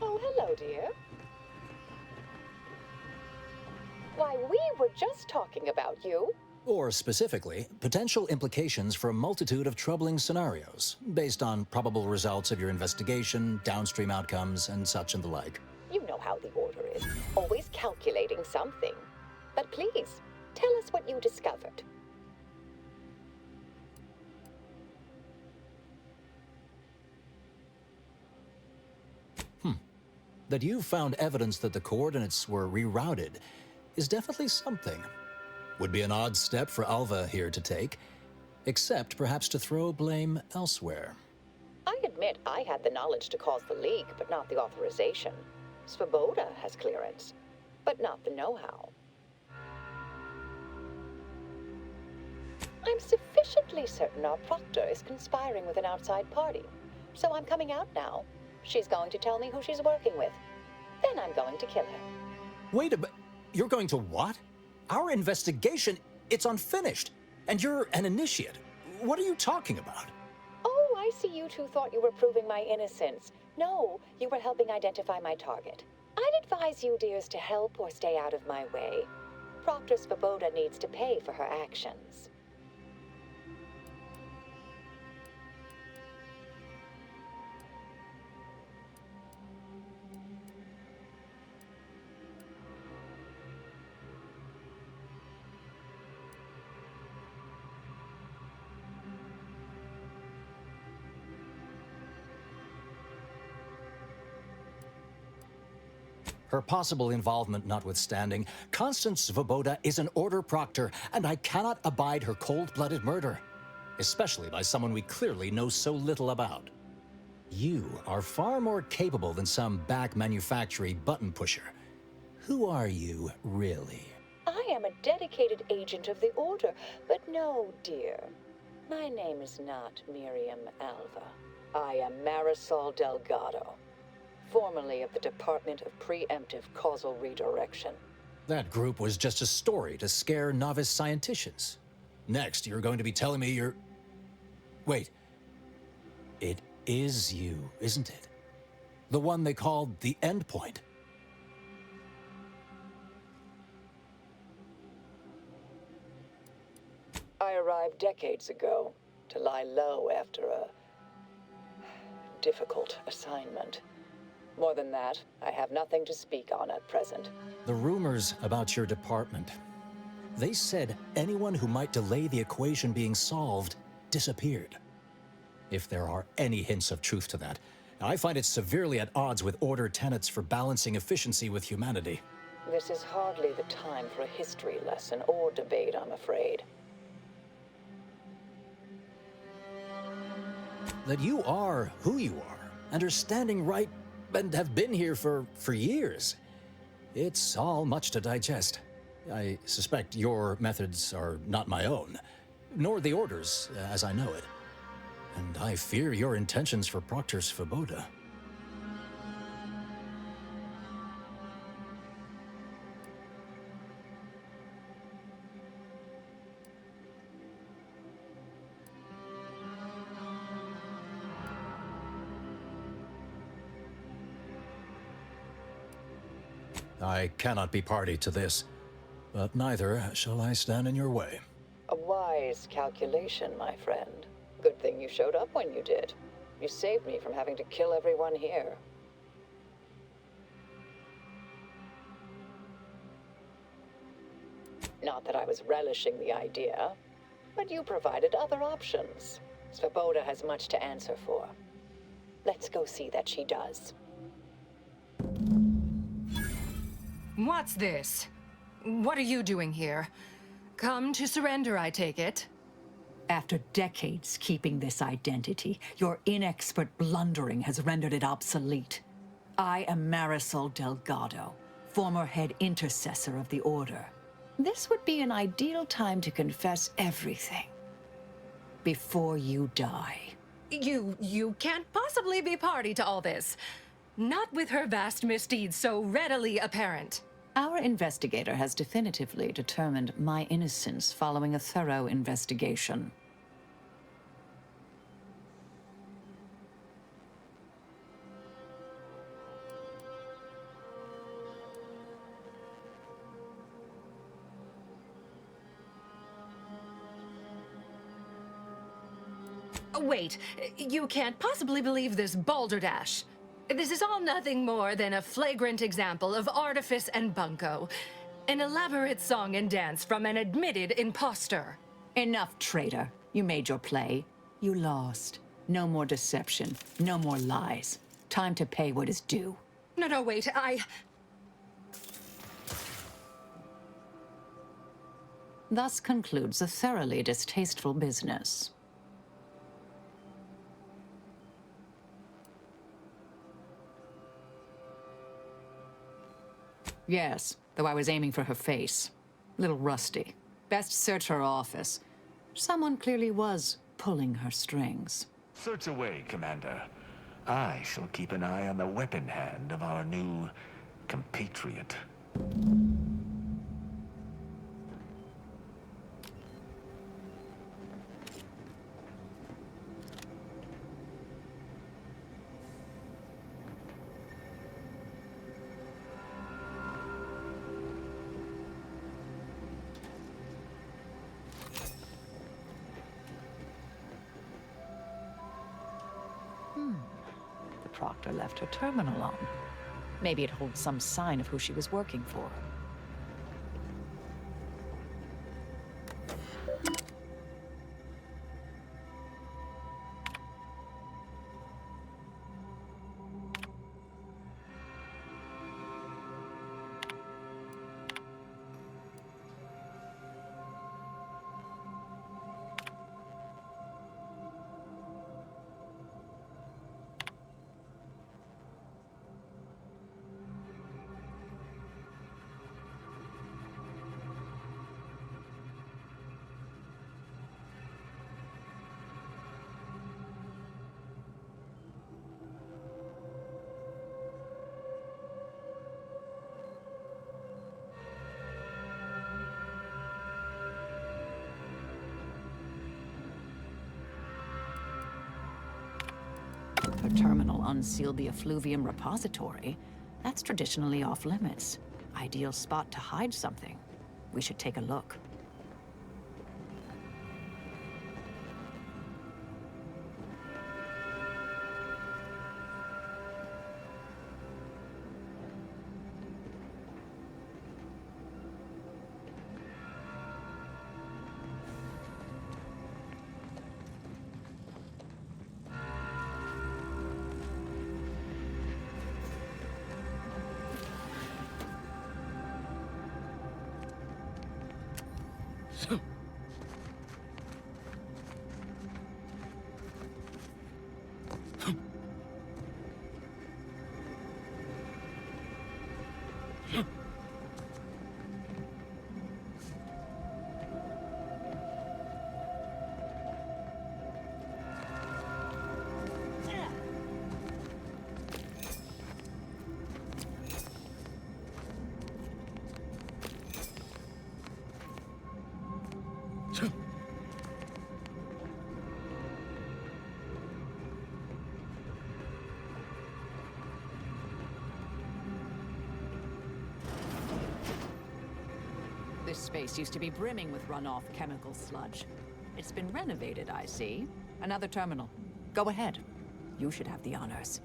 Oh, hello, dear. Why, we were just talking about you. Or specifically, potential implications for a multitude of troubling scenarios, based on probable results of your investigation, downstream outcomes, and such and the like. You know how the Order is, always calculating something. But please, tell us what you discovered. That you found evidence that the coordinates were rerouted is definitely something. Would be an odd step for Alva here to take, except perhaps to throw blame elsewhere. I admit I had the knowledge to cause the leak, but not the authorization. Svoboda has clearance, but not the know-how. I'm sufficiently certain our proctor is conspiring with an outside party, so I'm coming out now. She's going to tell me who she's working with. Then I'm going to kill her. Wait a minute. You're going to what? Our investigation, it's unfinished. And you're an initiate. What are you talking about? Oh, I see you two thought you were proving my innocence. No, you were helping identify my target. I'd advise you dears to help or stay out of my way. Proctor Svoboda needs to pay for her actions. Her possible involvement notwithstanding, Constance Svoboda is an Order proctor, and I cannot abide her cold-blooded murder, especially by someone we clearly know so little about. You are far more capable than some back-manufactory button pusher. Who are you, really? I am a dedicated agent of the Order, but no, dear. My name is not Miriam Alva. I am Marisol Delgado. formerly of the Department of Preemptive Causal Redirection. That group was just a story to scare novice scienticians. Next, you're going to be telling me you're... Wait. It is you, isn't it? The one they called the Endpoint. I arrived decades ago to lie low after a difficult assignment. More than that, I have nothing to speak on at present. The rumors about your department. They said anyone who might delay the equation being solved disappeared. If there are any hints of truth to that, I find it severely at odds with Order tenets for balancing efficiency with humanity. This is hardly the time for a history lesson or debate, I'm afraid. That you are who you are, and are standing right, and have been here for years. It's all much to digest. I suspect your methods are not my own, nor the Order's, as I know it. And I fear your intentions for Proctor Svoboda. I cannot be party to this, but neither shall I stand in your way. A wise calculation, my friend. Good thing you showed up when you did. You saved me from having to kill everyone here. Not that I was relishing the idea, but you provided other options. Svoboda has much to answer for. Let's go see that she does. What's this? What are you doing here? Come to surrender, I take it? After decades keeping this identity, your inexpert blundering has rendered it obsolete. I am Marisol Delgado, former head intercessor of the Order. This would be an ideal time to confess everything. Before you die. You can't possibly be party to all this. Not with her vast misdeeds so readily apparent. Our investigator has definitively determined my innocence following a thorough investigation. Wait, you can't possibly believe this balderdash. This is all nothing more than a flagrant example of artifice and bunco. An elaborate song and dance from an admitted imposter. Enough, traitor. You made your play. You lost. No more deception. No more lies. Time to pay what is due. No, wait, Thus concludes a thoroughly distasteful business. Yes, though I was aiming for her face. Little rusty. Best search her office. Someone clearly was pulling her strings. Search away, Commander. I shall keep an eye on the weapon hand of our new compatriot. The Proctor left her terminal on. Maybe it holds some sign of who she was working for. terminal unsealed the effluvium repository. That's traditionally off limits. Ideal spot to hide something. We should take a look. This space used to be brimming with runoff chemical sludge. It's been renovated, I see. Another terminal. Go ahead. You should have the honors.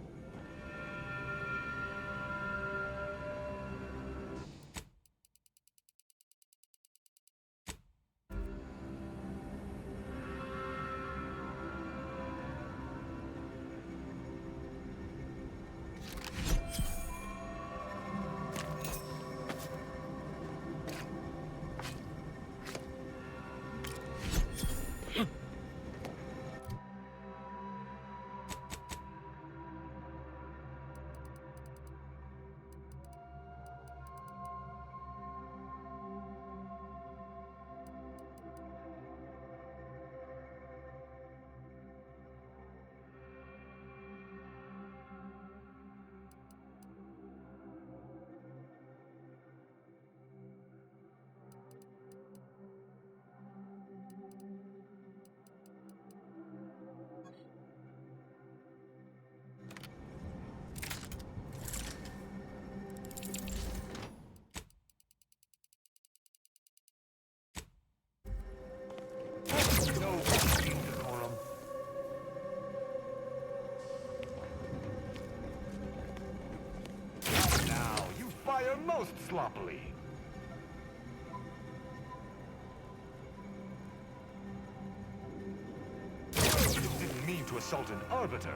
Most sloppily. Didn't mean to assault an arbiter.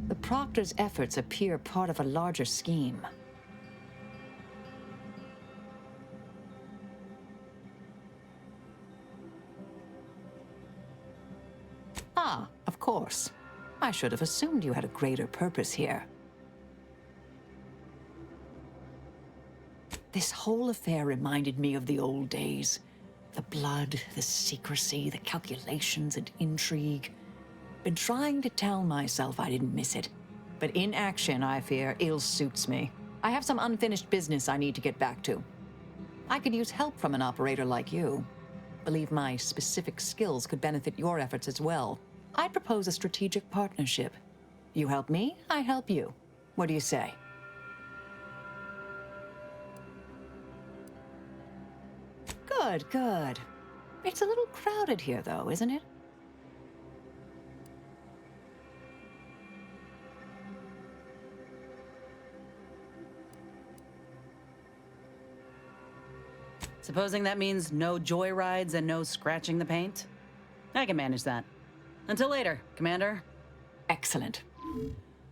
The Proctor's efforts appear part of a larger scheme. Ah, of course. I should have assumed you had a greater purpose here. This whole affair reminded me of the old days. The blood, the secrecy, the calculations and intrigue. Been trying to tell myself I didn't miss it. But in action, I fear, ill suits me. I have some unfinished business I need to get back to. I could use help from an operator like you. Believe my specific skills could benefit your efforts as well. I'd propose a strategic partnership. You help me, I help you. What do you say? Good, good. It's a little crowded here, though, isn't it? Supposing that means no joyrides and no scratching the paint? I can manage that. Until later, Commander. Excellent.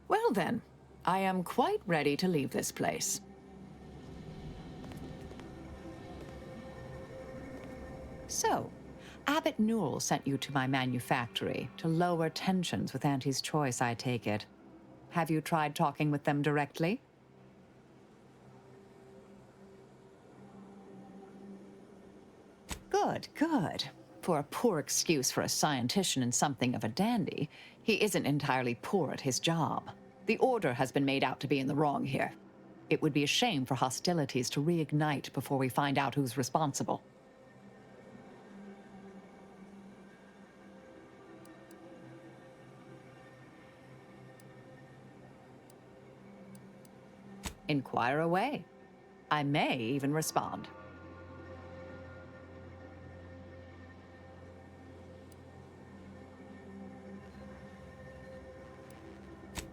Well then, I am quite ready to leave this place. So, Abbot Newell sent you to my manufactory to lower tensions with Auntie's Choice, I take it. Have you tried talking with them directly? Good, good. For a poor excuse for a scientician and something of a dandy, he isn't entirely poor at his job. The Order has been made out to be in the wrong here. It would be a shame for hostilities to reignite before we find out who's responsible. Inquire away. I may even respond.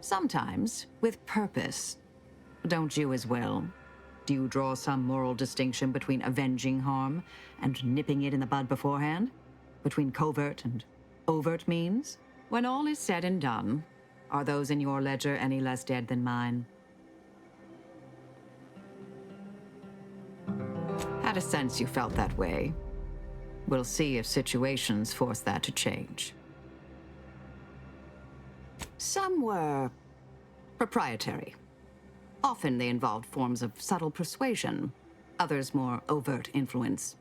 Sometimes, with purpose. Don't you as well? Do you draw some moral distinction between avenging harm and nipping it in the bud beforehand? Between covert and overt means? When all is said and done, are those in your ledger any less dead than mine? Had a sense you felt that way. We'll see if situations force that to change. Some were proprietary. Often they involved forms of subtle persuasion, others more overt influence.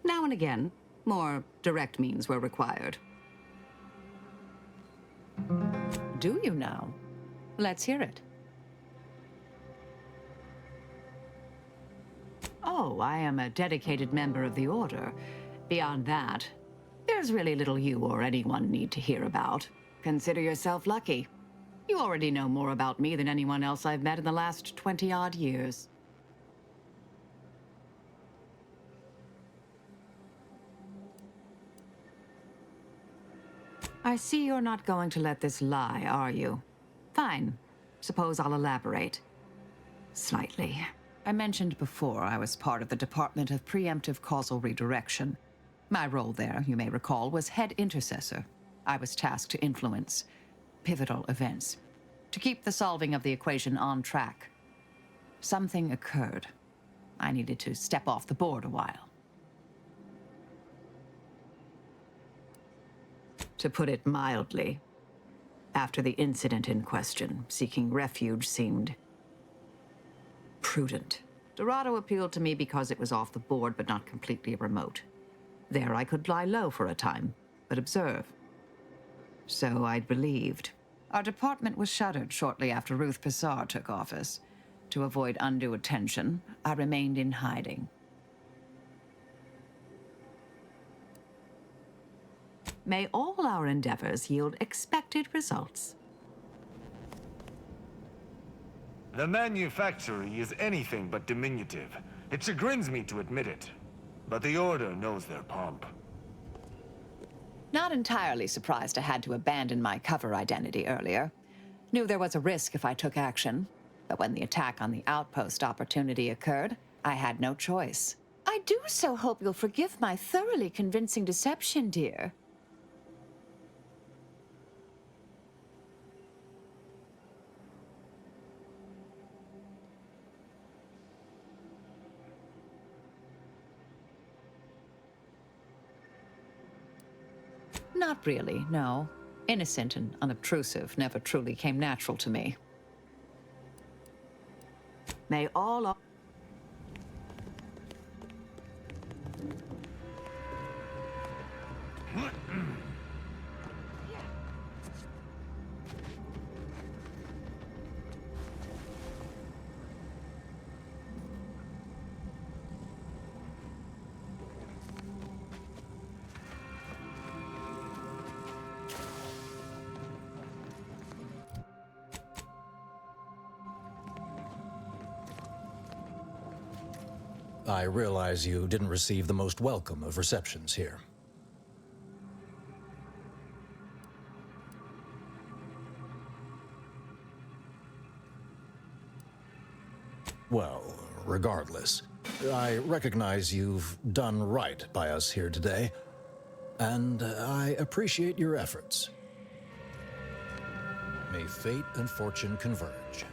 Now and again, more direct means were required. Do you now? Let's hear it. Oh, I am a dedicated member of the Order. Beyond that, there's really little you or anyone need to hear about. Consider yourself lucky. You already know more about me than anyone else I've met in the last 20-odd years. I see you're not going to let this lie, are you? Fine. Suppose I'll elaborate. Slightly. I mentioned before I was part of the Department of Preemptive Causal Redirection. My role there, you may recall, was head intercessor. I was tasked to influence pivotal events, to keep the solving of the equation on track. Something occurred. I needed to step off the board a while. To put it mildly, after the incident in question, seeking refuge seemed prudent. Dorado appealed to me because it was off the board but not completely remote. There I could lie low for a time, but observe. So I'd believed. Our department was shuttered shortly after Ruth Pissar took office. To avoid undue attention, I remained in hiding. May all our endeavors yield expected results. The manufactory is anything but diminutive. It chagrins me to admit it. But the Order knows their pomp. Not entirely surprised I had to abandon my cover identity earlier. Knew there was a risk if I took action. But when the attack on the outpost opportunity occurred, I had no choice. I do so hope you'll forgive my thoroughly convincing deception, dear. Not really, no. Innocent and unobtrusive never truly came natural to me. May all... I realize you didn't receive the most welcome of receptions here. Well, regardless, I recognize you've done right by us here today, and I appreciate your efforts. May fate and fortune converge.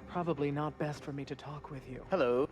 Probably not best for me to talk with you. Hello.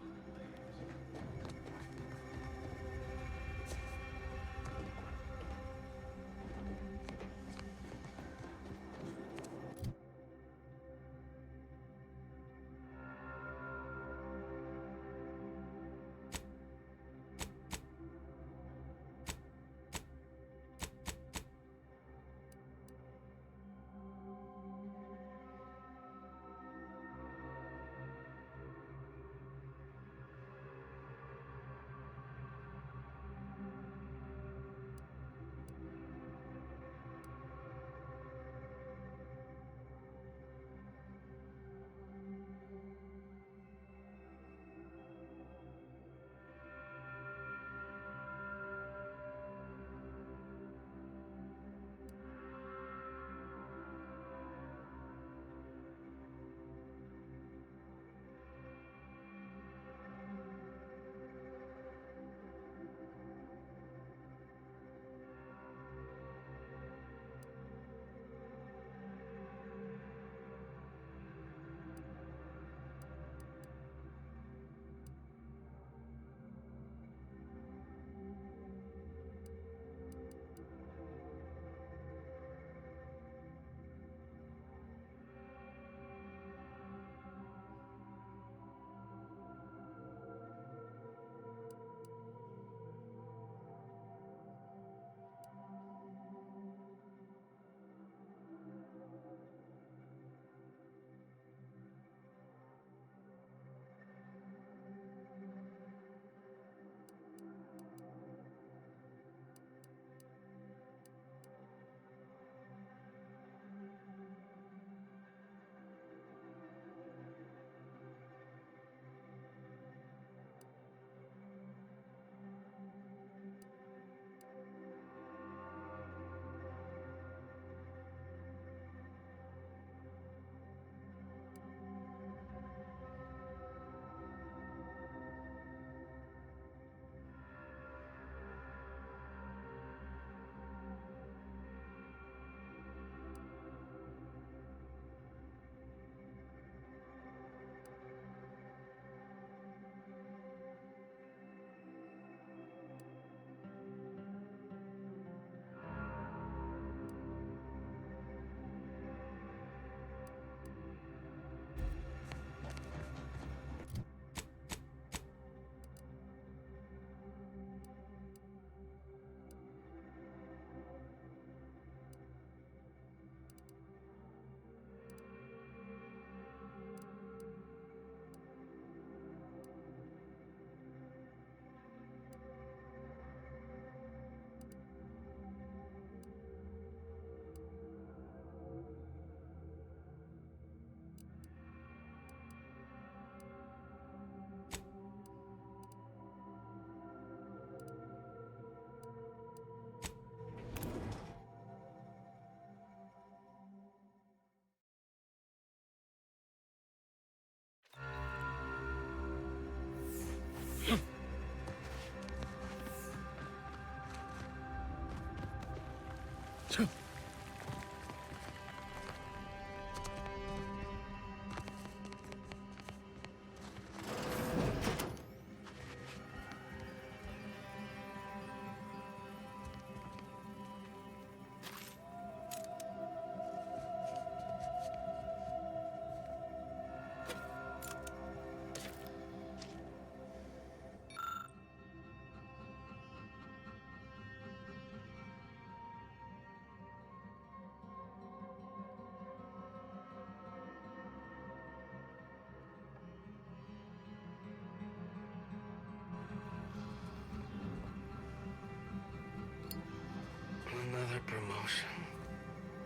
promotion.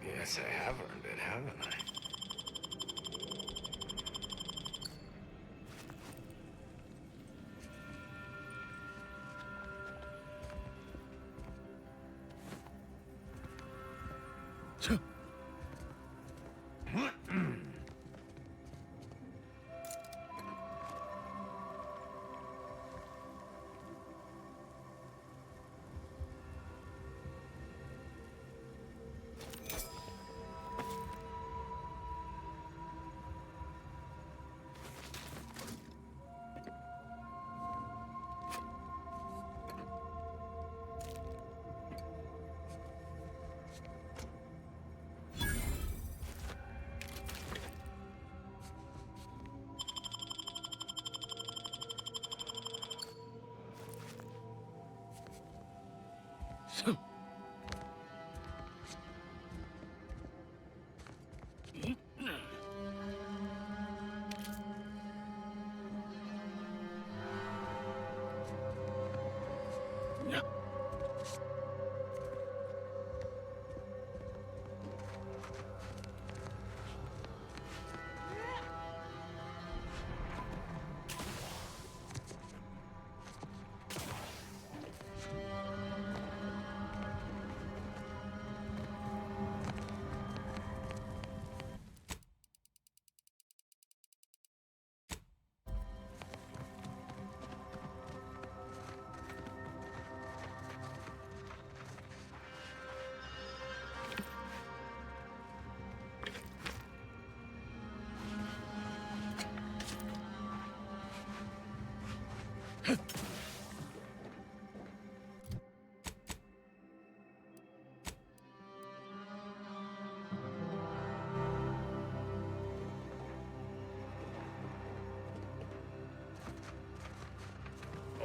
Yes, I have earned it, haven't I?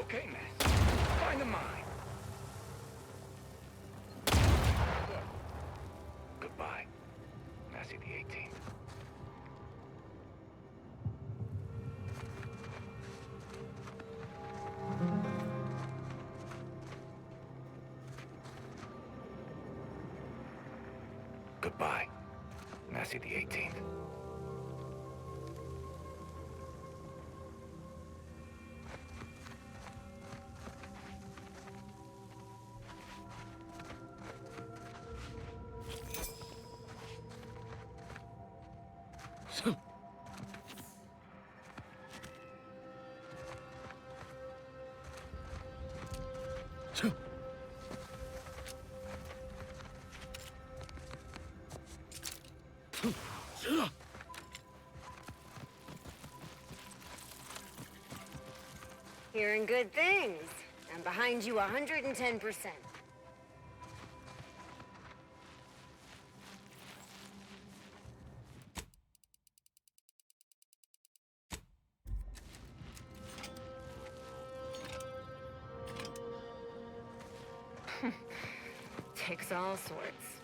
Okay, man. Find the mine. Goodbye. Massey the 18th. Goodbye. Massey the 18th. Hearing good things. I'm behind you 110%. Takes all sorts.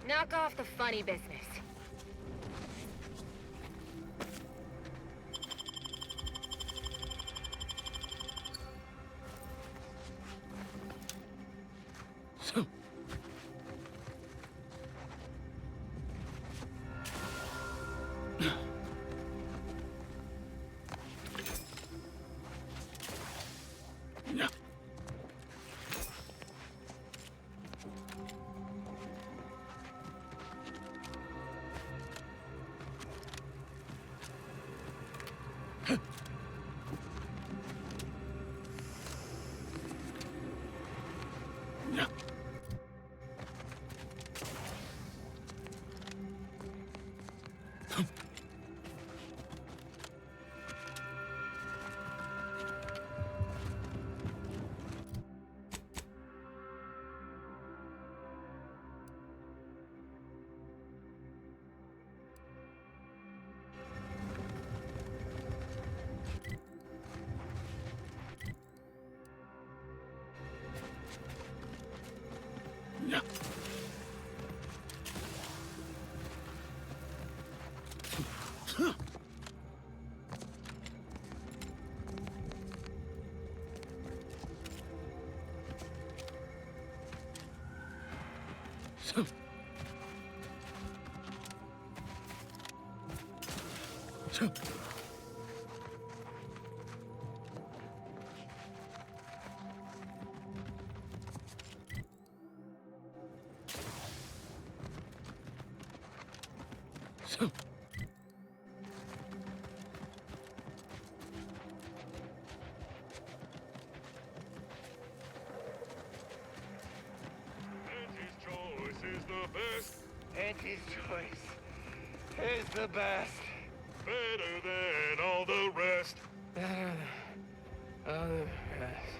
Knock off the funny business. Auntie's choice is the best. Better than all the rest. Better than all the rest.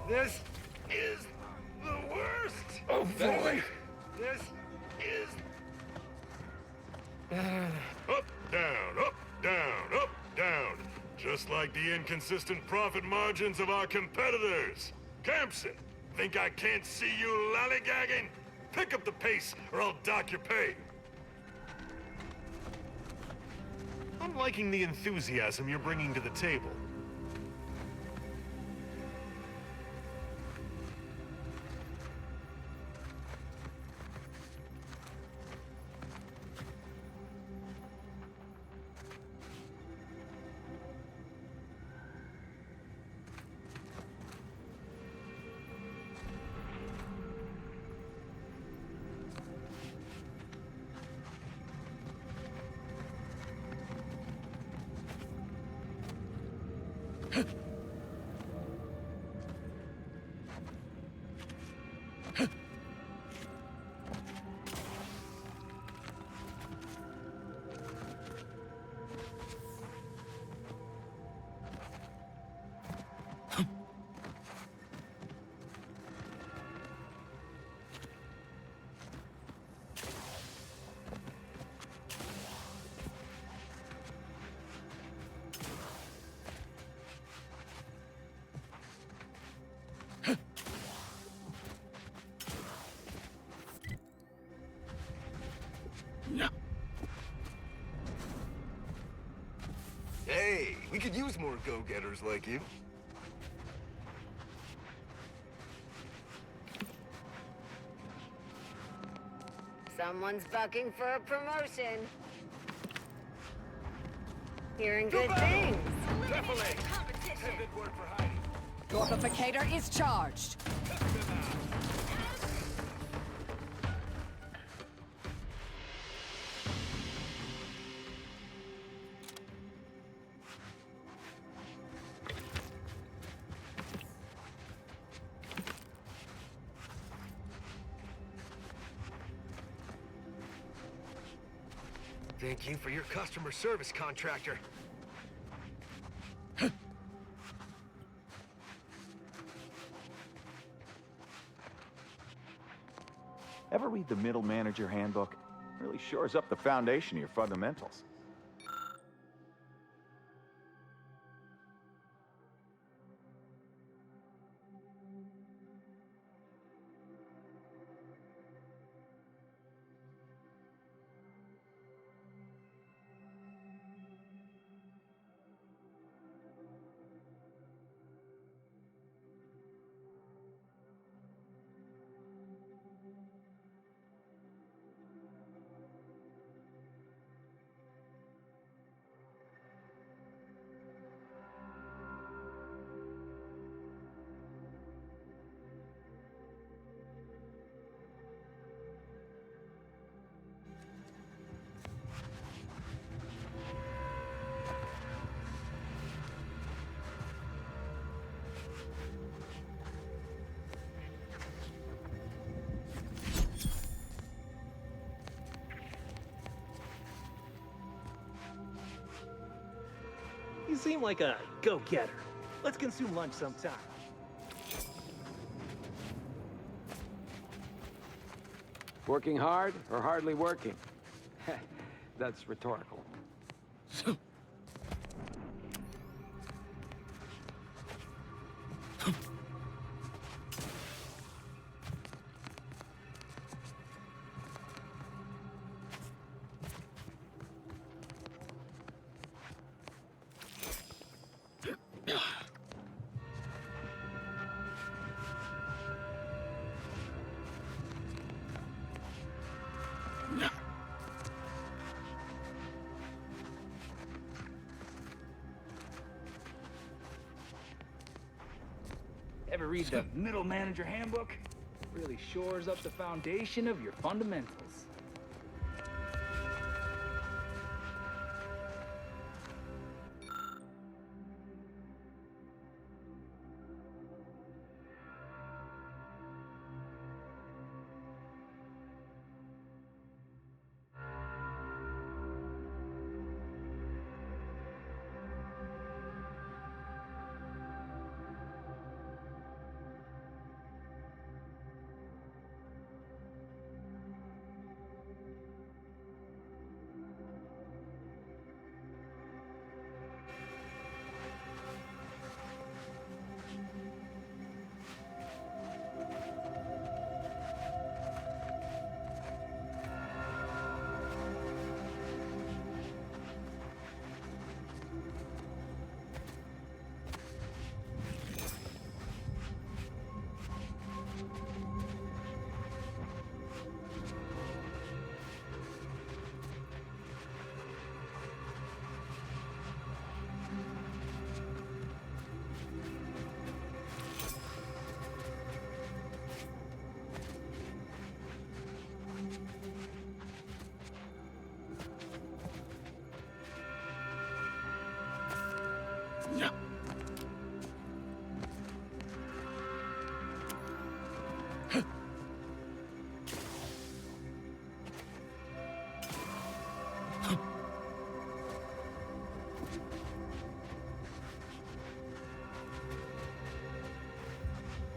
This is the worst. Oh boy! This is Up, down, up, down, up, down. Just like the inconsistent profit margins of our competitors. Campson, think I can't see you lollygagging? Pick up the pace, or I'll dock your pay. I'm liking the enthusiasm you're bringing to the table. Hey, we could use more go-getters like you. Someone's bucking for a promotion. Hearing good things. Gorpificator is charged. Thank you for your customer service, contractor. Ever read the Middle Manager Handbook? Really shores up the foundation of your fundamentals. seem like a go-getter. Let's consume lunch sometime. Working hard or hardly working? That's rhetorical. Ever read the Middle Manager Handbook? Really shores up the foundation of your fundamentals.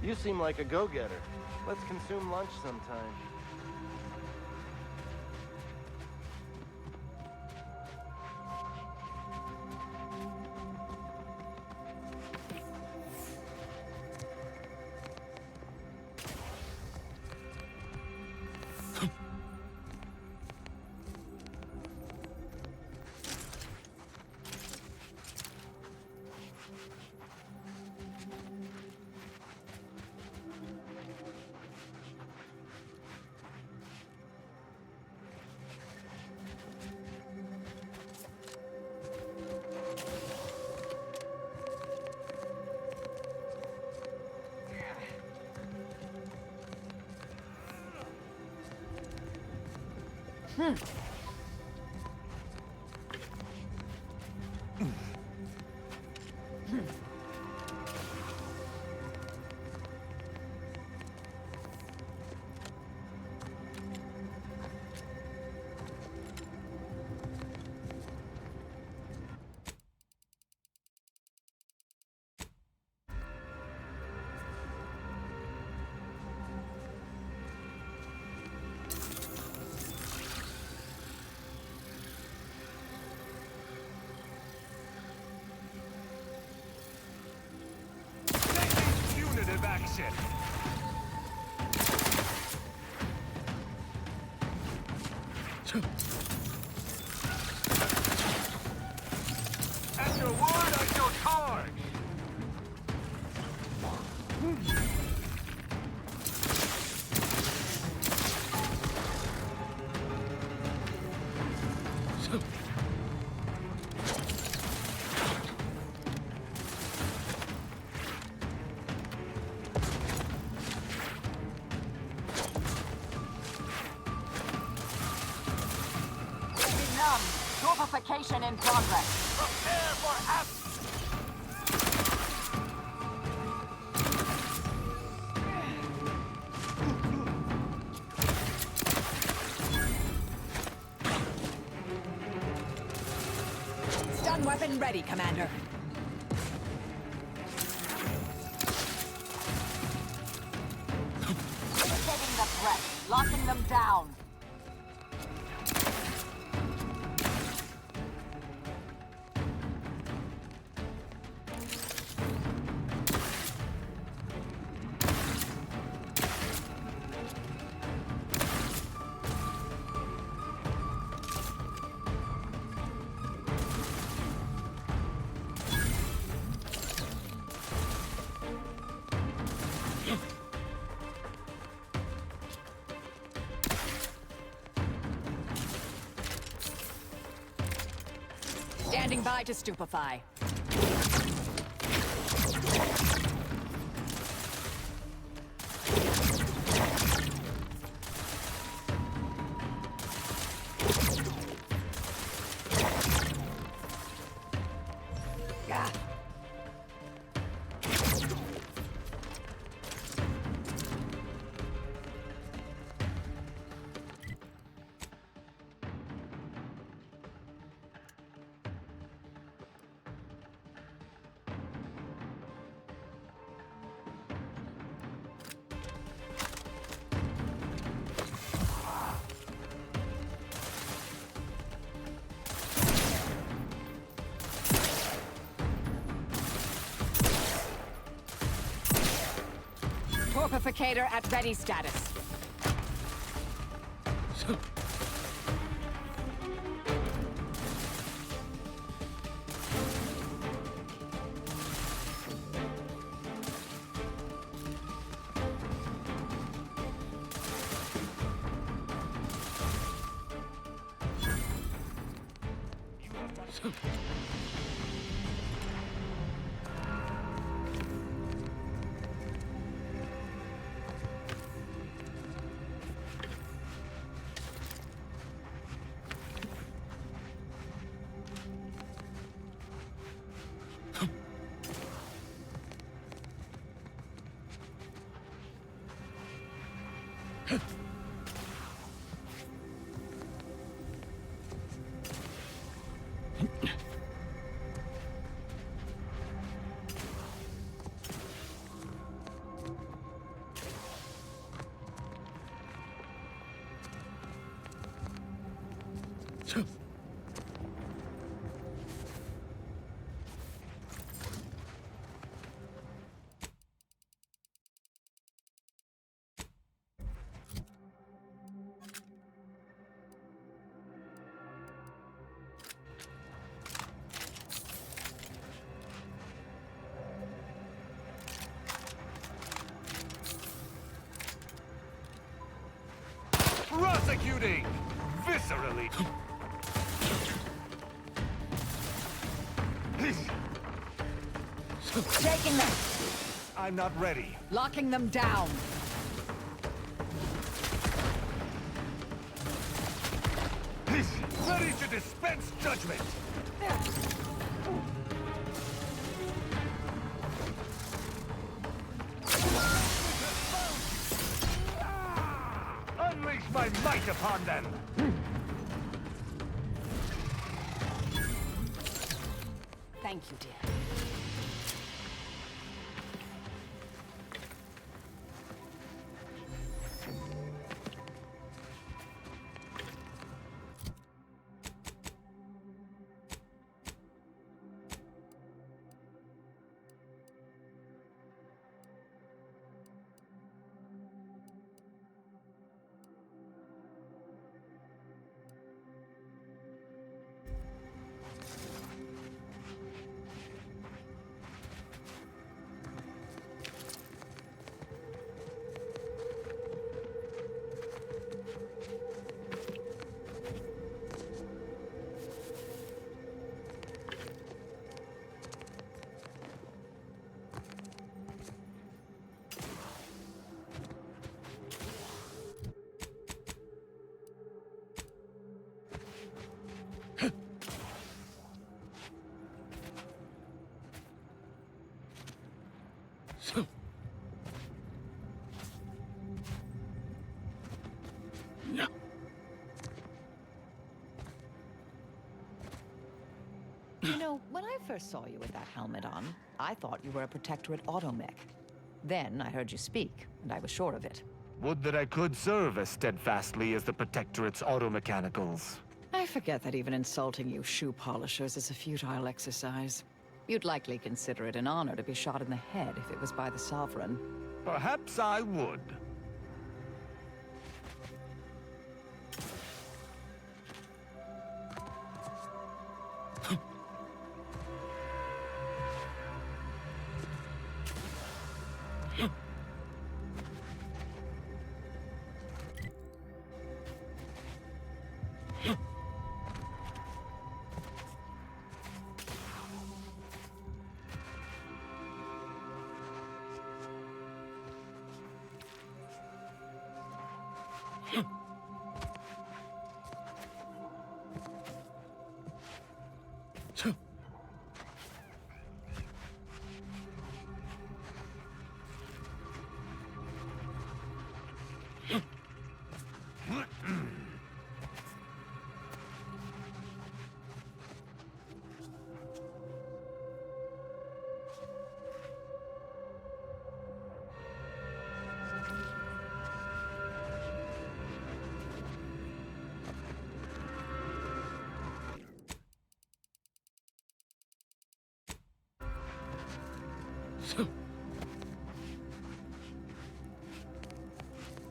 You seem like a go-getter. Let's consume lunch sometime. Action! At your word, I shall charge! Torpification in progress. Prepare for action! Stun weapon ready, Commander. them down. Standing by to stupefy. Gah. Torpificator at ready status. Prosecuting! Viscerally! Taking them. I'm not ready. Locking them down. Ready to dispense judgment! Unleash my might upon them! Thank you, dear. You know, when I first saw you with that helmet on, I thought you were a Protectorate automech. Then I heard you speak, and I was sure of it. Would that I could serve as steadfastly as the Protectorate's automechanicals. I forget that even insulting you shoe polishers is a futile exercise. You'd likely consider it an honor to be shot in the head if it was by the Sovereign. Perhaps I would.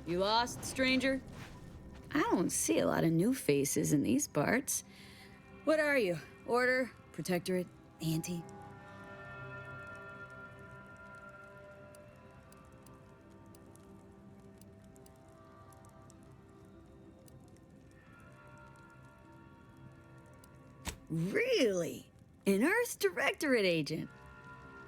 You lost, stranger? I don't see a lot of new faces in these parts. What are you? Order? Protectorate? Anti? Really? An Earth Directorate agent?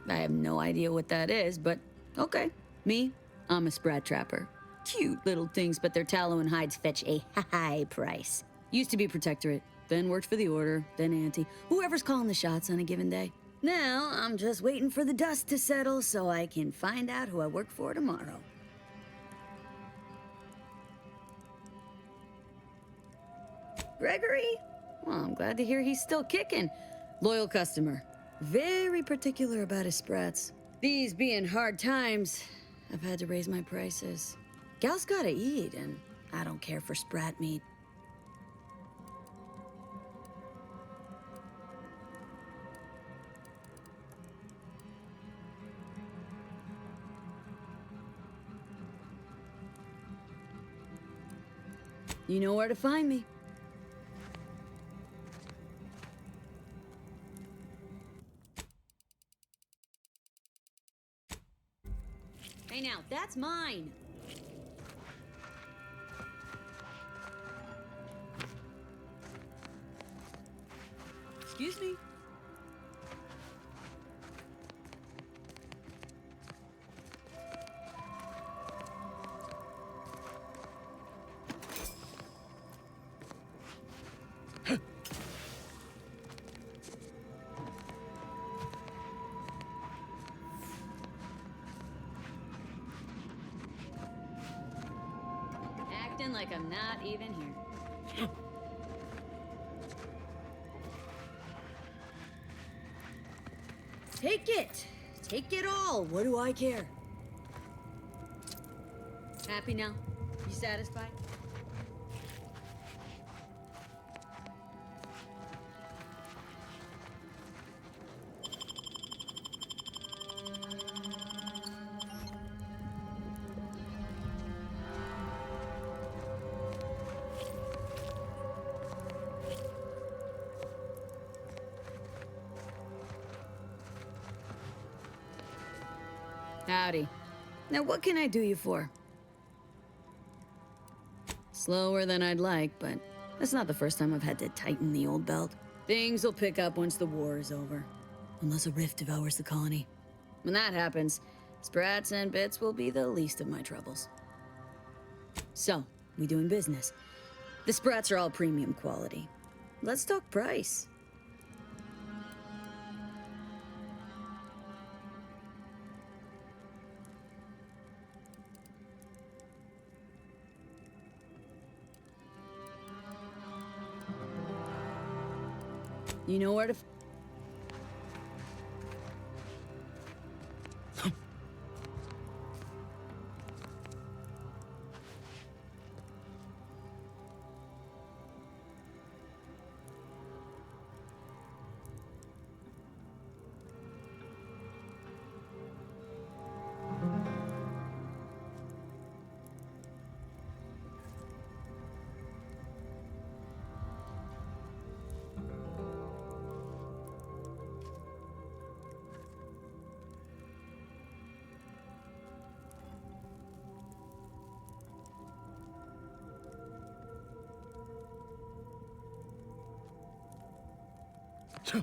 I have no idea what that is, but okay. Me, I'm a Sprat Trapper. Cute little things, but their tallow and hides fetch a high price. Used to be Protectorate, then worked for the Order, then Anti. Whoever's calling the shots on a given day. Now, I'm just waiting for the dust to settle so I can find out who I work for tomorrow. Gregory? Well, I'm glad to hear he's still kicking. Loyal customer. Very particular about his sprats. These being hard times, I've had to raise my prices. Gal's gotta eat, and I don't care for sprat meat. You know where to find me. Hey now, that's mine! Excuse me? Acting like I'm not even here. Take it! Take it all! What do I care? Happy now? You satisfied? Howdy. Now what can I do you for? Slower than I'd like, but that's not the first time I've had to tighten the old belt. Things will pick up once the war is over. Unless a rift devours the colony. When that happens, sprats and bits will be the least of my troubles. So, we doing business. The sprats are all premium quality. Let's talk price. You know where to... So,